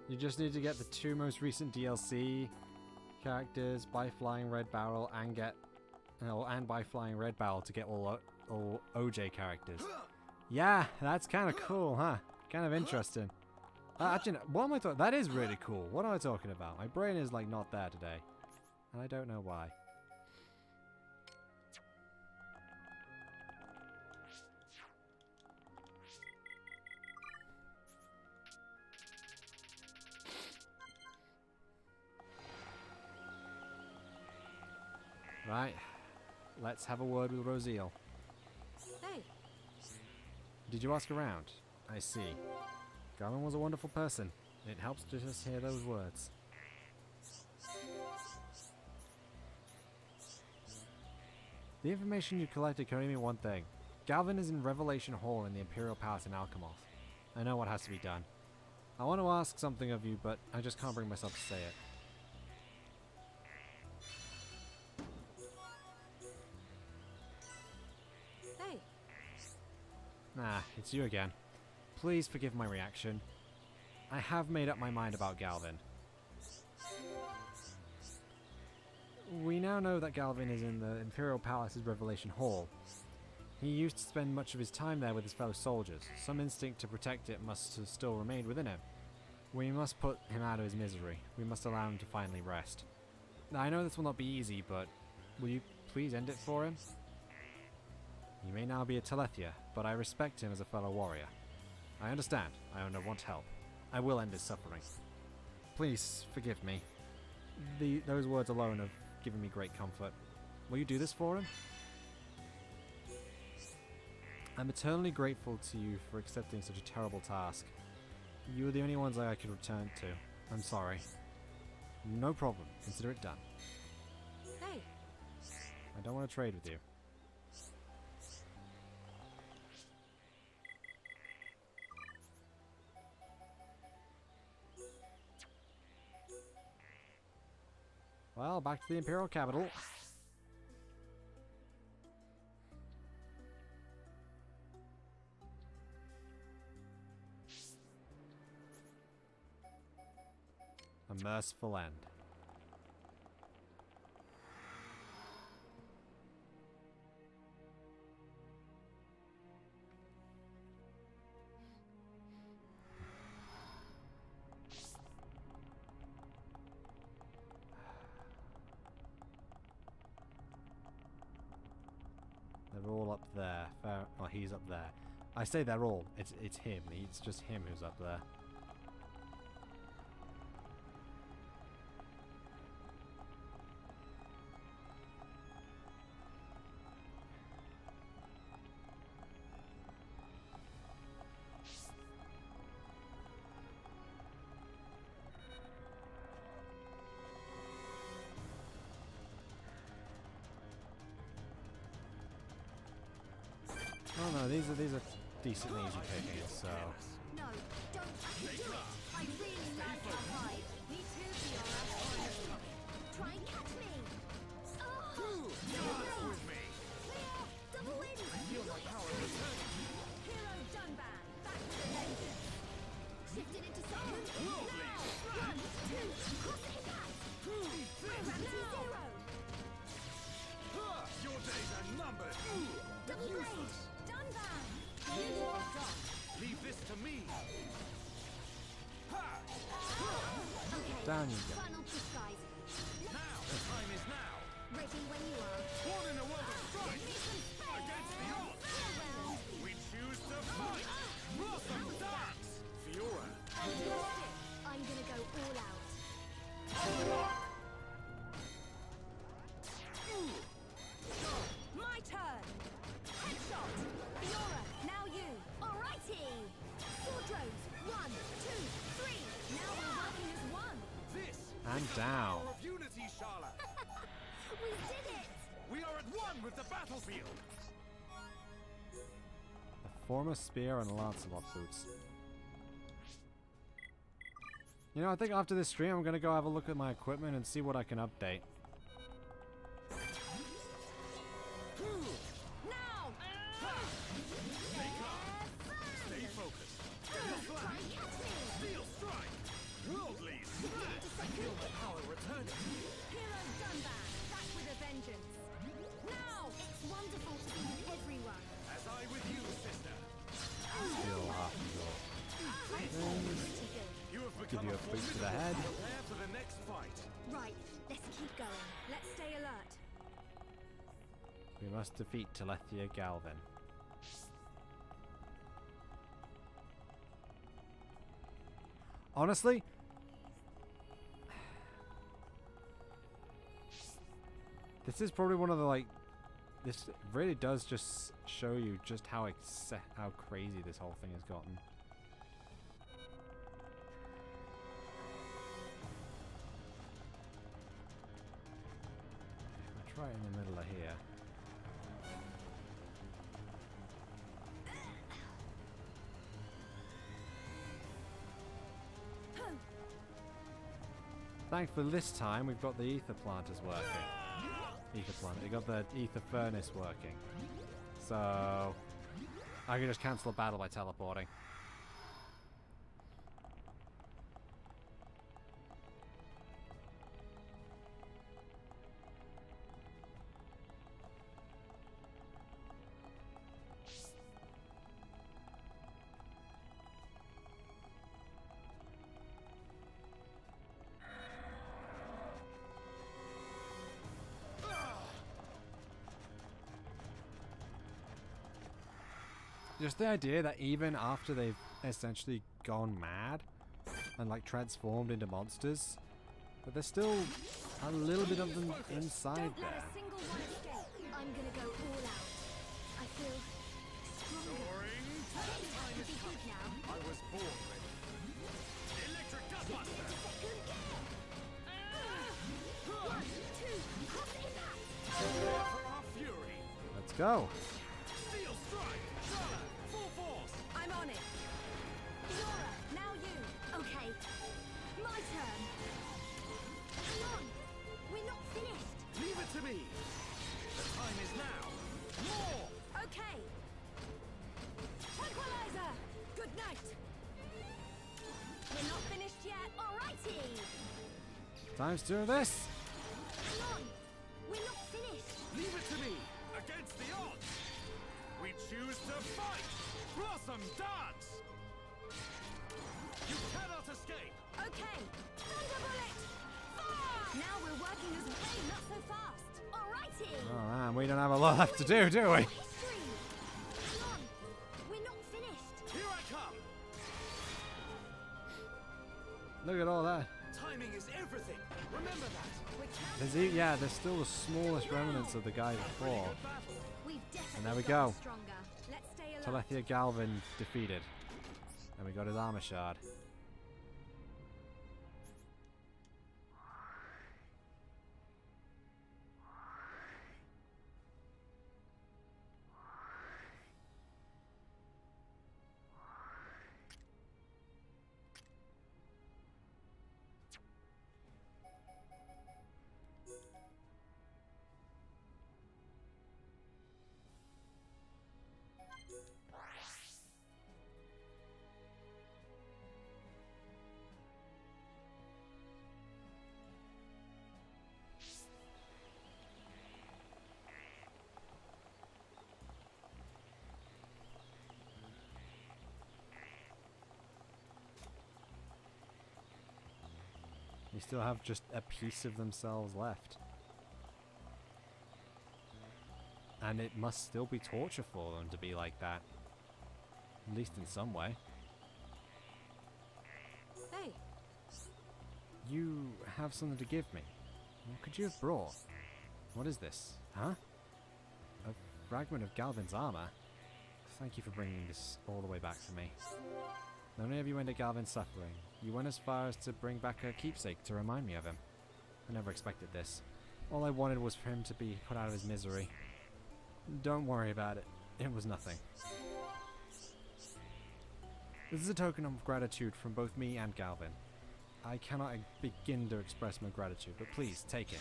You just need to get the 2 most recent DLC characters by Flying Red Barrel and by Flying Red Barrel to get all OJ characters. Yeah, that's kind of cool, huh? Kind of interesting. Actually, what am I talking? That is really cool. What am I talking about? My brain is like not there today, and I don't know why. Right, let's have a word with Rosiel. Hey, Did you ask around? I see. Garmin was a wonderful person. It helps to just hear those words. The information you collected can only mean one thing. Galvin is in Revelation Hall in the Imperial Palace in Alchemoth. I know what has to be done. I want to ask something of you, but I just can't bring myself to say it. hey, Ah, it's you again. Please forgive my reaction. I have made up my mind about Galvin. We now know that Galvin is in the Imperial Palace's Revelation Hall. He used to spend much of his time there with his fellow soldiers. Some instinct to protect it must have still remained within him. We must put him out of his misery. We must allow him to finally rest. Now, I know this will not be easy, but will you please end it for him? He may now be a Telethia, but I respect him as a fellow warrior. I understand. I only want help. I will end his suffering. Please forgive me. Those words alone have given me great comfort. Will you do this for him? I'm eternally grateful to you for accepting such a terrible task. You were the only ones I could return to. I'm sorry. No problem. Consider it done. hey. I don't want to trade with you. Well, back to the Imperial capital. A merciful end. They're all up there. Well, he's up there. I say they're all. It's him. It's just him who's up there. No, these are decently easy pickings, so... No, don't. I can do it. I really like our vibe. Me too, Fiora. Try and catch me. Oh, Dance with me. clear. Double win. I feel my power returning. Hero Dunban. Back with a vengeance. Shifted into song. Worldly. Now. 1, 2. Cross the impact. Gravity zero. Your days are numbered. Double blade. Dunban. You are done. Leave this to me. Ha! Okay. Down you go. Final push, guys. Now, the time is now. Ready when you are. One in a world of strife. Give me some space. Against the odds. Farewell. We choose to fight. Blossom dance. Fiora. I'm gonna go all out. My turn. Headshot. Fiora, now you. Alrighty. Sword drones. 1, 2, 3. Now we're working as one. This And is the down. power of unity, Charlotte. We did it. We are at one with the battlefield. A former spear and Lancelot boots. You know, I think after this stream, I'm gonna go have a look at my equipment and see what I can update. Now. Stay calm. Stay focused. Try and catch me. Steel strike. Worldly smash. I feel my power returning. Hero Dunban. Back with a vengeance. Now. It's wonderful to be with everyone. As I with you, sister. Steal half of your Pretty good. You have Give become you a a boot to the formidable head. Prepare for the next fight. Right. Let's keep going. Let's stay alert. We must defeat Telethia Galvin. Honestly, this is probably one of the this really does just show you just how how crazy this whole thing has gotten. I'll try it in the middle of here. Thankfully this time we've got the ether planters working. Ether plant. We got the ether furnace working. So I can just cancel a battle by teleporting. Just the idea that even after they've essentially gone mad and transformed into monsters, but there's still a little bit of them inside Don't let there. a single one escape. I'm gonna go all out. I feel stronger. Soaring. This Time could is be good coming. now. I was born ready. Electric Dustbuster. Second gear. 1, 2, cross impact. Prepare for our fury. Let's go. Steel strike. Charlotte. Full force. I'm on it. Fiora, now you. Okay. My turn. Hang on. We're not finished. Leave it to me. The time is now. More. Okay. Tranquilizer. Good night. We're not finished yet. Alrighty. Times 2 of this. Hang on. We're not finished. Leave it to me. Against the odds. We choose to fight. Blossom dance. You cannot escape. Okay. Thunder bullet. Fire. Now we're working as one. Not so fast. Alrighty. Oh man, we don't have a lot left to do, do we? History. Hang on. We're not finished. Here I come. Look at all that. Timing is everything. Remember that. We're counting. There's still the smallest remnants of the guy before. Good battle. We've definitely And there we gotten go. stronger. Let's stay alert. Telethia Galvin defeated. And we got his armor shard. They still have just a piece of themselves left. And it must still be torture for them to be like that. At least in some way. Hey, You have something to give me. What could you have brought? What is this? Huh? A fragment of Galvin's armor? Thank you for bringing this all the way back to me. Not only have you ended Galvin's suffering, you went as far as to bring back a keepsake to remind me of him. I never expected this. All I wanted was for him to be put out of his misery. Don't worry about it. It was nothing. This is a token of gratitude from both me and Galvin. I cannot begin to express my gratitude, but please, take it.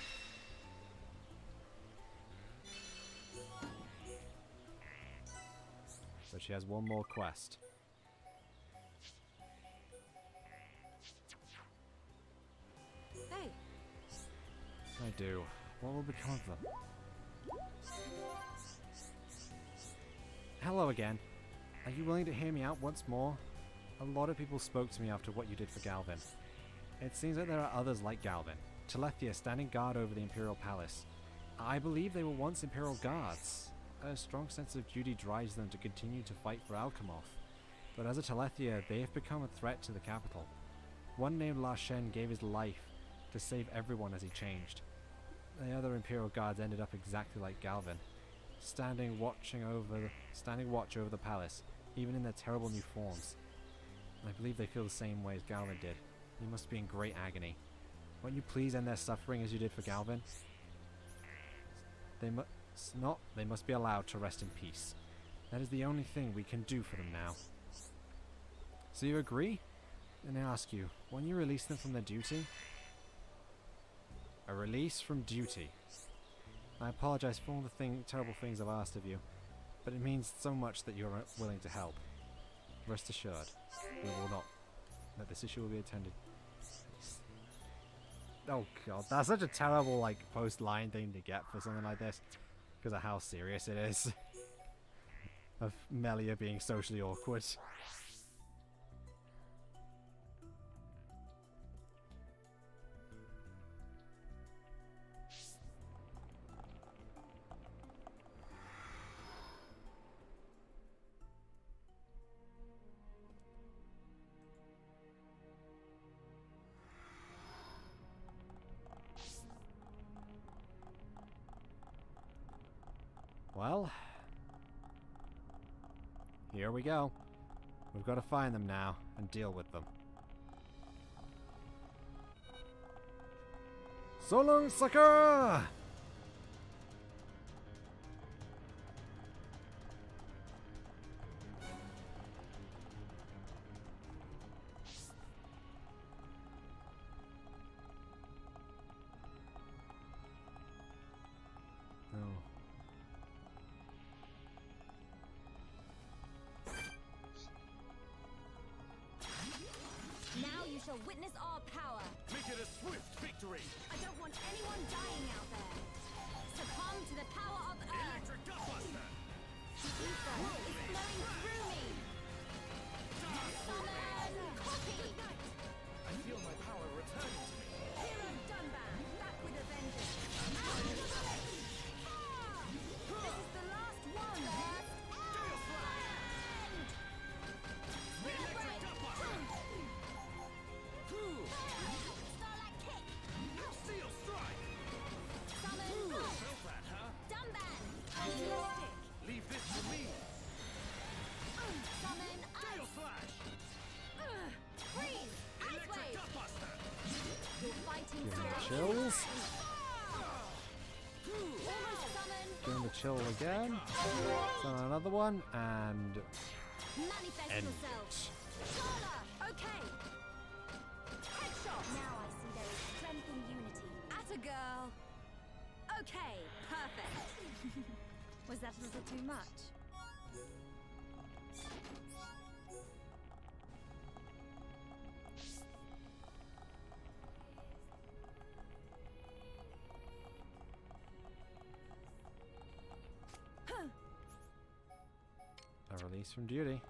But she has one more quest. hey, I do. What will become of them? Hello again. Are you willing to hear me out once more? A lot of people spoke to me after what you did for Galvin. It seems that there are others like Galvin. Telethia standing guard over the Imperial Palace. I believe they were once Imperial guards. A strong sense of duty drives them to continue to fight for Alchemoth. But as a Telethia, they have become a threat to the capital. One named La Shen gave his life to save everyone as he changed. The other Imperial guards ended up exactly like Galvin, standing watch over the palace, even in their terrible new forms. I believe they feel the same way as Galvin did. They must be in great agony. Won't you please end their suffering as you did for Galvin? They must be allowed to rest in peace. That is the only thing we can do for them now. So you agree? Then I ask you, won't you release them from their duty? A release from duty. I apologize for all the terrible things I've asked of you, but it means so much that you're willing to help. Rest assured, we will not. That this issue will be attended. Oh god, that's such a terrible like post-line thing to get for something like this, because of how serious it is. Of Melia being socially awkward. Well, here we go. We've got to find them now and deal with them. So long, sucker! Oh. now you shall witness our power. Make it a swift victory! I don't want anyone dying out there. Succumb to the power of Earth. Electric Gutbuster! The ether is flowing through me. Summon copy. I feel my power returning to me. Hero Dunban, back with a vengeance. This is the last one. Gale Slash! Electric Gutbuster! Starlight kick. Steel Strike! Summon Felt that, huh? Dunban. Stick. Leave this to me! Summon Gale Slash! freeze. Ice Electric wave. Gutbuster! Your fighting Give me the spirit. chills. Almost summon. Give me the chill again. Summon another one, and Manifest End. yourself. Shala, okay. Headshot. Now I see there is strength in unity. At a girl. Okay, perfect. Was that a little too much? a release from duty.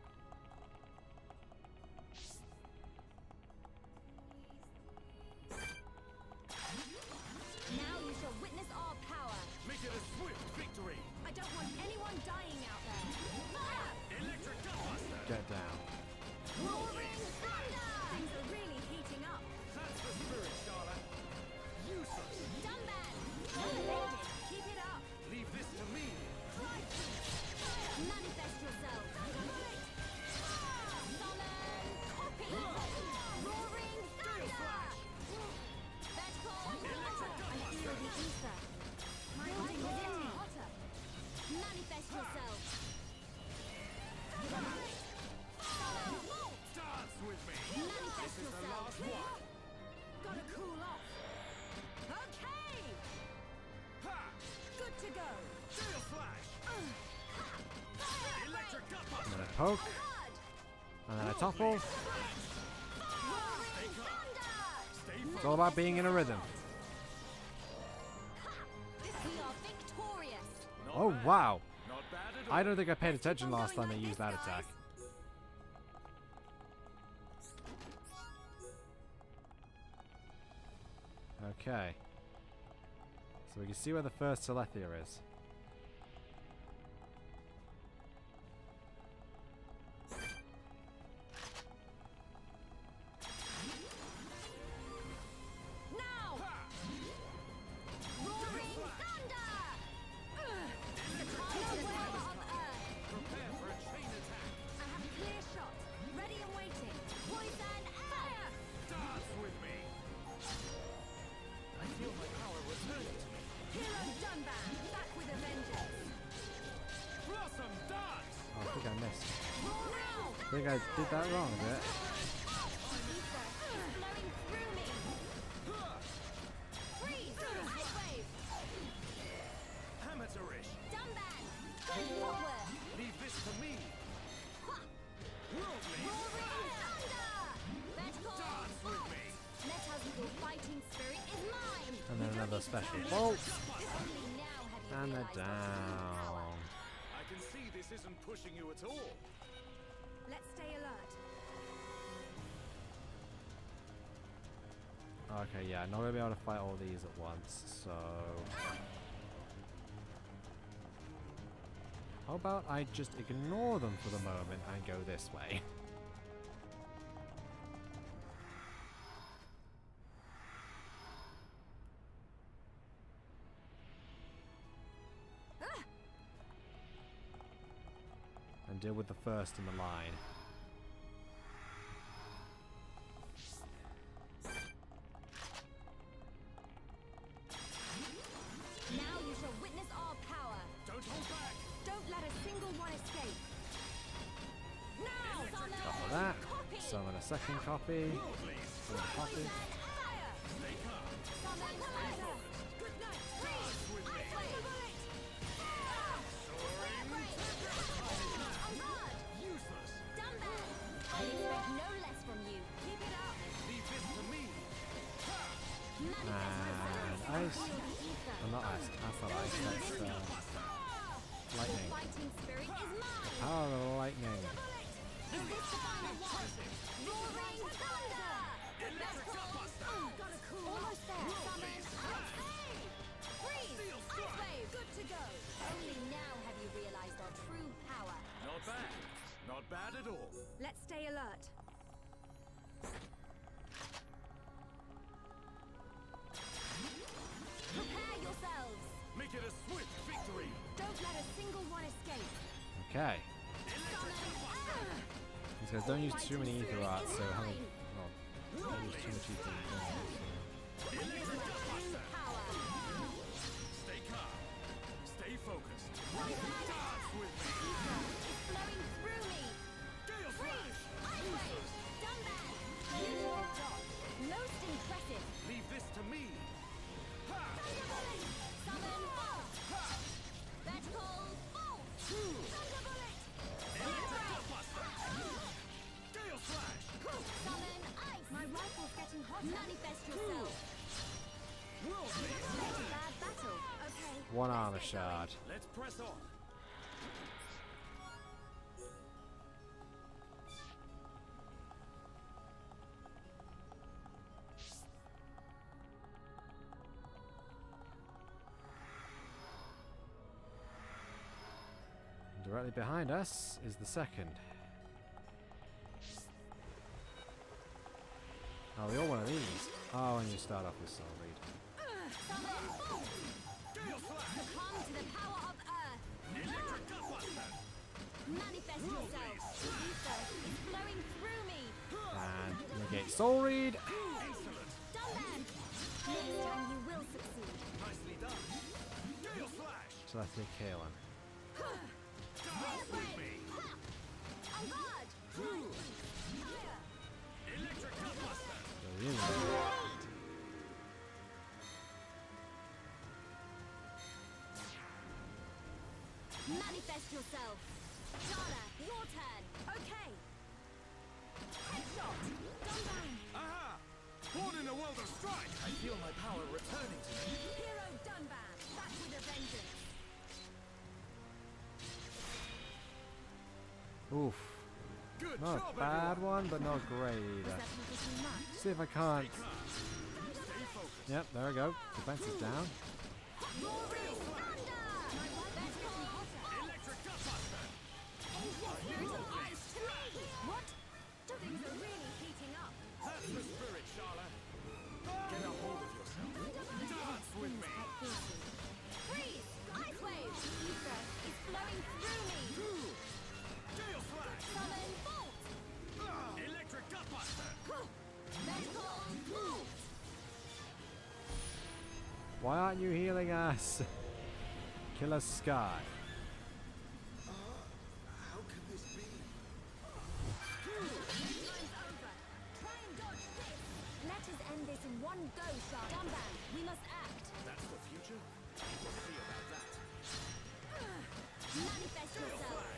poke. And then a topple. Roaring thunder! It's all about being in a rhythm. We are victorious. Oh, wow. Not bad at all. I don't think I paid attention last time they used that attack. Okay. So we can see where the first Celethia is. Now! Roaring thunder! The time to the power of Earth. Prepare for a chain attack. I have a clear shot. Ready and waiting. Poison fire! Dance with me. I feel my power returning to me. Hero Dunban, back with a vengeance. Blossom dance. Oh, I think I missed. Now! I think I did that wrong a bit. Ether is flowing through me. Freeze! Ice wave! Amateurish. Dunban, go forward! Leave this to me. Worldly. Roaring thunder! Vertical Dance with bolt! me. Meta's little fighting spirit is mine! And then another special bolt. Only now have you And they're realized our true power. down. I can see this isn't pushing you at all. Let's stay alert. Okay, yeah, not gonna be able to fight all these at once, so... How about I just ignore them for the moment and go this way? And deal with the first in the line. Now you shall witness our power. Don't hold back. Don't let a single one escape. Now, summon Couple that. copy. Summon a second copy. Summon a copy. Fire. Stay calm. Summon laser. Good night. Freeze. Ice wave. Soaring. On guard. Useless. Dunban. I expect no less from you. Keep it up. Leave this to me. Manifest yourself. And ice. Feel the ether. Well, not ice. That's not ice. That's lightning. Fighting spirit is mine. Power of lightning. Is this the final one? Roaring thunder. Got a cool. Almost there. Summon ice. Freeze. Ice wave. Good to go. Only now have you realized our true power. Not bad. Not bad at all. Let's stay alert. Prepare yourselves. Make it a swift victory. Don't let a single one escape. Okay. Summon. These guys don't use too many ether arts, so having... Well, don't use too much ether. Power. Stay calm. Stay focused. Dance with me. Ether is flowing through me. Gale Freeze! flash. Ice wave! Dunban! Beautiful job. Most impressive. Leave this to me. Ha! Summon bolt! Vertical bolt! Thunderbolt! Gale flash. Summon ice! My rifle's getting hotter. Manifest yourself. Worldly. Bad battle. Okay. One armor shard. Let's press on. Directly behind us is the second. Oh, we all one of these. Oh, and you start off with Soul Reed. Summon bolt! Succumb to the power of Earth. Electric gutbuster. Manifest yourself. Ether is flowing through me. And negate Soul Reed. Excellent. Dunban! Next time you will succeed. Nicely done. Gale flash. Celestia Kalen. Dance with me. On guard! Electric gutbuster. So, you know. Manifest yourself. Shala, your turn. Okay. Headshot. Dunban. Aha! Born in a world of strife! I feel my power returning to me. Hero Dunban. Back with a vengeance. Oof. Good Not job, a bad everyone. one, but not great Was either. that a little too much? See if I can't. Stay focused. Yep, there we go. Defense is down. Roaring thunder. Let's go. Electric Gutbuster! Eyes to me. What? Things are really heating up. That's the spirit, Shala. Get a hold of yourself. Dance with me. Freeze! Ice wave! Ether is flowing through me. Gale Slash! Summon bolt. Electric Gutbuster! Medical bolt. Why aren't you healing us? Killer Sky. How can this be? Time's over. Try and dodge this. Let us end this in one go, Shark. Dunban, we must act. That's the future? We'll see about that. Manifest yourself.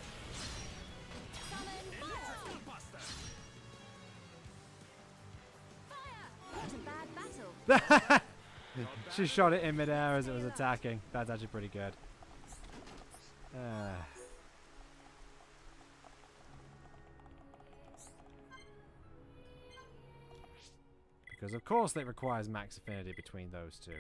Summon Electric fire. Gutbuster! Fire. What a bad battle. She shot it in midair as it was attacking. That's actually pretty good. Because of course it requires max affinity between those two.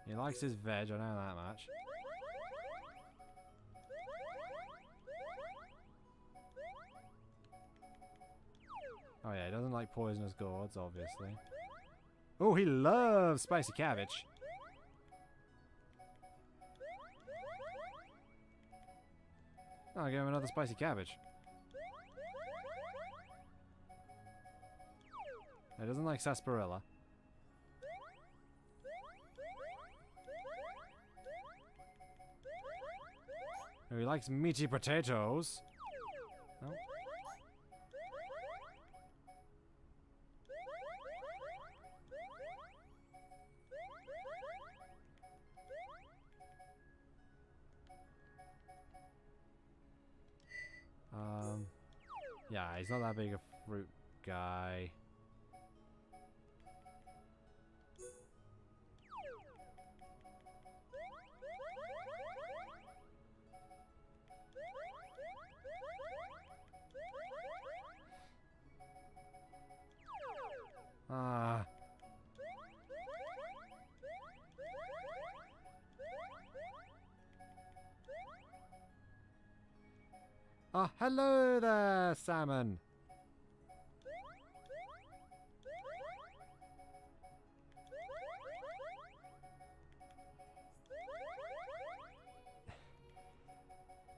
He likes his veg, I know that much. Oh yeah, he doesn't like poisonous gourds, obviously. Oh, he loves spicy cabbage. I'll give him another spicy cabbage. He doesn't like sarsaparilla. Oh, he likes meaty potatoes. Oh. Yeah, he's not that big a fruit guy. Ah. Ah, hello there, salmon.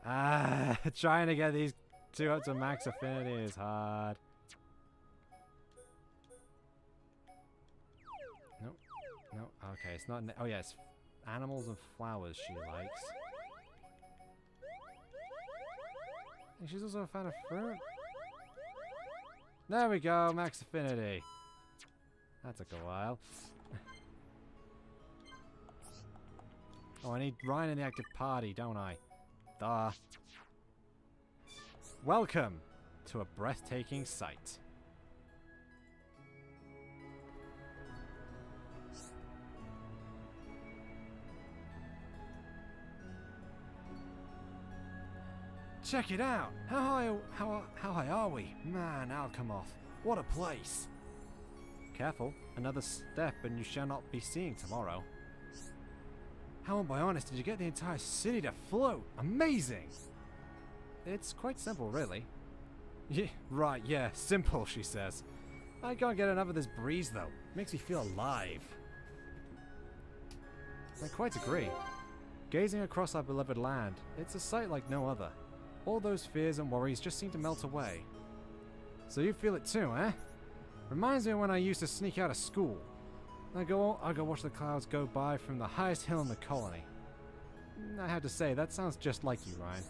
Ah, trying to get these two up to max affinity is hard. Nope. No. Okay, it's not. Oh yeah, it's animals and flowers she likes. And she's also a fan of fruit. There we go, max affinity. That took a while. Oh, I need Ryan in the active party, don't I? Duh. Welcome to a breathtaking sight. Check it out! How high are we? Man, Alchemoth, what a place! Careful, another step and you shall not be seeing tomorrow. How am I honest did you get the entire city to float? Amazing! It's quite simple, really. Yeah, right, yeah, simple, she says. I can't get enough of this breeze, though. Makes me feel alive. I quite agree. Gazing across our beloved land, it's a sight like no other. All those fears and worries just seem to melt away. So you feel it too, eh? Reminds me of when I used to sneak out of school. I'll go watch the clouds go by from the highest hill in the colony. I have to say, that sounds just like you, Ryan.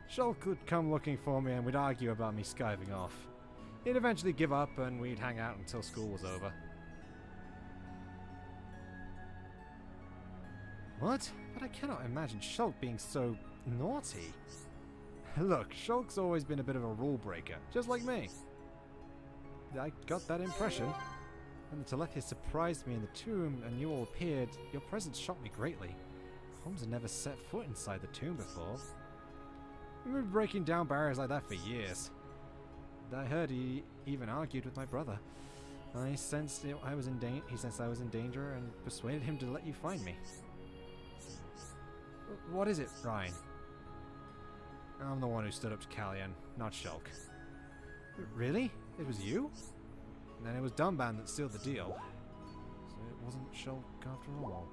Shulk would come looking for me and we'd argue about me skiving off. He'd eventually give up and we'd hang out until school was over. What? But I cannot imagine Shulk being so naughty. Look, Shulk's always been a bit of a rule breaker, just like me. I got that impression. When the Telethia surprised me in the tomb and you all appeared, your presence shocked me greatly. Holmes had never set foot inside the tomb before. We've been breaking down barriers like that for years. I heard he even argued with my brother. I sensed I was in he sensed I was in danger and persuaded him to let you find me. What is it, Ryan? I'm the one who stood up to Callian, not Shulk. Really? It was you? And then it was Dumban that sealed the deal. So it wasn't Shulk after all.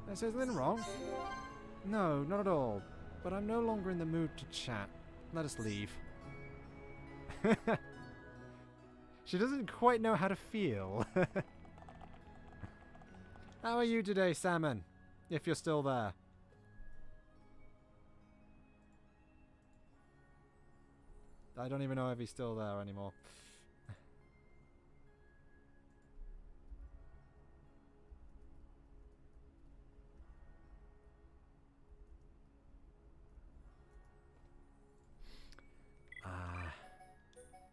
Did I say something wrong? No, not at all. But I'm no longer in the mood to chat. Let us leave. She doesn't quite know how to feel. How are you today, Salmon? If you're still there. I don't even know if he's still there anymore.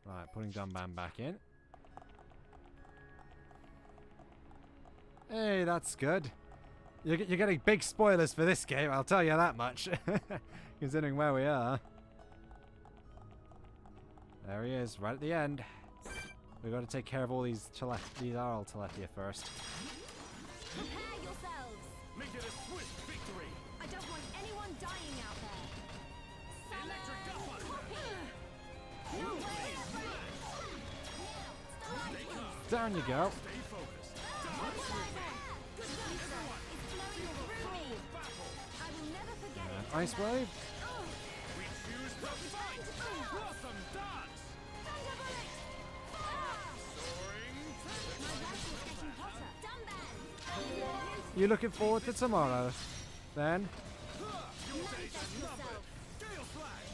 Right, putting Dumban back in. Hey, that's good. You're getting big spoilers for this game, I'll tell you that much. Considering where we are. There he is, right at the end. We've got to take care of all these Arl Telethia first. Prepare yourselves. Make it a swift victory. I don't want anyone dying out there. Electric Gutbuster. No way. Down you go. Stay focused. I will never forget it. Ice wave. We choose to fight. Blossom dance. Soaring. My rifle's getting hotter. Dumban. You looking forward to tomorrow? Then? Your days are numbered. Gale Slash.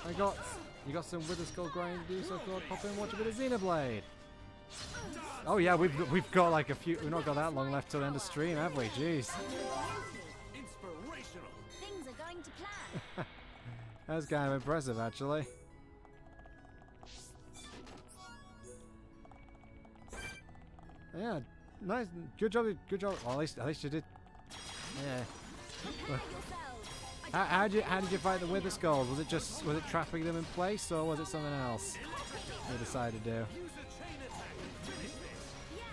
Electric You got some Wither Skull grinding to do, so I thought pop in and watch a bit of Xenoblade. Oh yeah, we've got like we've not got that long left till the end of stream, have we? Jeez. Inspirational. Things are going to plan. That's kind of impressive, actually. Yeah, nice, good job. Well, at least you did. Yeah. Prepare yourselves. How did you fight the Wither Skulls? Was it trapping them in place, or was it something else you decided to do? Use a chain attack to finish this. Yeah,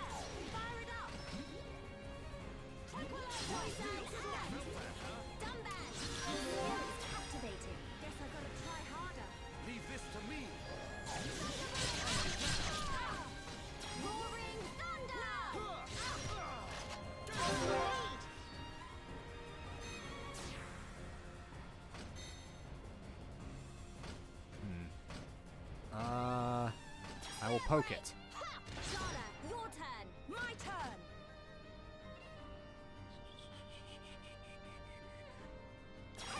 fire it up. Dumban. It's captivating. Guess I gotta try harder. Leave this to me. Roaring thunder. I will poke it. Sharla, your turn. My turn.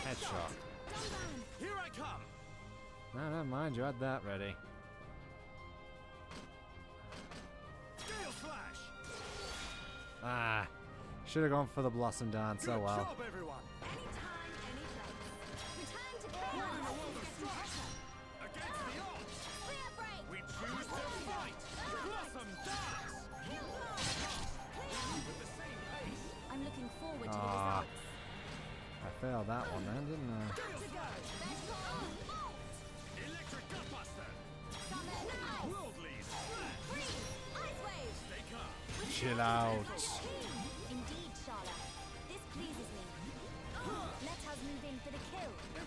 Headshot. Dumban. Here I come. No, never mind. You had that ready. Gale Slash. Ah, should have gone for the Blossom Dance. Oh Good well. job, everyone. Anytime, any place. Return to chaos. Against the odds. Spear break. We choose to fight. Blossom dance. With the same pace. I'm looking forward to the Ah. results. I failed that one then, didn't I? Gale Slash. Electric Gutbuster. Worldly Splash. Freeze! Ice wave! Stay calm. Chill out. Indeed, Sharla. This pleases me. Let us move in for the kill. The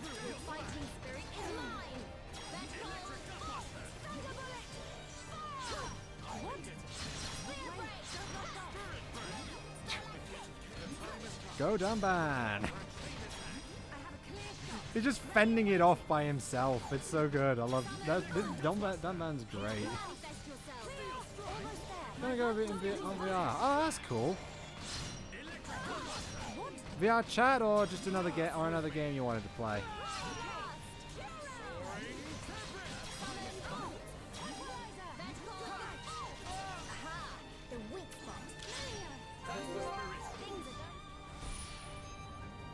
fighting spirit is mine. Let's go! Thunder bullet! Fire! What? Spear break! Go Dumban. I have a clear shot. He's just fending it off by himself. It's so good. I love that. Dumban's great. Manifest yourself. Almost there. Gonna go over it in on VR. Oh, that's cool. Electric VR chat or just another game or another game you wanted to play?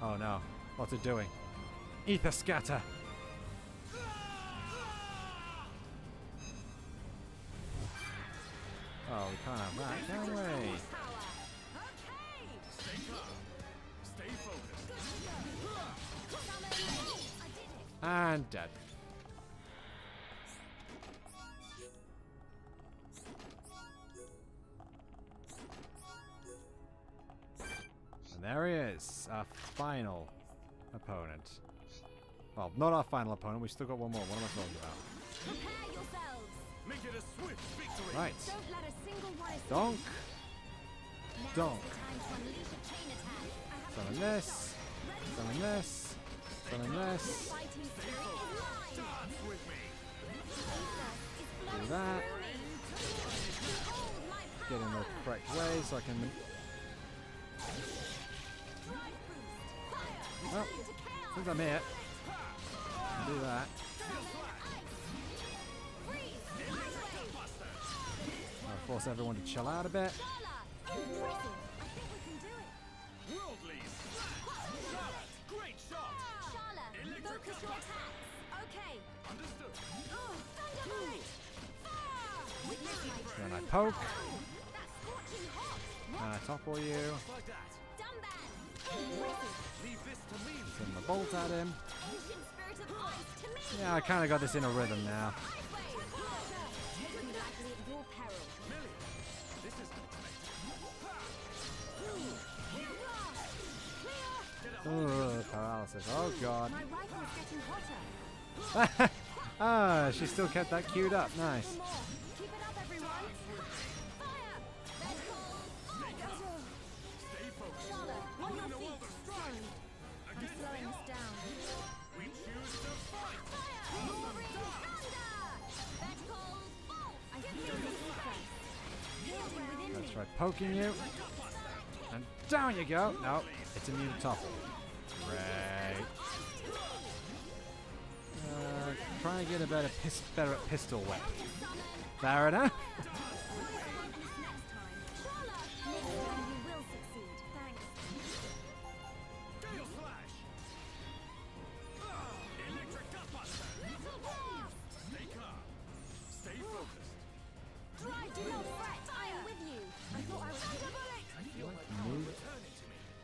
Oh no. What's it doing? Ether scatter. Oh, we can't have that, can we? Stay focused. And dead. And there he is, our final opponent. Well, not our final opponent, we still got one more. What am I talking about? Prepare yourselves. Make it a swift victory. Right. Don't let a single one escape. Donk. Now's Donk. the time to unleash a chain attack. I have Summon a this. ready to Summon this. Summon this. fighting spirit is mine. Dance with me. Aether is Do flowing that. through me. Behold my power. Get in the correct way so I can... Drive boost. Fire. Well, Turn to chaos. since I'm here, I'll do that. Freeze. Ice wave. I'll force everyone to chill out a bit. Shala. Impressive. I think we can do it. Worldly splash. Great shot. Shala, focus your attacks. Okay. Understood. Thunderbolt. Fire. Witness my Then I poke, That's scorching hot. and I topple you. Like that. Dumban. Impressive. Leave this to me. Send the bolt at him. Ancient spirit of ice to me. Yeah, I kind of got this in a rhythm now. Ice wave. Take me lightly at your peril. Millie, this is unexpected. Clear. Ugh, paralysis. Oh god. My rifle is getting hotter. Ah, she still kept that queued up. Nice. For more. Keep it up, everyone. Fire. Let's go. Stay focused. Shala, on your feet. Sorry. I'm Against slowing the this odds. down. We choose to fight. Roaring thunder. Vertical bolt. I feel the effects. Building within Let's me. try poking you. And down you go. No, it's immune to topple. Great. Try and get a better at pistol whip. Fair enough. Next time you will succeed. Thanks. Gale slash. Electric gutbuster. Little blast. Stay calm. Stay focused. Drive, do not fret. I am with you. I thought I was bullet. Move.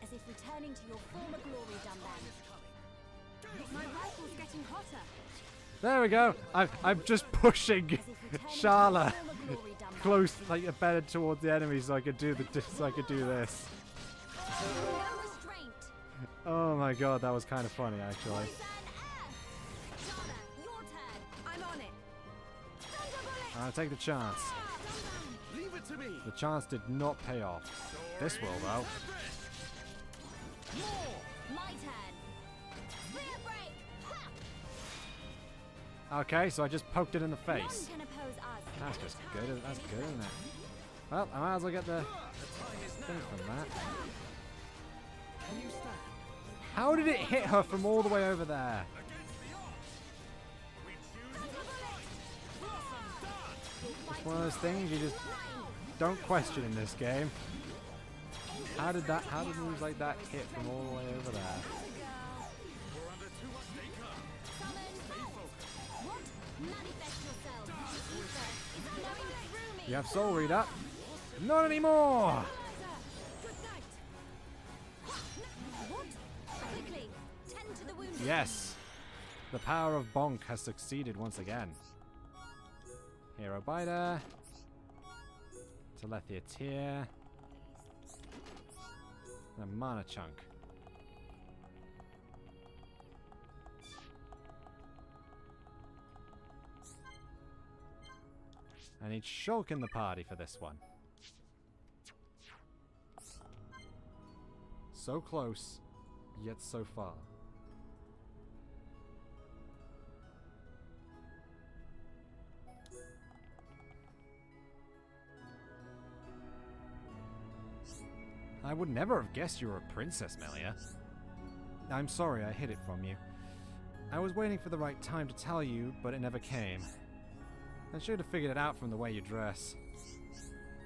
As if returning to your former glory, Dumban. My rifle's getting hotter. There we go. I'm just pushing As if returning Shala to your former glory, Dumban. close, like better towards the enemy, so I could do this. No restraint. Oh my god, that was kind of funny actually. Poison air. Shala, your turn. I'm on it. Thunderbolt. I'll take the chance. Dumban. Leave it to me. The chance did not pay off. This will though. More. My turn. Spear break. Ha! Okay, so I just poked it in the None face. can oppose us. That's just good. That's good, isn't it? Well, I might as well get the thing from that. Can you stand? How did it hit her from all the way over there? Against the odds. We choose to fight. Blossom dance. It's one of those things you just don't question in this game. How did moves like that hit from all the way over there? We're under too much. Stay calm. Stay focused. What? Manifest yourself. Ether is flowing through me. You have soul read up? Not anymore! Good night. What? Quickly, tend to the wounded. Yes. The power of Bonk has succeeded once again. Hero Biter. Telethia Tear. And a Mana Chunk. I need Shulk in the party for this one. So close, yet so far. I would never have guessed you were a princess, Melia. I'm sorry I hid it from you. I was waiting for the right time to tell you, but it never came. I should have figured it out from the way you dress.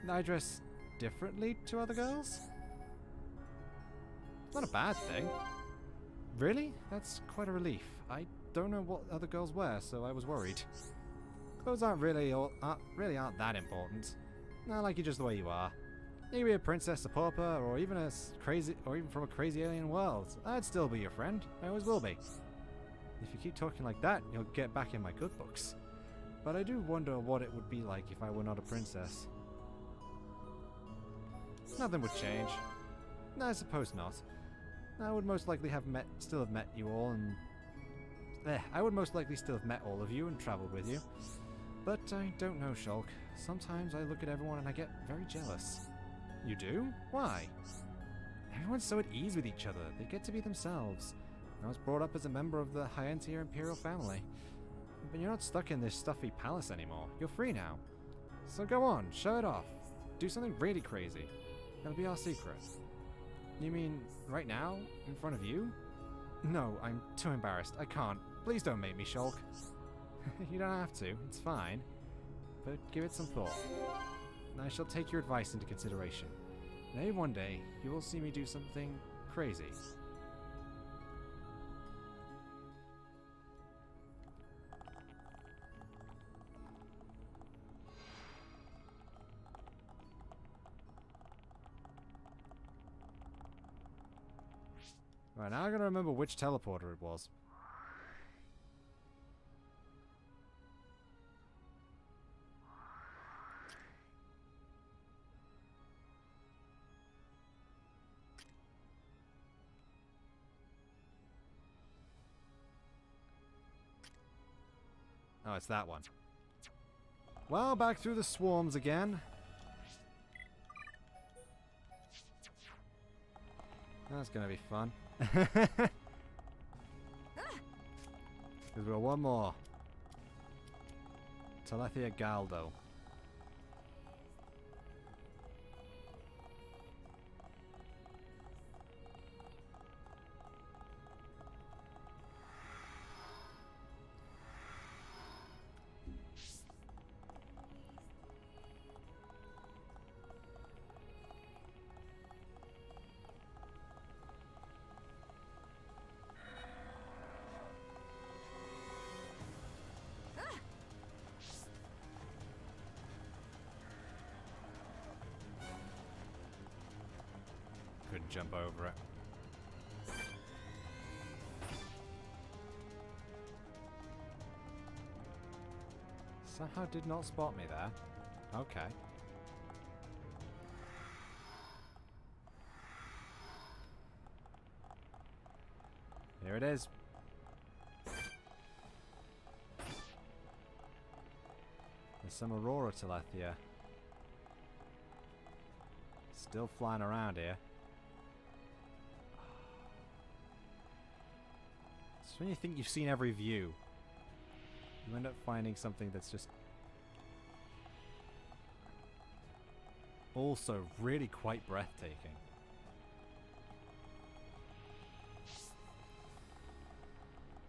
I dress differently to other girls? It's not a bad thing. Really? That's quite a relief. I don't know what other girls wear, so I was worried. Clothes aren't really that important. I like you just the way you are. You could be a princess, a pauper, or even from a crazy alien world. I'd still be your friend. I always will be. If you keep talking like that, you'll get back in my good books. But I do wonder what it would be like if I were not a princess. Nothing would change. No, I suppose not. I would most likely still have met you all, and I would most likely still have met all of you and traveled with you. But I don't know, Shulk. Sometimes I look at everyone and I get very jealous. You do? Why? Everyone's so at ease with each other. They get to be themselves. I was brought up as a member of the Entia imperial family. But you're not stuck in this stuffy palace anymore. You're free now. So go on, show it off. Do something really crazy. That'll be our secret. You mean right now? In front of you? No, I'm too embarrassed. I can't. Please don't make me, Shulk. You don't have to. It's fine. But give it some thought. I shall take your advice into consideration. Maybe one day you will see me do something crazy. Right, now I gotta remember which teleporter it was. Oh, it's that one. Well, back through the swarms again. That's gonna be fun. Because we've got one more. Telethia Galdo. Couldn't jump over it. Somehow did not spot me there. Okay. Here it is. There's some Aurora Telethia. Still flying around here. So when you think you've seen every view, you end up finding something that's just also really quite breathtaking.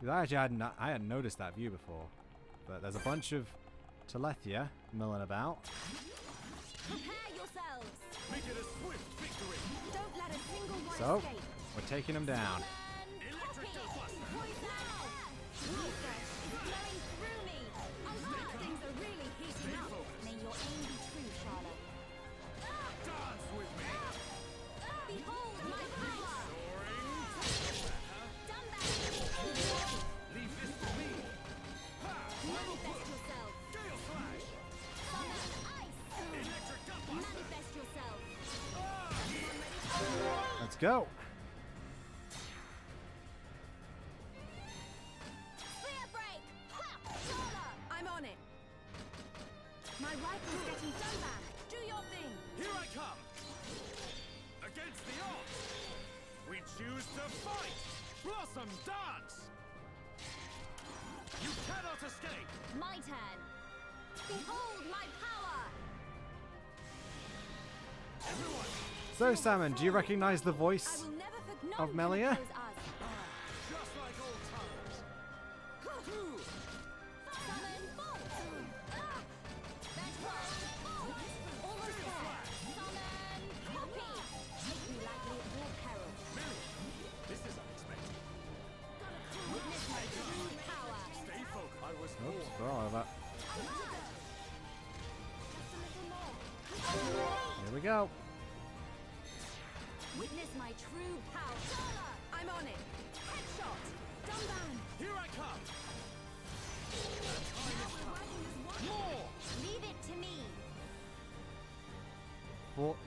Because I hadn't noticed that view before, but there's a bunch of Telethia milling about. Prepare yourselves. Make it a swift victory. Don't let a single one So, escape. we're taking them down. Electric Dustbuster. Blowing through me. Things are really heating up. May your aim be true, Charlotte. Dance with me. Behold my power. Done that. Leave this to me. Ha! Manifest yourself. Gale Slash. Summon ice. Electric Dustbuster. Manifest yourself. Let's go. Spear break. Ha! Solar. I'm on it. My rifle's getting done back. Do your thing. Here I come. Against the odds. We choose to fight. Blossom dance. You cannot escape. My turn. Behold my power. Everyone, So, Salmon, do you recognize the I voice will never forget. of Melia? Just like old times. Summon bolt. That's right. Bolt. Almost there. Summon copy. Take me lightly at your peril. This is unexpected. Witness my true power. Stay focused. I was Oops, born. forgot all that. Just a little more. Here we go. Witness my true power. Shala, I'm on it. Headshot. Dunban. Here I come. More. Leave it to me.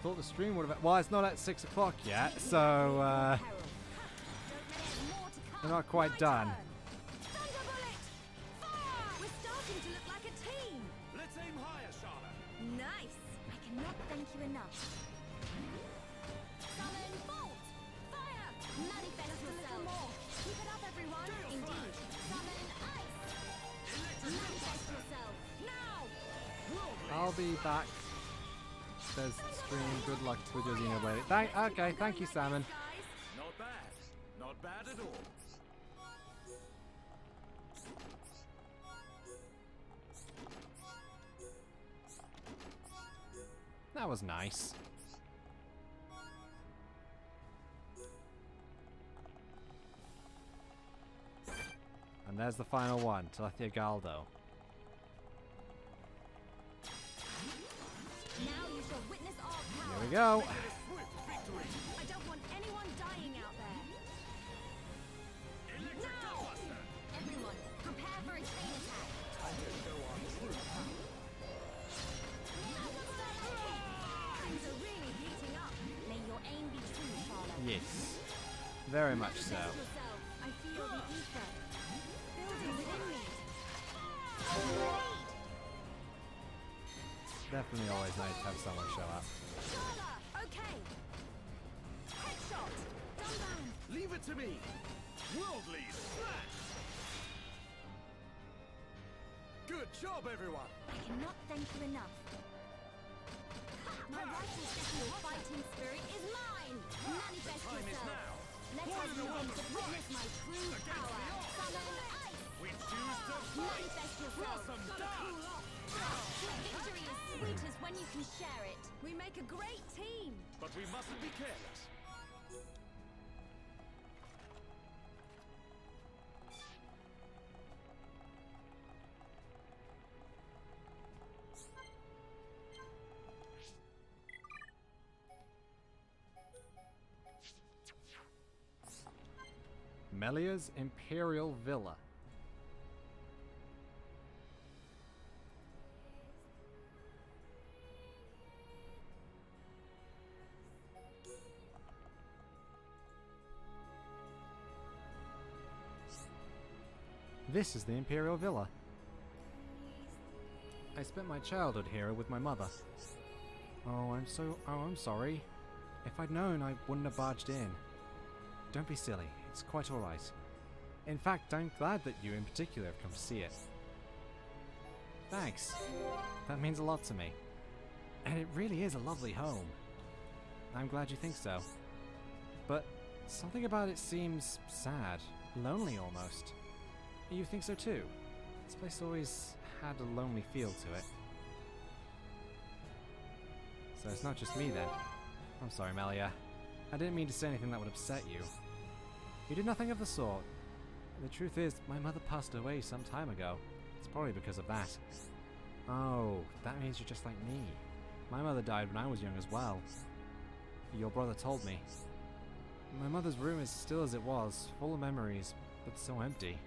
Thought the stream would have... Well, it's not at 6 o'clock yet, so Peril. Don't let it more to come. we're not quite My done. turn. Thunderbolt. Fire. We're starting to look like a team. Let's aim higher, Charlotte. Nice. I cannot thank you enough. Summon bolt. Fire. Manifest yourself. Keep it up, everyone. Indeed. Summon ice. Manifest yourself. Now. I'll be back. Says stream. Good luck with your Xenoblade. Okay, thank you, Salmon. Guys. Not bad. Not bad at all. That was nice. And there's the final one, Telethia Galdo. Now you shall witness our power. Here we go. Swift victory. I don't want anyone dying out there. Electric Now! Gunbuster. Everyone, prepare for a chain attack. Things are really heating up. May your aim be true, Charlotte. Yes. Very much so. Manifest yourself. I feel the ether. Building within me. Definitely always nice to have someone show up. Charlotte, okay. Headshot. Dunban. Leave it to me. World lead. Smash. Good job, everyone. I cannot thank you enough. My righteous sexual fighting spirit is mine! Manifest Time is yourself! now. Let us begin to witness my true power! Summon ice! We choose to fight. Manifest yourself! Blossom dance. Victory is sweetest when you can share it! We make a great team! But we mustn't be careless. Melia's Imperial Villa. This is the Imperial Villa. I spent my childhood here with my mother. I'm sorry. If I'd known, I wouldn't have barged in. Don't be silly. It's quite alright. In fact, I'm glad that you in particular have come to see it. Thanks. That means a lot to me. And it really is a lovely home. I'm glad you think so. But something about it seems sad, lonely almost. You think so too? This place always had a lonely feel to it. So it's not just me then. I'm sorry, Melia. I didn't mean to say anything that would upset you. You did nothing of the sort. The truth is, my mother passed away some time ago. It's probably because of that. Oh, that means you're just like me. My mother died when I was young as well. Your brother told me. My mother's room is still as it was, full of memories, but so empty.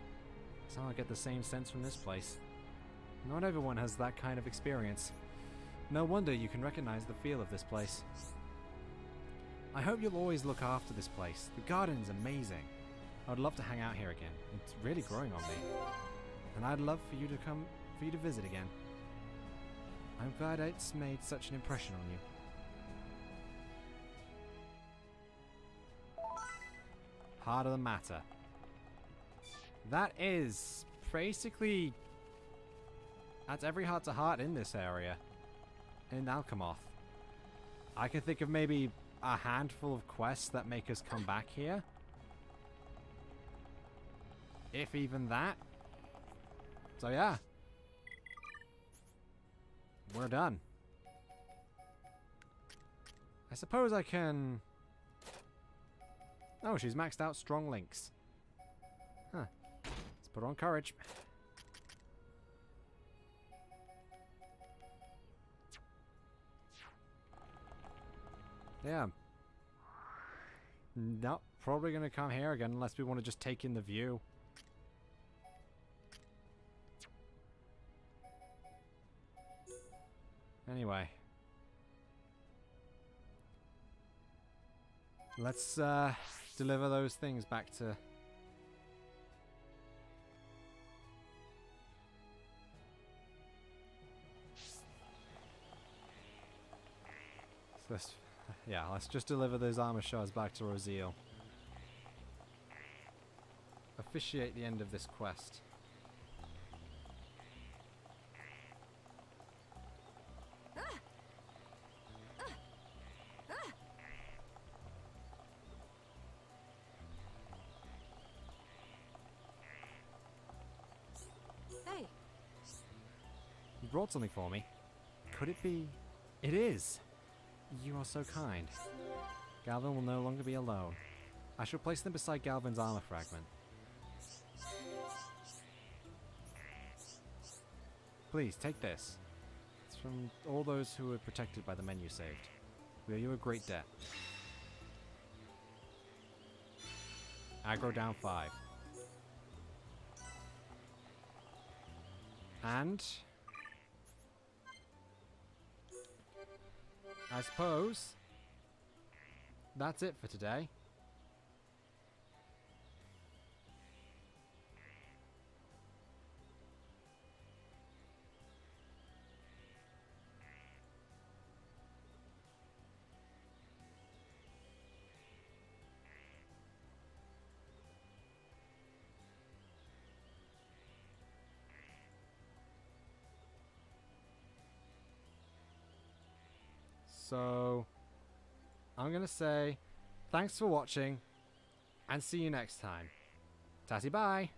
So I get the same sense from this place. Not everyone has that kind of experience. No wonder you can recognize the feel of this place. I hope you'll always look after this place. The garden's amazing. I'd love to hang out here again. It's really growing on me. And I'd love for you to visit again. I'm glad it's made such an impression on you. Heart of the matter. That is basically... That's every heart-to-heart in this area. In Alchemoth. I can think of maybe a handful of quests that make us come back here. If even that. So yeah. We're done. I suppose I can... Oh, she's maxed out strong links. Huh. Let's put on courage. Yeah. Not probably gonna come here again unless we want to just take in the view. Anyway. Let's deliver those things back to... Yeah, let's just deliver those armor shards back to Rosiel. Officiate the end of this quest. Hey, You brought something for me. Could it be... It is! You are so kind. Galvin will no longer be alone. I shall place them beside Galvin's armor fragment. Please, take this. It's from all those who were protected by the men you saved. We owe you a great debt. Aggro down 5. And... I suppose that's it for today. So, I'm going to say thanks for watching and see you next time. Tatty bye!